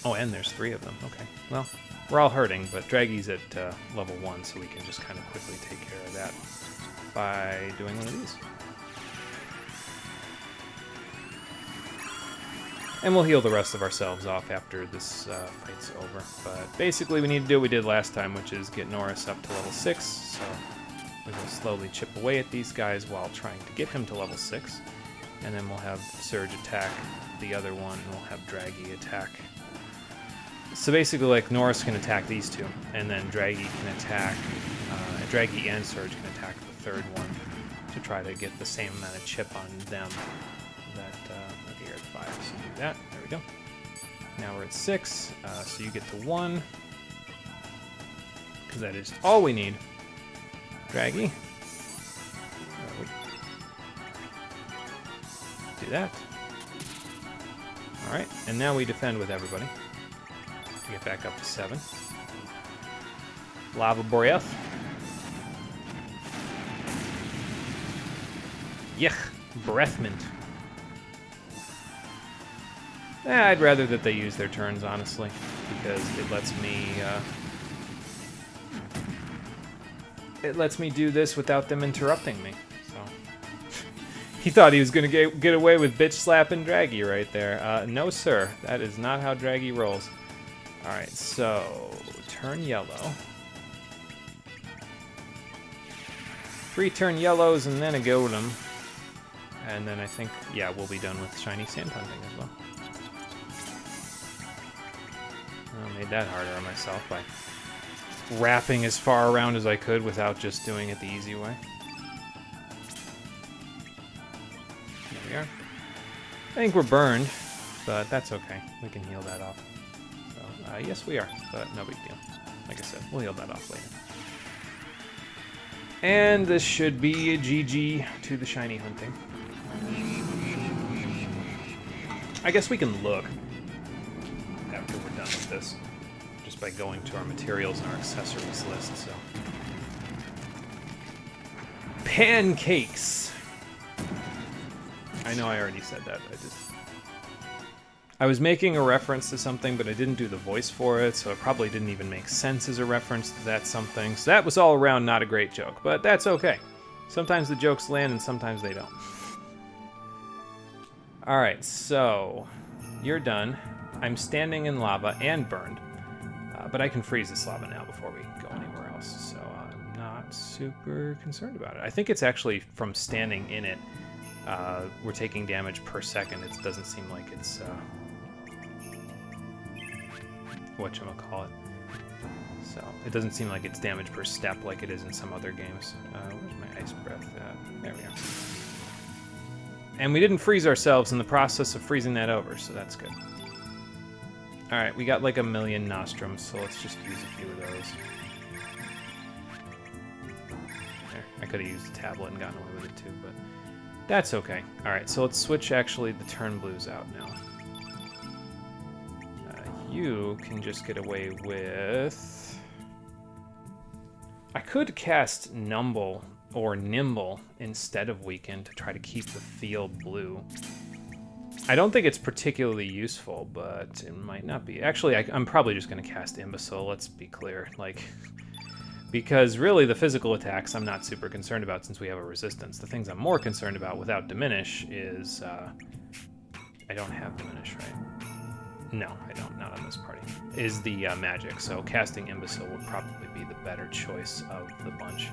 Oh, and there's 3 of them. Okay, well, we're all hurting, but Draggy's at level 1, so we can just kind of quickly take care of that by doing one of these. And we'll heal the rest of ourselves off after this fight's over. But basically, we need to do what we did last time, which is get Norris up to level 6. So we're going to slowly chip away at these guys while trying to get him to level 6. And then we'll have Surge attack the other one, and we'll have Draggy attack. So basically, like, Norris can attack these two, and then Draggy can attack... Draggy and Surge can attack the third one to try to get the same amount of chip on them. Okay, you're at 5, so do that. There we go. Now we're at 6, so you get to 1. Because that is all we need. Draggy. Do that. Alright, and now we defend with everybody. Get back up to 7. Lava Breath. Yuck, Breath Mint. I'd rather that they use their turns, honestly, because it lets me do this without them interrupting me. So he thought he was gonna get away with bitch slapping Draggy right there. No, sir, that is not how Draggy rolls. All right, so turn yellow. 3 turn yellows and then a golem. And then I think, yeah, we'll be done with shiny sand hunting as well. I made that harder on myself by wrapping as far around as I could without just doing it the easy way. There we are. I think we're burned, but that's okay. We can heal that off. So, yes, we are, but no big deal. Like I said, we'll heal that off later. And this should be a GG to the shiny hunting. I guess we can look after we're done with this, just by going to our materials and our accessories list, so. Pancakes! I know I already said that, I was making a reference to something, but I didn't do the voice for it, so it probably didn't even make sense as a reference to that something. So that was all around not a great joke, but that's okay. Sometimes the jokes land and sometimes they don't. Alright, so you're done. I'm standing in lava and burned, but I can freeze this lava now before we go anywhere else, so I'm not super concerned about it. I think it's actually from standing in it, we're taking damage per second. It doesn't seem like it's... whatchamacallit. So, it doesn't seem like it's damage per step like it is in some other games. Where's my ice breath at? There we go. And we didn't freeze ourselves in the process of freezing that over, so that's good. Alright, we got like a million nostrums, so let's just use a few of those. There, I could have used a tablet and gotten away with it too, but that's okay. Alright, so let's switch actually the turn blues out now. You can just get away with... I could cast Numble or Nimble instead of Weaken to try to keep the field blue. I don't think it's particularly useful, but it might not be. Actually, I'm probably just going to cast Imbecile, let's be clear. Like, because really the physical attacks I'm not super concerned about since we have a resistance. The things I'm more concerned about without Diminish is... I don't have Diminish, right? No, I don't. Not on this party. Is the magic, so casting Imbecile would probably be the better choice of the bunch.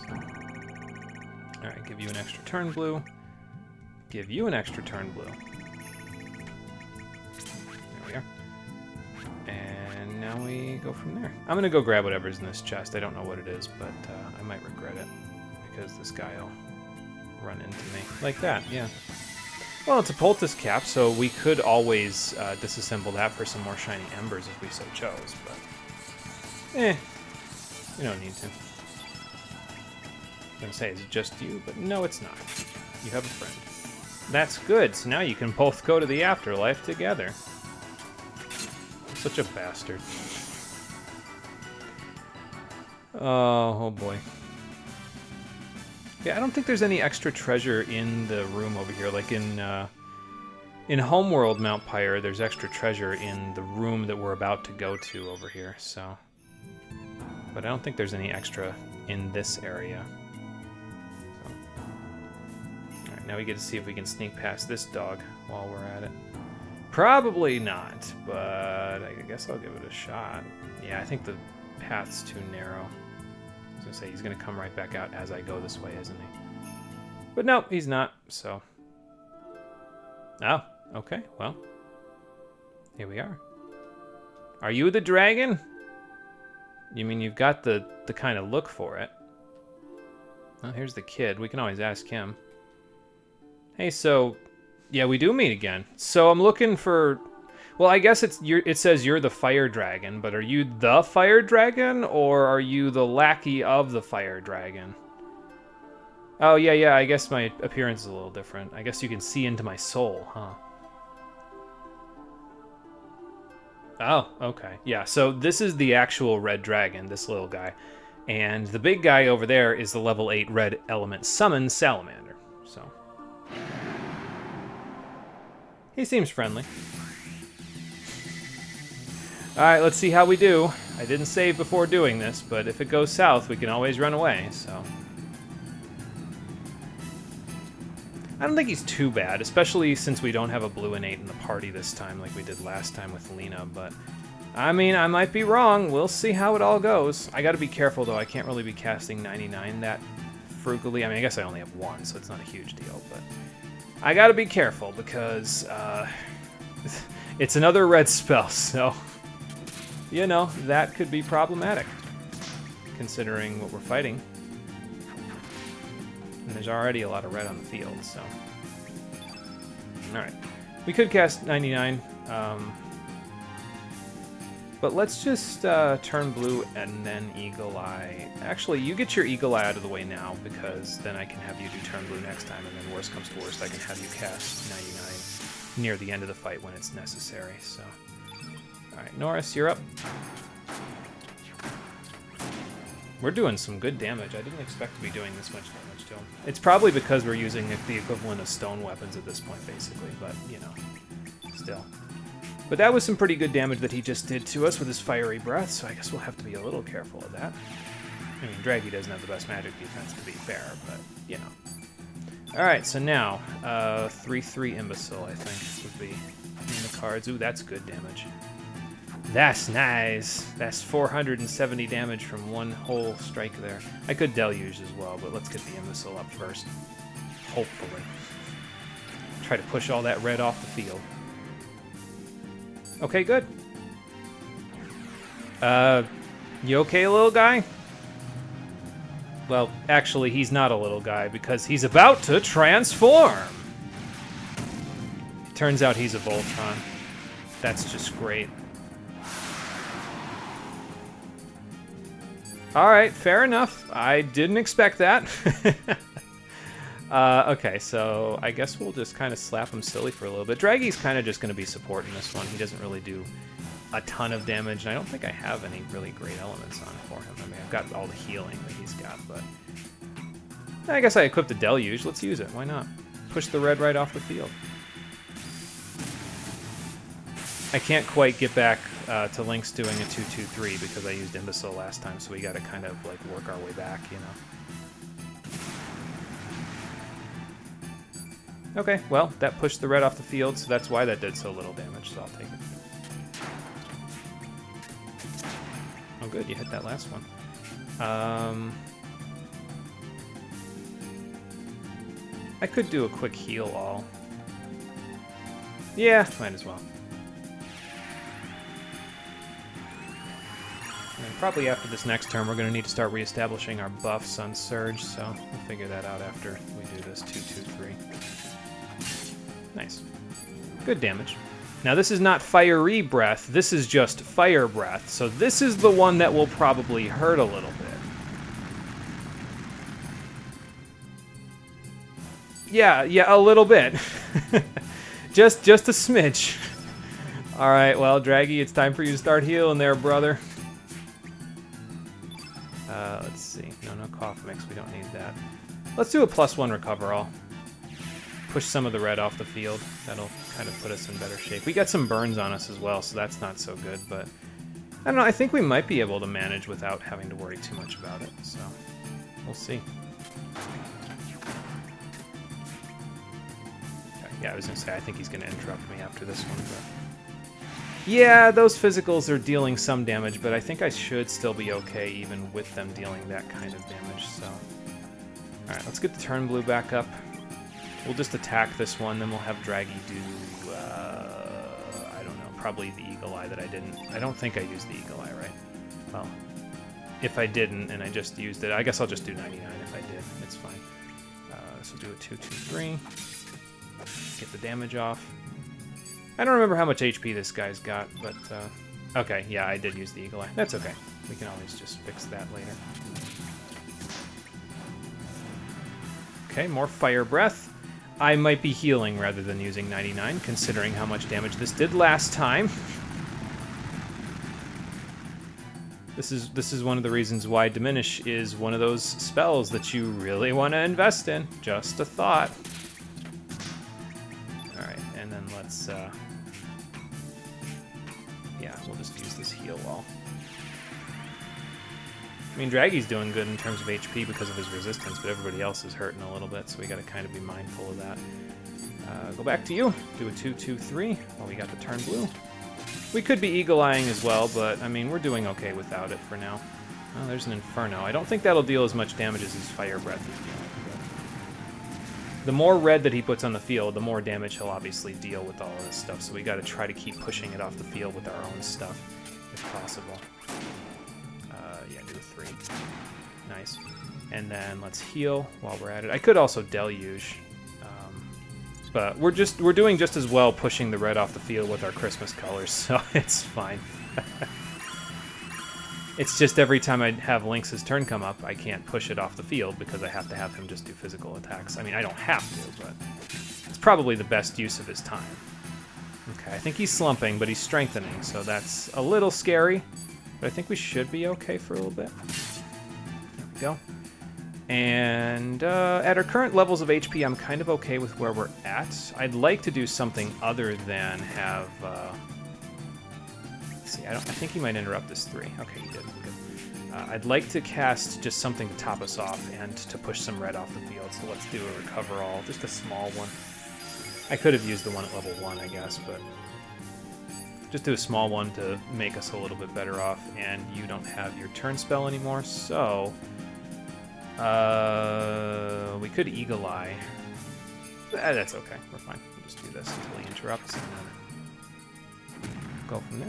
So. Alright, give you an extra turn blue. Give you an extra turn blue. There we are. And now we go from there. I'm gonna go grab whatever's in this chest. I don't know what it is, but I might regret it. Because this guy will run into me. Like that, yeah. Well, it's a poultice cap, so we could always disassemble that for some more shiny embers if we so chose, but... we don't need to. I was gonna say, is it just you? But no, it's not. You have a friend. That's good, so now you can both go to the afterlife together. Such a bastard. Oh boy. Yeah, I don't think there's any extra treasure in the room over here. Like in Homeworld Mount Pyre, there's extra treasure in the room that we're about to go to over here, so... But I don't think there's any extra in this area. So. Alright, now we get to see if we can sneak past this dog while we're at it. Probably not, but I guess I'll give it a shot. Yeah, I think the path's too narrow. I was gonna say, he's gonna come right back out as I go this way, isn't he? But no, he's not, so... Oh, okay, well. Here we are. Are you the dragon? You mean you've got the kind of look for it. Well, here's the kid. We can always ask him. Hey, so... Yeah, we do meet again. So I'm looking for... Well, I guess it says you're the fire dragon, but are you the fire dragon, or are you the lackey of the fire dragon? Oh, yeah, I guess my appearance is a little different. I guess you can see into my soul, huh? Oh, okay. Yeah, so this is the actual red dragon, this little guy. And the big guy over there is the level 8 red element summon salamander, so... He seems friendly. Alright, let's see how we do. I didn't save before doing this, but if it goes south, we can always run away, so... I don't think he's too bad, especially since we don't have a blue innate in the party this time like we did last time with Lena, but... I mean, I might be wrong. We'll see how it all goes. I gotta be careful, though. I can't really be casting 99 that frugally. I mean, I guess I only have one, so it's not a huge deal, but... I gotta be careful, because, it's another red spell, so... You know, that could be problematic, considering what we're fighting. And there's already a lot of red on the field, so... Alright. We could cast 99, But let's just turn blue and then Eagle Eye. Actually, you get your Eagle Eye out of the way now, because then I can have you do turn blue next time, and then worst comes to worst, I can have you cast 99 near the end of the fight when it's necessary. So, alright, Norris, you're up. We're doing some good damage. I didn't expect to be doing this much damage to him. It's probably because we're using the equivalent of stone weapons at this point, basically, but, you know, still. But that was some pretty good damage that he just did to us with his fiery breath, so I guess we'll have to be a little careful of that. I mean, Draggy doesn't have the best magic defense, to be fair, but, you know. Alright, so now, 3-3 Imbecile, I think, would be in the cards. Ooh, that's good damage. That's nice. That's 470 damage from one whole strike there. I could Deluge as well, but let's get the Imbecile up first. Hopefully. Try to push all that red off the field. Okay, good. You okay, little guy? Well, actually, he's not a little guy, because he's about to transform! Turns out he's a Voltron. That's just great. Alright, fair enough. I didn't expect that. Okay, so I guess we'll just kind of slap him silly for a little bit. Draggy's kind of just going to be supporting this one. He doesn't really do a ton of damage, and I don't think I have any really great elements on for him. I mean, I've got all the healing that he's got, but... I guess I equipped a Deluge. Let's use it. Why not? Push the red right off the field. I can't quite get back to Link's doing a 2-2-3 because I used Imbecile last time, so we got to kind of like work our way back, you know. Okay, well, that pushed the red off the field, so that's why that did so little damage, so I'll take it. Oh good, you hit that last one. I could do a quick heal all. Yeah, might as well. And probably after this next turn, we're going to need to start reestablishing our buffs on Surge, so we'll figure that out after we do this 2-2-3. Nice. Good damage. Now, this is not Fiery Breath, this is just Fire Breath, so this is the one that will probably hurt a little bit. Yeah, a little bit. just a smidge. Alright, well, Draggy, it's time for you to start healing there, brother. Let's see. No cough mix. We don't need that. Let's do a +1 recover all. Push some of the red off the field. That'll kind of put us in better shape. We got some burns on us as well, so that's not so good, but... I don't know, I think we might be able to manage without having to worry too much about it, so... We'll see. Yeah, I was gonna say, I think he's gonna interrupt me after this one, but... Yeah, those physicals are dealing some damage, but I think I should still be okay even with them dealing that kind of damage, so... Alright, let's get the turn blue back up. We'll just attack this one, then we'll have Draggy do, I don't know, probably the Eagle Eye that I didn't... I don't think I used the Eagle Eye, right? Well, if I didn't and I just used it, I guess I'll just do 99 if I did. It's fine. So do a 2-2-3. Get the damage off. I don't remember how much HP this guy's got, but, okay, yeah, I did use the Eagle Eye. That's okay. We can always just fix that later. Okay, more Fire Breath. I might be healing rather than using 99, considering how much damage this did last time. This is one of the reasons why Diminish is one of those spells that you really want to invest in. Just a thought. Alright, and then let's, yeah, we'll just use this heal wall. I mean, Draggy's doing good in terms of HP because of his resistance, but everybody else is hurting a little bit, so we gotta kind of be mindful of that. Go back to you. Do a 2-2-3. Oh, we got the turn blue. We could be eagle-eyeing as well, but, I mean, we're doing okay without it for now. Oh, there's an Inferno. I don't think that'll deal as much damage as his Fire Breath is dealing. The more red that he puts on the field, the more damage he'll obviously deal with all of this stuff, so we gotta try to keep pushing it off the field with our own stuff, if possible. Yeah, do a 3. Nice. And then let's heal while we're at it. I could also Deluge, but we're doing just as well pushing the red off the field with our Christmas colors, so it's fine. It's just every time I have Lynx's turn come up, I can't push it off the field because I have to have him just do physical attacks. I mean, I don't have to, but it's probably the best use of his time. Okay, I think he's slumping, but he's strengthening, so that's a little scary. But I think we should be okay for a little bit. There we go. And at our current levels of HP, I'm kind of okay with where we're at. I'd like to do something other than have... let's see, I think he might interrupt this 3. Okay, he did. Good. I'd like to cast just something to top us off and to push some red off the field. So let's do a Recover All, just a small one. I could have used the one at level 1, I guess, but just do a small one to make us a little bit better off. And you don't have your turn spell anymore, so we could Eagle Eye. That's okay, we're fine. We'll just do this until he interrupts, and then go from there.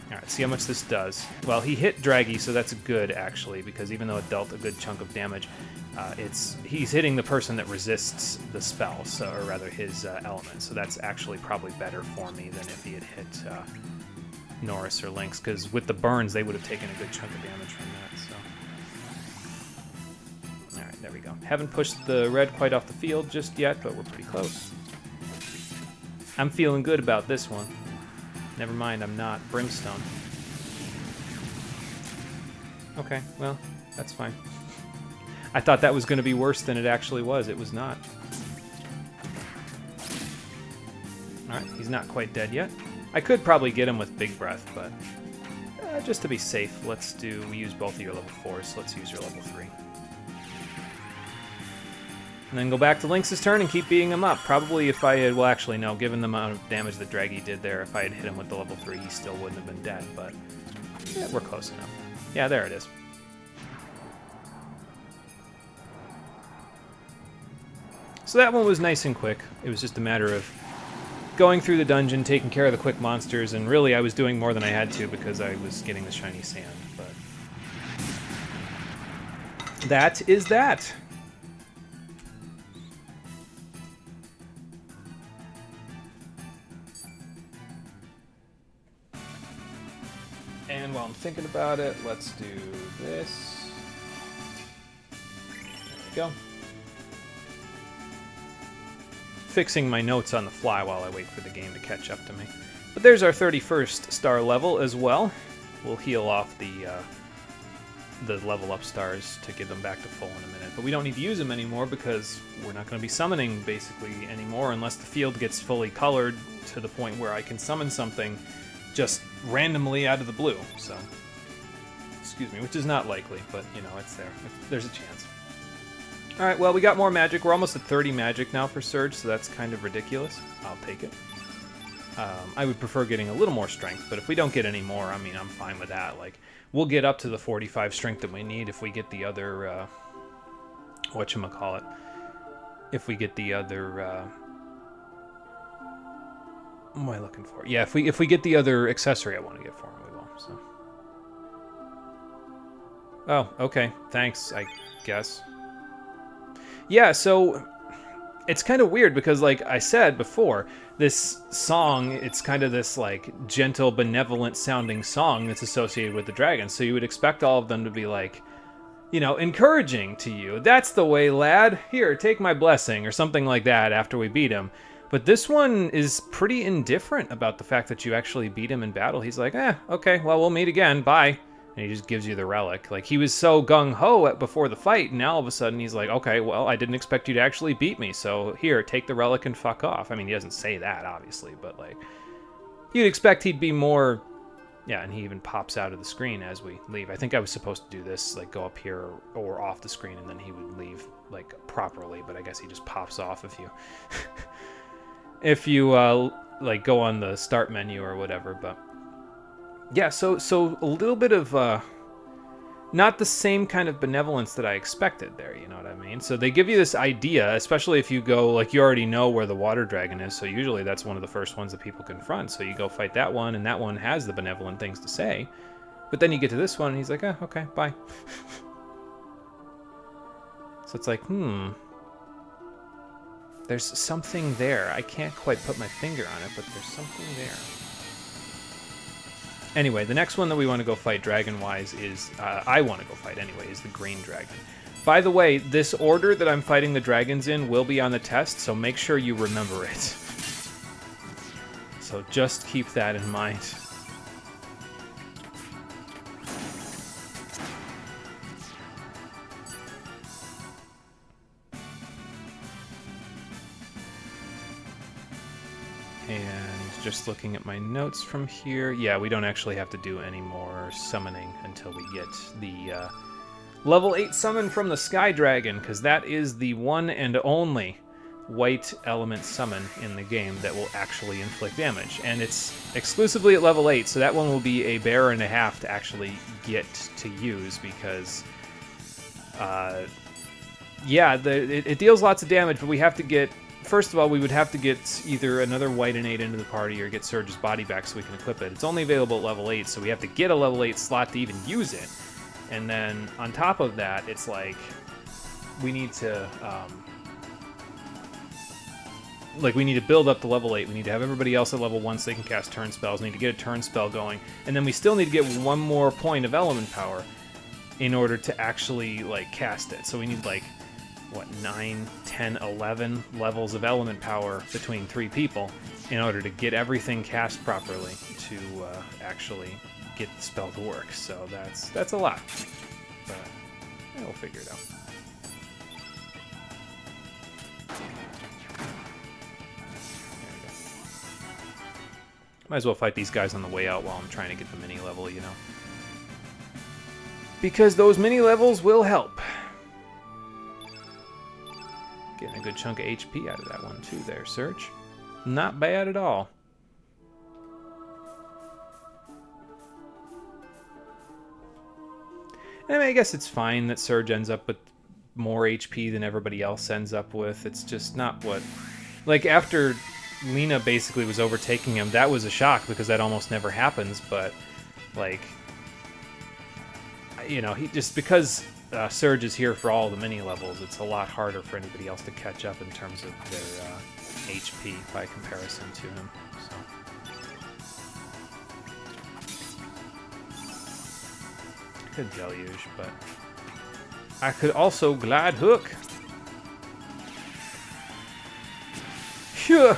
All right, see how much this does. Well, he hit Draggy, so that's good, actually, because even though it dealt a good chunk of damage, he's hitting the person that resists the spell, so, or rather his element. So that's actually probably better for me than if he had hit Norris or Lynx, because with the burns, they would have taken a good chunk of damage from that. So, all right, there we go. Haven't pushed the red quite off the field just yet, but we're pretty close. I'm feeling good about this one. Never mind, I'm not. Brimstone. Okay, well, that's fine. I thought that was going to be worse than it actually was. It was not. Alright, he's not quite dead yet. I could probably get him with Big Breath, but just to be safe, we use both of your level 4s, so let's use your level 3. And then go back to Lynx's turn and keep beating him up. Probably if I had, well actually no, given the amount of damage that Draggy did there, if I had hit him with the level 3, he still wouldn't have been dead, but yeah, we're close enough. Yeah, there it is. So that one was nice and quick. It was just a matter of going through the dungeon, taking care of the quick monsters, and really I was doing more than I had to because I was getting the shiny sand, but that is that. And while I'm thinking about it, let's do this. There we go. Fixing my notes on the fly while I wait for the game to catch up to me. But there's our 31st star level as well. We'll heal off the level up stars to give them back to full in a minute. But we don't need to use them anymore because we're not going to be summoning basically anymore unless the field gets fully colored to the point where I can summon something just randomly out of the blue. So, excuse me, which is not likely, but you know, it's there. There's a chance. Alright, well, we got more magic. We're almost at 30 magic now for Surge, so that's kind of ridiculous. I'll take it. I would prefer getting a little more strength, but if we don't get any more, I mean, I'm fine with that. Like, we'll get up to the 45 strength that we need if we get the other, whatchamacallit. If we get the other, what am I looking for? Yeah, if we get the other accessory I want to get for him, we will, so. Oh, okay. Thanks, I guess. Yeah, so it's kind of weird because, like I said before, this song, it's kind of this, like, gentle, benevolent sounding song that's associated with the dragon. So you would expect all of them to be, like, you know, encouraging to you. That's the way, lad. Here, take my blessing, or something like that after we beat him. But this one is pretty indifferent about the fact that you actually beat him in battle. He's like, okay, well, we'll meet again. Bye. And he just gives you the relic. Like, he was so gung-ho before the fight, and now all of a sudden he's like, okay, well, I didn't expect you to actually beat me, so here, take the relic and fuck off. I mean, he doesn't say that, obviously, but, like, you'd expect he'd be more... Yeah, and he even pops out of the screen as we leave. I think I was supposed to do this, like, go up here or off the screen, and then he would leave, like, properly, but I guess he just pops off if you... if you, like, go on the start menu or whatever, but... Yeah, so a little bit of, not the same kind of benevolence that I expected there, you know what I mean? So they give you this idea, especially if you go, like, you already know where the water dragon is, so usually that's one of the first ones that people confront, so you go fight that one, and that one has the benevolent things to say. But then you get to this one, and he's like, oh, okay, bye. So it's like, there's something there. I can't quite put my finger on it, but there's something there. Anyway, the next one that we want to go fight dragon-wise is... I want to go fight anyway, is the green dragon. By the way, this order that I'm fighting the dragons in will be on the test, so make sure you remember it. So just keep that in mind. And just looking at my notes from here, yeah, we don't actually have to do any more summoning until we get the level 8 summon from the Sky Dragon, because that is the one and only white element summon in the game that will actually inflict damage. And it's exclusively at level 8, so that one will be a bear and a half to actually get to use, because yeah, it deals lots of damage, but we have to get... First of all, we would have to get either another white and 8 into the party or get Surge's body back so we can equip it. It's only available at level 8, so we have to get a level 8 slot to even use it. And then on top of that, it's like we need to we need to build up to level 8. We need to have everybody else at level 1 so they can cast turn spells. We need to get a turn spell going, and then we still need to get one more point of element power in order to actually like cast it. So we need like what, 9, 10, 11 levels of element power between 3 people in order to get everything cast properly to actually get the spell to work. So that's a lot, but yeah, we'll figure it out. There we go. Might as well fight these guys on the way out while I'm trying to get the mini level, you know, because those mini levels will help. Getting a good chunk of HP out of that one too there, Surge. Not bad at all. I mean, I guess it's fine that Surge ends up with more HP than everybody else ends up with. It's just not what... Like, after Lena basically was overtaking him, that was a shock because that almost never happens, but, like... You know, he just... Because... Surge is here for all the mini levels, it's a lot harder for anybody else to catch up in terms of their HP by comparison to him. So. I could Deluge, but I could also Glad Hook. Phew!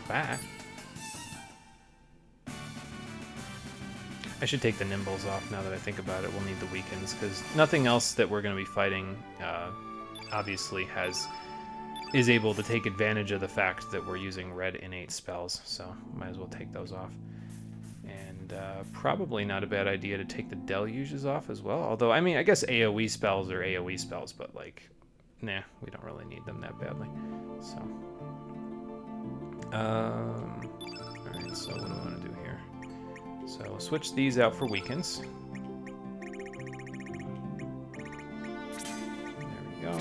Back. I should take the Nimbles off now that I think about it. We'll need the Weakens, because nothing else that we're going to be fighting obviously is able to take advantage of the fact that we're using red innate spells, so might as well take those off. And probably not a bad idea to take the Deluges off as well, although, I mean, I guess AoE spells are AoE spells, but, like, nah, we don't really need them that badly. So, alright, so what do I want to do here? So we'll switch these out for Weakens. There we go.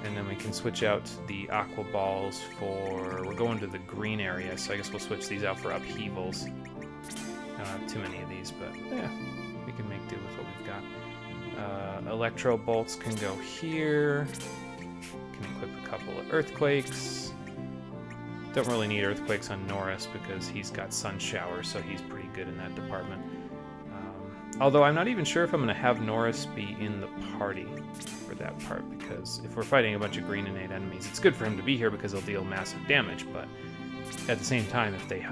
And then we can switch out the Aqua Balls for... We're going to the green area, so I guess we'll switch these out for Upheavals. I don't have too many of these, but yeah, we can make do with what we've got. Electro Bolts can go here. Can equip a couple of Earthquakes. Don't really need Earthquakes on Norris because he's got Sun Shower, so he's pretty good in that department. Although I'm not even sure if I'm going to have Norris be in the party for that part, because if we're fighting a bunch of green innate enemies, it's good for him to be here because he'll deal massive damage, but at the same time, if they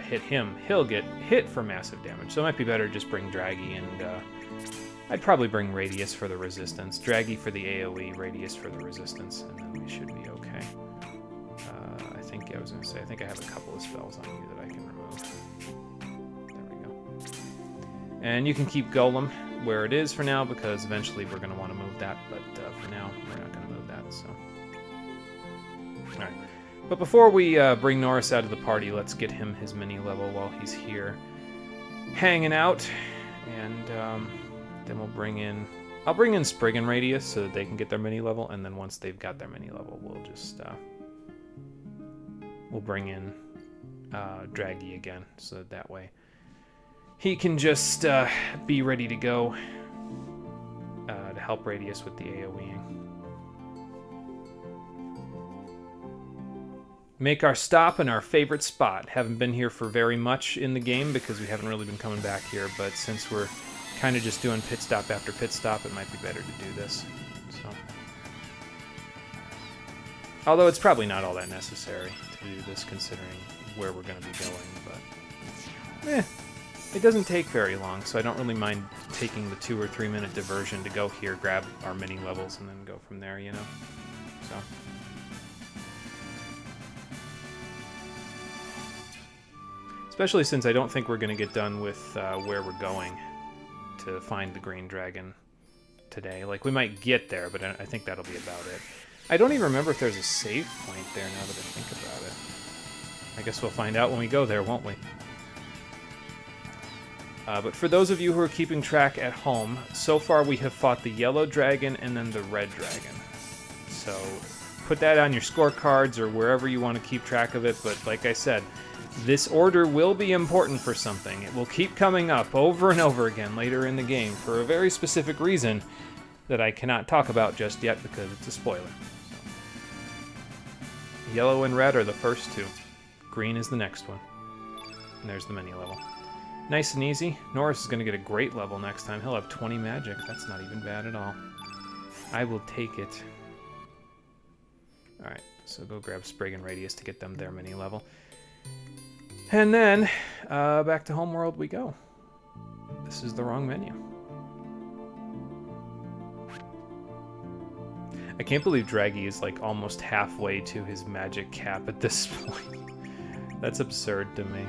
hit him, he'll get hit for massive damage. So it might be better to just bring Draggy, and I'd probably bring Radius for the resistance. Draggy for the AoE, Radius for the resistance, and then we should be okay. I was going to say, I think I have a couple of spells on you that I can remove. There we go. And you can keep Golem where it is for now, because eventually we're going to want to move that, but for now, we're not going to move that, so... Alright. But before we bring Norris out of the party, let's get him his mini level while he's here hanging out, and then we'll bring in... I'll bring in Sprig and Radius so that they can get their mini level, and then once they've got their mini level, we'll just... We'll bring in Draggy again, so that way he can just be ready to go to help Radius with the AoEing. make our stop in our favorite spot. Haven't been here for very much in the game because we haven't really been coming back here, but since we're kind of just doing pit stop after pit stop, it might be better to do this. So, although it's probably not all that necessary to do this considering where we're going to be going, but it doesn't take very long, so I don't really mind taking the 2 or 3 minute diversion to go here, grab our mini levels, and then go from there, you know? So. Especially since I don't think we're going to get done with where we're going to find the green dragon today. Like, we might get there, but I think that'll be about it. I don't even remember if there's a save point there now that I think about it. I guess we'll find out when we go there, won't we? But for those of you who are keeping track at home, so far we have fought the yellow dragon and then the red dragon. So put that on your scorecards or wherever you want to keep track of it, but like I said, this order will be important for something. It will keep coming up over and over again later in the game for a very specific reason that I cannot talk about just yet because it's a spoiler. Yellow and red are the first two. Green is the next one. And there's the mini level. Nice and easy. Norris is going to get a great level next time. He'll have 20 magic. That's not even bad at all. I will take it. Alright, so go grab Sprig and Radius to get them their mini level. And then, back to Homeworld we go. This is the wrong menu. I can't believe Draggy is like almost halfway to his magic cap at this point. That's absurd to me.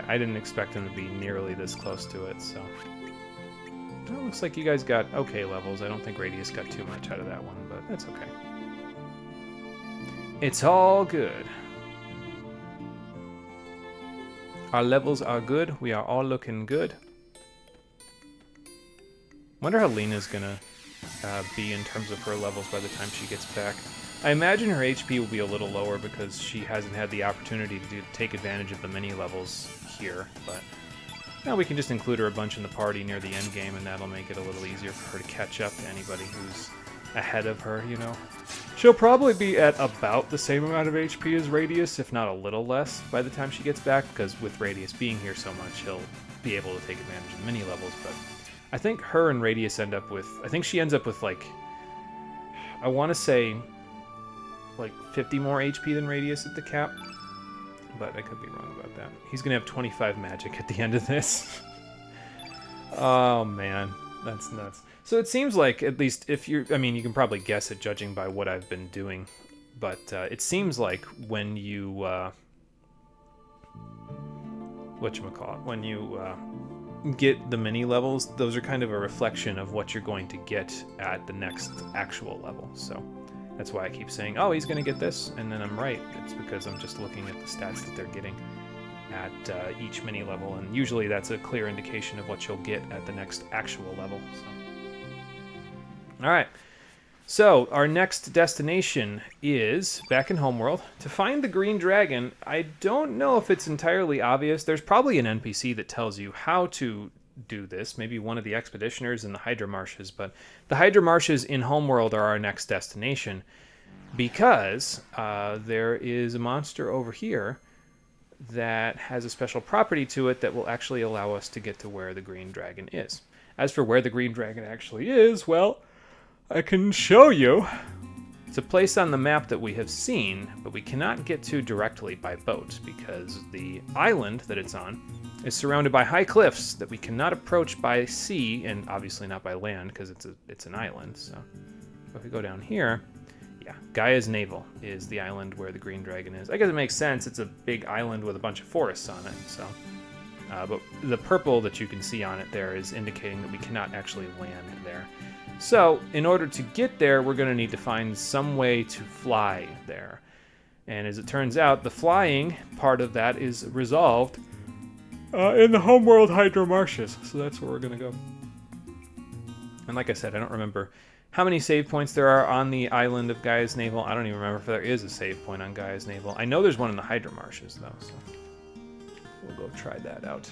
I didn't expect him to be nearly this close to it, so... Well, looks like you guys got okay levels. I don't think Radius got too much out of that one, but that's okay. It's all good. Our levels are good. We are all looking good. Wonder how Lena's gonna be in terms of her levels by the time she gets back. I imagine her HP will be a little lower because she hasn't had the opportunity to take advantage of the mini levels here, but now we can just include her a bunch in the party near the end game, and that'll make it a little easier for her to catch up to anybody who's ahead of her, you know. She'll probably be at about the same amount of HP as Radius, if not a little less, by the time she gets back, because with Radius being here so much, he'll be able to take advantage of the mini levels, but I think her and Radius end up with... I think she ends up with, like... I want to say... like 50 more HP than Radius at the cap, but I could be wrong about that. He's going to have 25 magic at the end of this. Oh, man. That's nuts. So it seems like, at least if you're... I mean, you can probably guess it judging by what I've been doing, but it seems like when you... whatchamacallit? When you get the mini levels, those are kind of a reflection of what you're going to get at the next actual level, so... That's why I keep saying, oh, he's going to get this, and then I'm right. It's because I'm just looking at the stats that they're getting at each mini level, and usually that's a clear indication of what you'll get at the next actual level. So. All right, so our next destination is back in Homeworld. To find the green dragon, I don't know if it's entirely obvious. There's probably an NPC that tells you how to do this, maybe one of the expeditioners in the Hydra Marshes, but the Hydra Marshes in Homeworld are our next destination because there is a monster over here that has a special property to it that will actually allow us to get to where the green dragon is. As for where the green dragon actually is, well, I can show you. It's a place on the map that we have seen, but we cannot get to directly by boat because the island that it's on is surrounded by high cliffs that we cannot approach by sea, and obviously not by land because it's an island. So if we go down here, yeah, Gaia's Navel is the island where the green dragon is. I guess it makes sense. It's a big island with a bunch of forests on it. So, but the purple that you can see on it there is indicating that we cannot actually land there. So in order to get there, we're going to need to find some way to fly there. And as it turns out, the flying part of that is resolved in the Homeworld Hydro Marshes, so that's where we're going to go. And like I said, I don't remember how many save points there are on the island of Gaia's Navel. I don't even remember if there is a save point on Gaia's Navel. I know there's one in the Hydro Marshes, though, so we'll go try that out.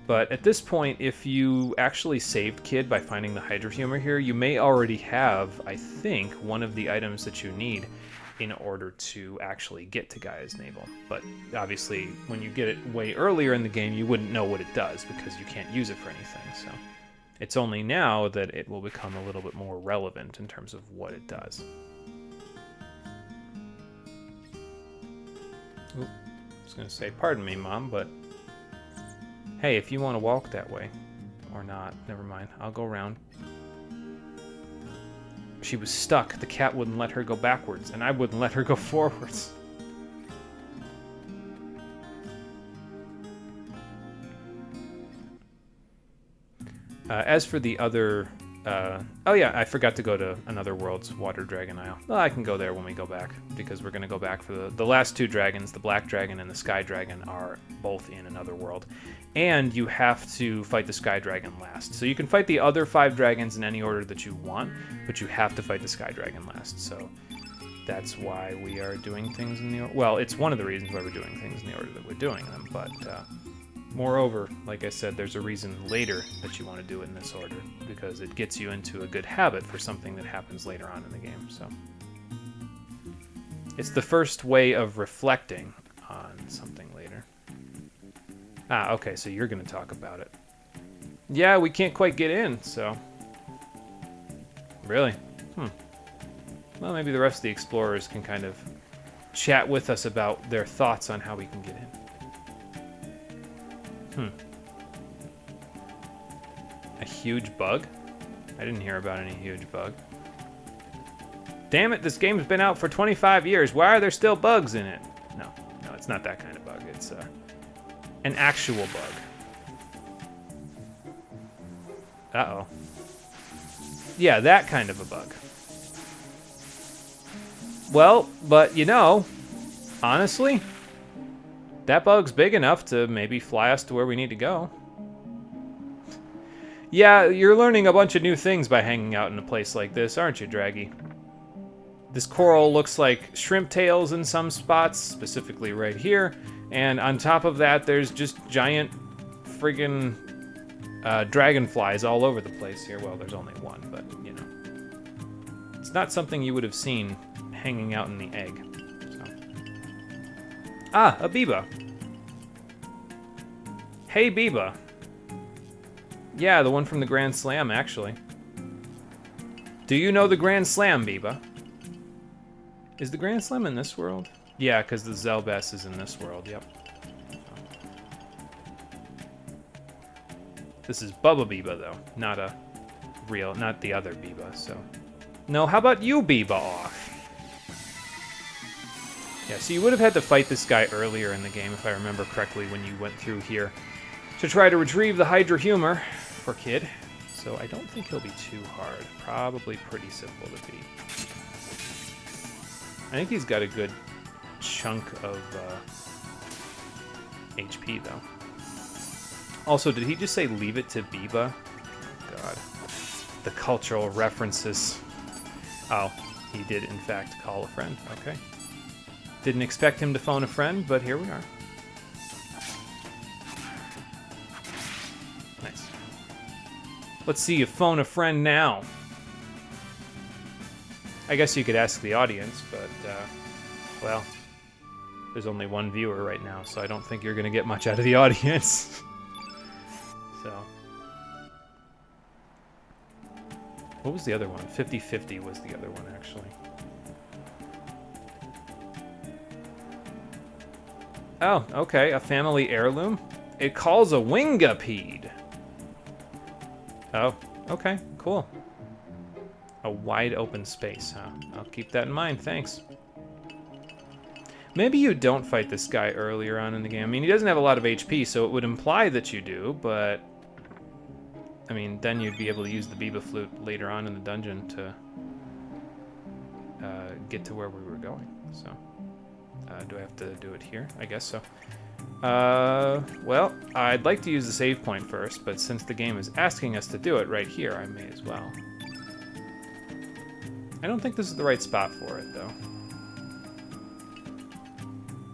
But at this point, if you actually saved Kid by finding the Hydro Humor here, you may already have, I think, one of the items that you need in order to actually get to Gaia's Navel. But obviously, when you get it way earlier in the game, you wouldn't know what it does because you can't use it for anything. So it's only now that it will become a little bit more relevant in terms of what it does. Oop, I was going to say, pardon me, Mom, but hey, if you want to walk that way, or not, never mind, I'll go around. She was stuck. The cat wouldn't let her go backwards, and I wouldn't let her go forwards. As for the other... oh yeah, I forgot to go to Another World's Water Dragon Isle. Well, I can go there when we go back, because we're going to go back for the last two dragons. The Black Dragon and the Sky Dragon are both in Another World. And you have to fight the Sky Dragon last. So you can fight the other 5 dragons in any order that you want, but you have to fight the Sky Dragon last. So that's why we are doing things in the order... Well, it's one of the reasons why we're doing things in the order that we're doing them, but... moreover, like I said, there's a reason later that you want to do it in this order, because it gets you into a good habit for something that happens later on in the game, so... It's the first way of reflecting on something later. Ah, okay, so you're going to talk about it. Yeah, we can't quite get in, so... Really? Well, maybe the rest of the explorers can kind of chat with us about their thoughts on how we can get in. A huge bug? I didn't hear about any huge bug. Damn it, this game's been out for 25 years. Why are there still bugs in it? No, it's not that kind of bug. It's an actual bug. Uh-oh. Yeah, that kind of a bug. Well, but you know, honestly, that bug's big enough to maybe fly us to where we need to go. Yeah, you're learning a bunch of new things by hanging out in a place like this, aren't you, Draggy? This coral looks like shrimp tails in some spots, specifically right here. And on top of that, there's just giant friggin' dragonflies all over the place here. Well, there's only one, but, you know. It's not something you would have seen hanging out in the egg. So. Ah, a Biba. Hey, Biba. Yeah, the one from the Grand Slam, actually. Do you know the Grand Slam, Biba? Is the Grand Slam in this world? Yeah, because the Zelbess is in this world, yep. This is Bubba Biba, though. Not the other Biba, so... No, how about you, Biba, off? Yeah, so you would have had to fight this guy earlier in the game, if I remember correctly, when you went through here to try to retrieve the Hydro Humor for Kid. So I don't think he'll be too hard. Probably pretty simple to beat. I think he's got a good chunk of HP, though. Also, did he just say leave it to Biba? God. The cultural references. Oh, he did, in fact, call a friend. Okay. Didn't expect him to phone a friend, but here we are. Nice. Let's see you phone a friend now. I guess you could ask the audience, but, well, there's only one viewer right now, so I don't think you're going to get much out of the audience. So. What was the other one? 50-50 was the other one, actually. Oh, okay, a family heirloom. It calls a Wingapede. Oh, okay, cool. A wide open space, huh? I'll keep that in mind, thanks. Maybe you don't fight this guy earlier on in the game. I mean, he doesn't have a lot of HP, so it would imply that you do, but... I mean, then you'd be able to use the Biba Flute later on in the dungeon to get to where we were going, so... do I have to do it here? I guess so. Well, I'd like to use the save point first, but since the game is asking us to do it right here, I may as well. I don't think this is the right spot for it, though.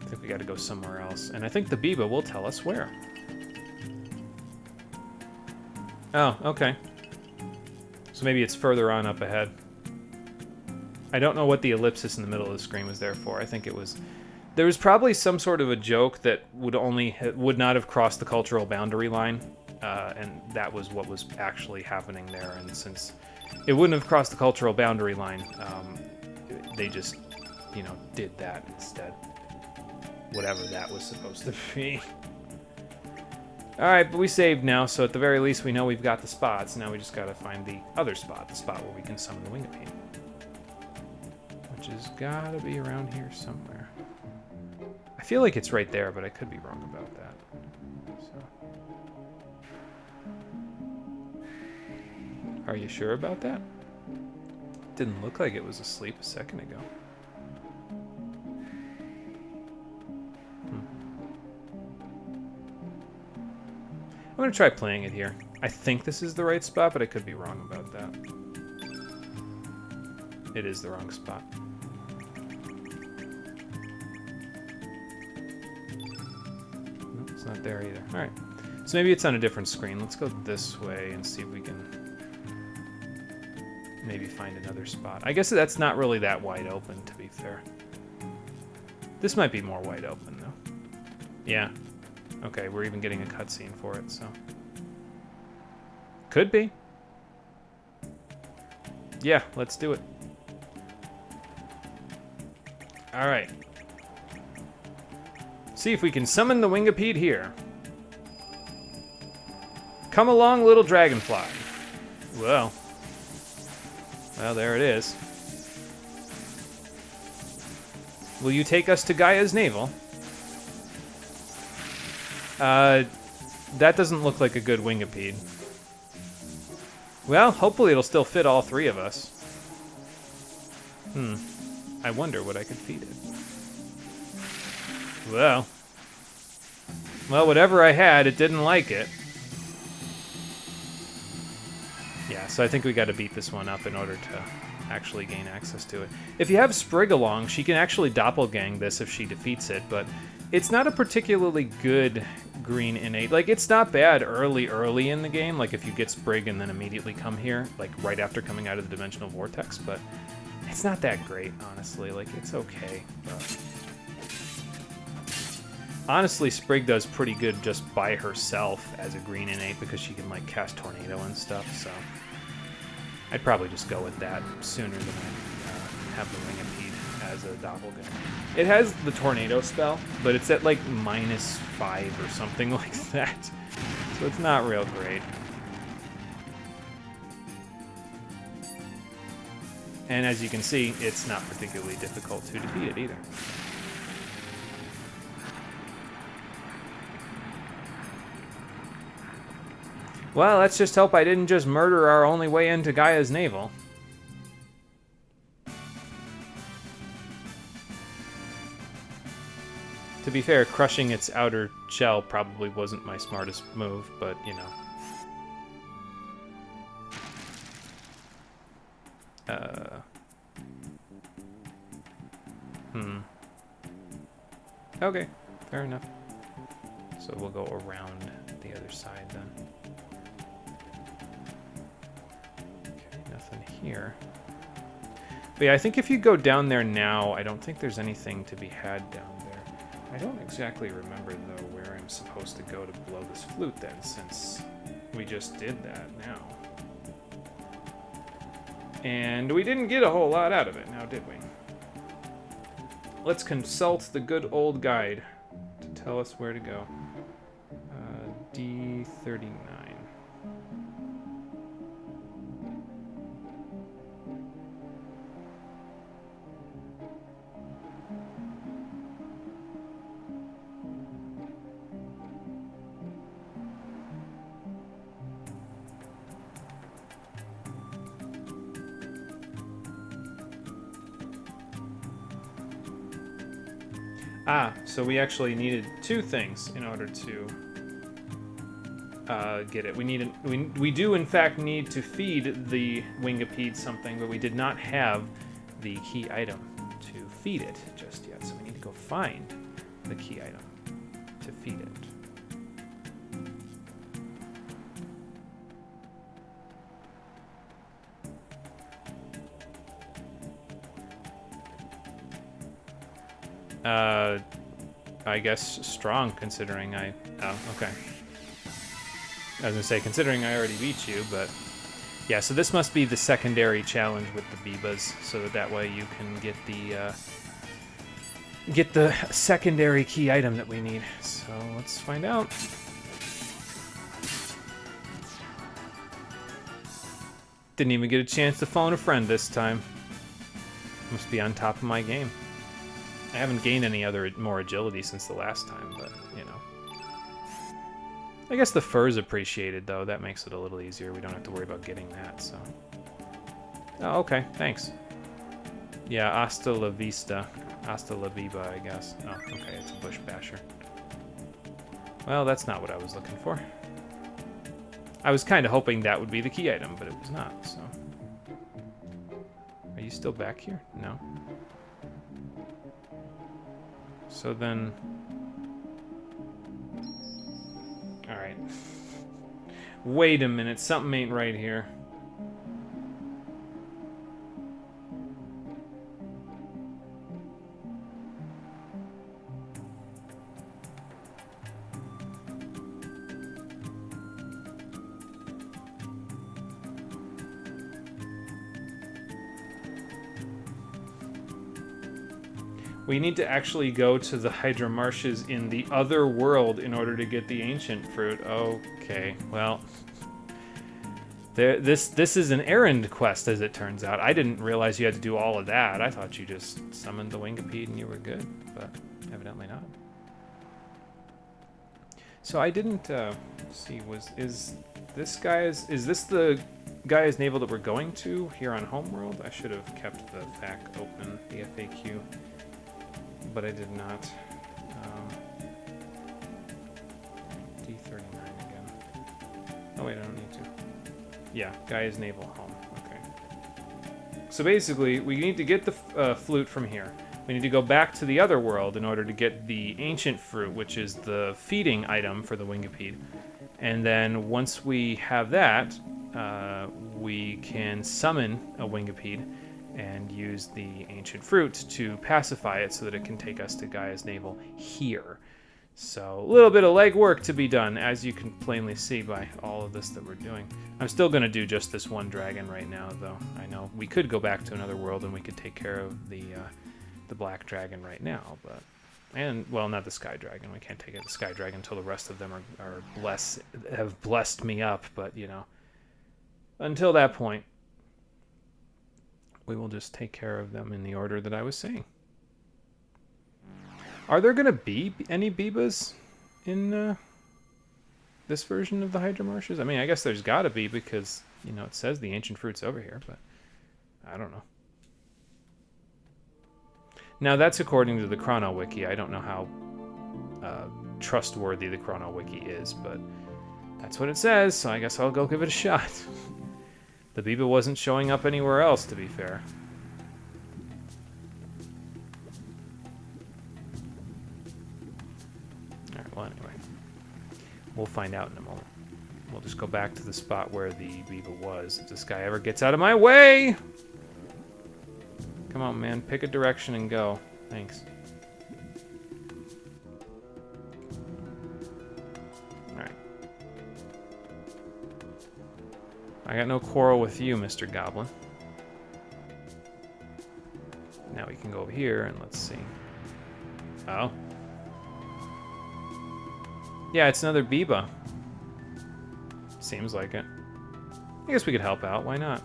I think we gotta go somewhere else. And I think the Biba will tell us where. Oh, okay. So maybe it's further on up ahead. I don't know what the ellipsis in the middle of the screen was there for. I think it was... There was probably some sort of a joke that would not have crossed the cultural boundary line, and that was what was actually happening there. And since it wouldn't have crossed the cultural boundary line, they just, you know, did that instead. Whatever that was supposed to be. Alright, but we saved now, so at the very least we know we've got the spots. Now we just gotta find the other spot, the spot where we can summon the Wingapede. Which has gotta be around here somewhere. I feel like it's right there, but I could be wrong about that. So. Are you sure about that? Didn't look like it was asleep a second ago. I'm going to try playing it here. I think this is the right spot, but I could be wrong about that. It is the wrong spot. No, it's not there either. Alright. So maybe it's on a different screen. Let's go this way and see if we can maybe find another spot. I guess that's not really that wide open, to be fair. This might be more wide open, though. Yeah. Okay, we're even getting a cutscene for it, so... Could be. Yeah, let's do it. Alright. See if we can summon the Wingapede here. Come along, little dragonfly. Well, there it is. Will you take us to Gaia's navel? That doesn't look like a good Wingapede. Well, hopefully it'll still fit all three of us. I wonder what I could feed it. Well, whatever I had, it didn't like it. Yeah, so I think we gotta beat this one up in order to actually gain access to it. If you have Sprig along, she can actually doppelgang this if she defeats it, but it's not a particularly good green innate. Like, it's not bad early in the game, like if you get Sprig and then immediately come here, like right after coming out of the Dimensional Vortex, but it's not that great, honestly. Like, it's okay, but... Honestly, Sprig does pretty good just by herself as a green innate because she can, like, cast Tornado and stuff, so... I'd probably just go with that sooner than I have the Wingapede as a doppelganger. It has the Tornado spell, but it's at, like, -5 or something like that. So it's not real great. And as you can see, it's not particularly difficult to defeat it either. Well, let's just hope I didn't just murder our only way into Gaia's navel. To be fair, crushing its outer shell probably wasn't my smartest move, but, you know. Okay, fair enough. So we'll go around the other side then. Okay, nothing here. But yeah, I think if you go down there now, I don't think there's anything to be had down there. I don't exactly remember, though, where I'm supposed to go to blow this flute then, since we just did that now. And we didn't get a whole lot out of it, now did we? Let's consult the good old guide to tell us where to go. D39. So we actually needed two things in order to get it. We do in fact need to feed the Wingapede something, but we did not have the key item to feed it just yet. So we need to go find the key item to feed it. I guess strong, considering I... Oh, okay. I was gonna say, considering I already beat you, but... Yeah, so this must be the secondary challenge with the Bibas, so that way you can get the secondary key item that we need. So let's find out. Didn't even get a chance to phone a friend this time. Must be on top of my game. I haven't gained any more agility since the last time, but, you know. I guess the fur's appreciated, though. That makes it a little easier. We don't have to worry about getting that, so... Oh, okay. Thanks. Yeah, hasta la vista. Hasta la viva, I guess. Oh, okay. It's a bush basher. Well, that's not what I was looking for. I was kind of hoping that would be the key item, but it was not, so... Are you still back here? No. So then... Alright. Wait a minute, something ain't right here. We need to actually go to the Hydra Marshes in the other world in order to get the ancient fruit. Okay, well... This is an errand quest, as it turns out. I didn't realize you had to do all of that. I thought you just summoned the Wingipede and you were good, but evidently not. So I didn't see, is this the Gaia's Navel that we're going to here on Homeworld? I should have kept the FAQ open, the FAQ. But I did not. D39 again. Oh wait, I don't need to. Yeah, Gaia's Navel home. Okay. So basically, we need to get the flute from here. We need to go back to the other world in order to get the ancient fruit, which is the feeding item for the Wingipede. And then once we have that, we can summon a Wingipede and use the ancient fruit to pacify it so that it can take us to Gaia's Navel here. So a little bit of legwork to be done, as you can plainly see by all of this that we're doing. I'm still going to do just this one dragon right now, though. I know we could go back to another world and we could take care of the black dragon right now, but... And, well, not the sky dragon. We can't take it the sky dragon until the rest of them have blessed me up, but, you know. Until that point, we will just take care of them in the order that I was saying. Are there going to be any Bibas in this version of the Hydra Marshes? I mean, I guess there's got to be because, you know, it says the ancient fruit's over here, but I don't know. Now, that's according to the Chrono Wiki. I don't know how trustworthy the Chrono Wiki is, but that's what it says, so I guess I'll go give it a shot. The Biba wasn't showing up anywhere else, to be fair. Alright, well, anyway. We'll find out in a moment. We'll just go back to the spot where the Biba was. If this guy ever gets out of my way! Come on, man. Pick a direction and go. Thanks. Alright. I got no quarrel with you, Mr. Goblin. Now we can go over here and let's see. Oh. Yeah, it's another Biba. Seems like it. I guess we could help out. Why not?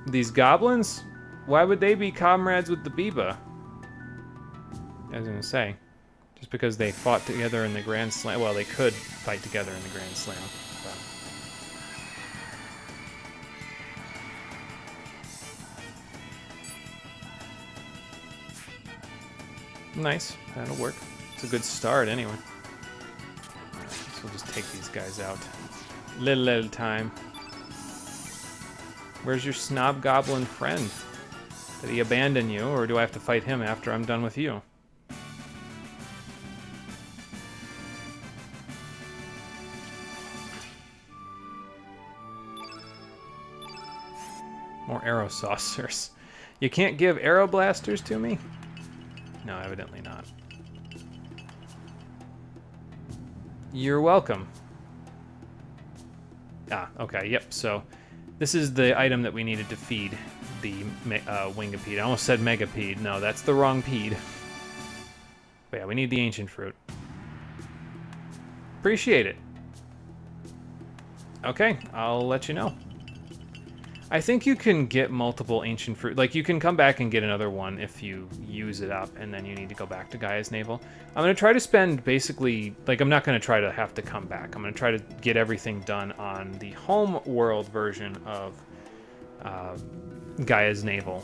These goblins? Why would they be comrades with the Biba? I was gonna say. Just because they fought together in the Grand Slam. Well, they could fight together in the Grand Slam. But... Nice. That'll work. It's a good start, anyway. So we'll just take these guys out. Little at a time. Where's your snob goblin friend? Did he abandon you, or do I have to fight him after I'm done with you? More arrow saucers. You can't give arrow blasters to me? No, evidently not. You're welcome. Ah, okay, yep, so this is the item that we needed to feed the Wingipede. I almost said Megapede. No, that's the wrong pede. But yeah, we need the ancient fruit. Appreciate it. Okay, I'll let you know. I think you can get multiple ancient fruit. Like, you can come back and get another one if you use it up, and then you need to go back to Gaia's Navel. I'm going to try to spend basically... Like, I'm not going to try to have to come back. I'm going to try to get everything done on the home world version of Gaia's Navel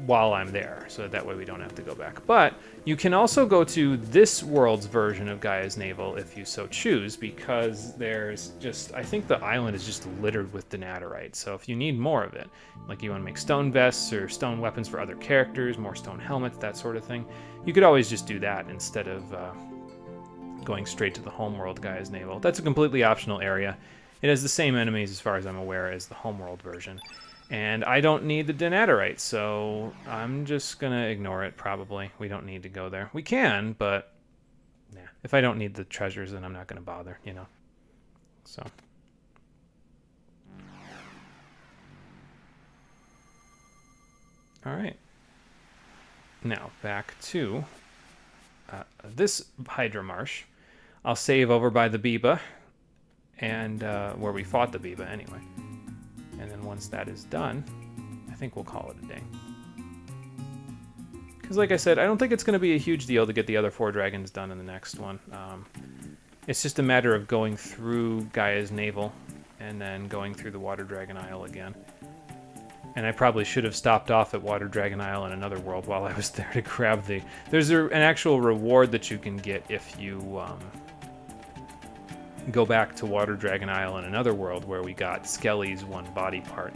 while I'm there, so that way we don't have to go back. But you can also go to this world's version of Gaia's Navel if you so choose, because there's just, I think the island is just littered with denaturite. So if you need more of it, like you want to make stone vests or stone weapons for other characters, more stone helmets, that sort of thing, you could always just do that instead of going straight to the homeworld Gaia's Navel. That's a completely optional area. It has the same enemies, as far as I'm aware, as the homeworld version. And I don't need the denaturite, so I'm just going to ignore it, probably. We don't need to go there. We can, but nah. If I don't need the treasures, then I'm not going to bother, you know. So. All right. Now, back to this Hydra Marsh. I'll save over by the Biba, and where we fought the Biba, anyway. And then once that is done, I think we'll call it a day. Because like I said, I don't think it's going to be a huge deal to get the other 4 dragons done in the next one. It's just a matter of going through Gaia's Navel and then going through the Water Dragon Isle again. And I probably should have stopped off at Water Dragon Isle in another world while I was there to grab the... There's an actual reward that you can get if you... go back to Water Dragon Isle in another world where we got Skelly's one body part.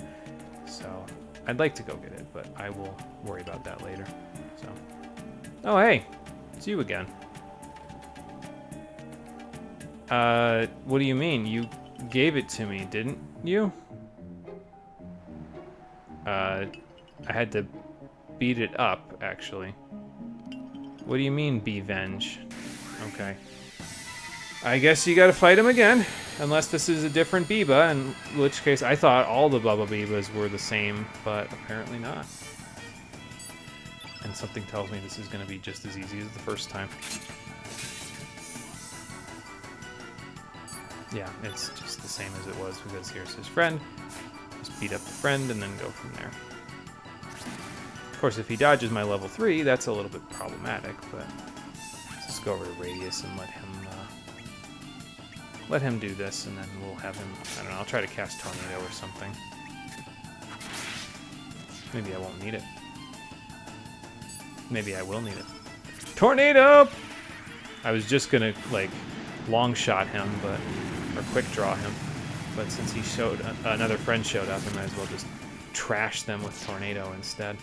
So I'd like to go get it, but I will worry about that later. So, oh hey, it's you again. What do you mean? You gave it to me, didn't you? I had to beat it up, actually. What do you mean, be venge? Okay. I guess you gotta fight him again, unless this is a different Biba, in which case I thought all the Bubba Bibas were the same, but apparently not. And something tells me this is gonna be just as easy as the first time. Yeah, it's just the same as it was, because here's his friend. Just beat up the friend and then go from there. Of course, if he dodges my level 3, that's a little bit problematic, but let's just go over to Radius and let him do this, and then we'll have him, I don't know, I'll try to cast Tornado or something. Maybe I won't need it. Maybe I will need it. Tornado! I was just gonna, like, long shot him, but, or quick draw him. But since he showed, another friend showed up, I might as well just trash them with Tornado instead.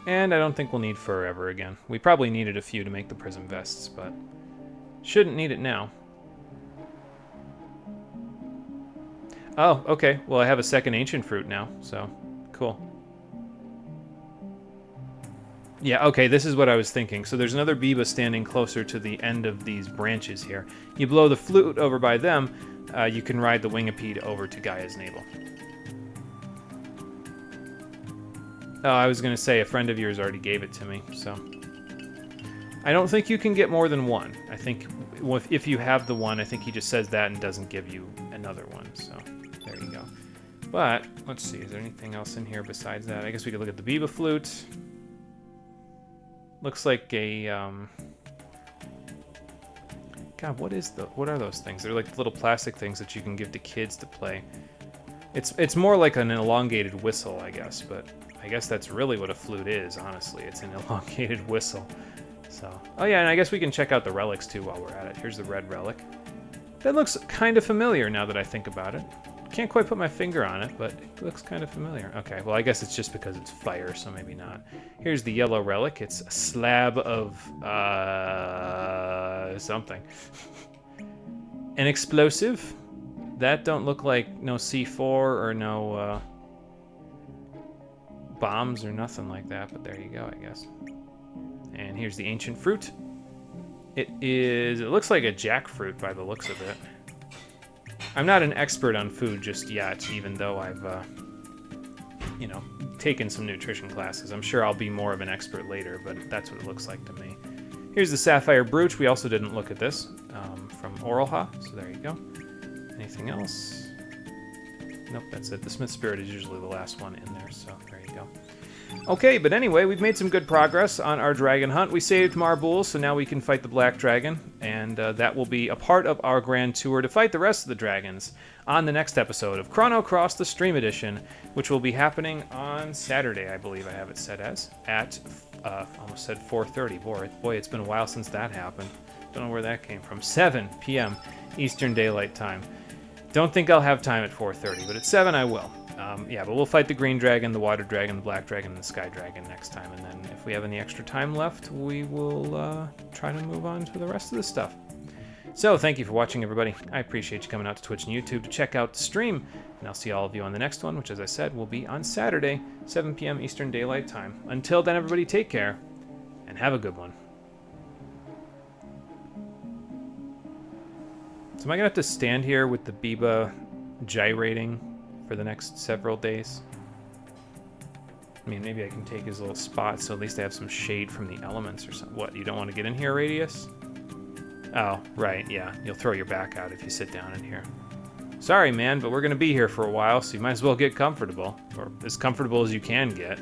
And I don't think we'll need fur ever again. We probably needed a few to make the prism vests, but shouldn't need it now. Oh, okay. Well, I have a second ancient fruit now, so cool. Yeah, okay, this is what I was thinking. So there's another Biba standing closer to the end of these branches here. You blow the flute over by them, you can ride the Wingipede over to Gaia's Navel. Oh, I was going to say, a friend of yours already gave it to me, so... I don't think you can get more than one. I think if you have the one, I think he just says that and doesn't give you another one, so there you go. But, let's see, is there anything else in here besides that? I guess we could look at the Biba flute. Looks like a, God, what are those things? They're like little plastic things that you can give to kids to play. It's more like an elongated whistle, I guess, but I guess that's really what a flute is, honestly. It's an elongated whistle. So, oh yeah, and I guess we can check out the relics too while we're at it. Here's the red relic. That looks kind of familiar now that I think about it. Can't quite put my finger on it, but it looks kind of familiar. Okay, well, I guess it's just because it's fire, so maybe not. Here's the yellow relic. It's a slab of, something. An explosive. That don't look like no C4 or no, bombs or nothing like that, but there you go, I guess. And here's the ancient fruit. It looks like a jackfruit by the looks of it. I'm not an expert on food just yet, even though I've, you know, taken some nutrition classes. I'm sure I'll be more of an expert later, but that's what it looks like to me. Here's the sapphire brooch. We also didn't look at this from Oralha, so there you go. Anything else? Nope, that's it. The Smith Spirit is usually the last one in there, so there you go. Okay, but anyway, we've made some good progress on our dragon hunt. We saved Marbul, so now we can fight the black dragon, and that will be a part of our grand tour to fight the rest of the dragons on the next episode of Chrono Cross the Stream Edition, which will be happening on Saturday, I believe I have it set as, at, almost said 4:30. Boy, it's been a while since that happened. Don't know where that came from. 7 p.m. Eastern Daylight Time. Don't think I'll have time at 4:30, but at 7 I will. Yeah, but we'll fight the green dragon, the water dragon, the black dragon, and the sky dragon next time. And then if we have any extra time left, we will try to move on to the rest of the stuff. So thank you for watching, everybody. I appreciate you coming out to Twitch and YouTube to check out the stream. And I'll see all of you on the next one, which, as I said, will be on Saturday, 7 p.m. Eastern Daylight Time. Until then, everybody, take care and have a good one. So am I going to have to stand here with the Biba gyrating for the next several days? I mean, maybe I can take his little spot so at least I have some shade from the elements or something. What, you don't want to get in here, Radius? Oh, right, yeah. You'll throw your back out if you sit down in here. Sorry, man, but we're going to be here for a while, so you might as well get comfortable. Or as comfortable as you can get.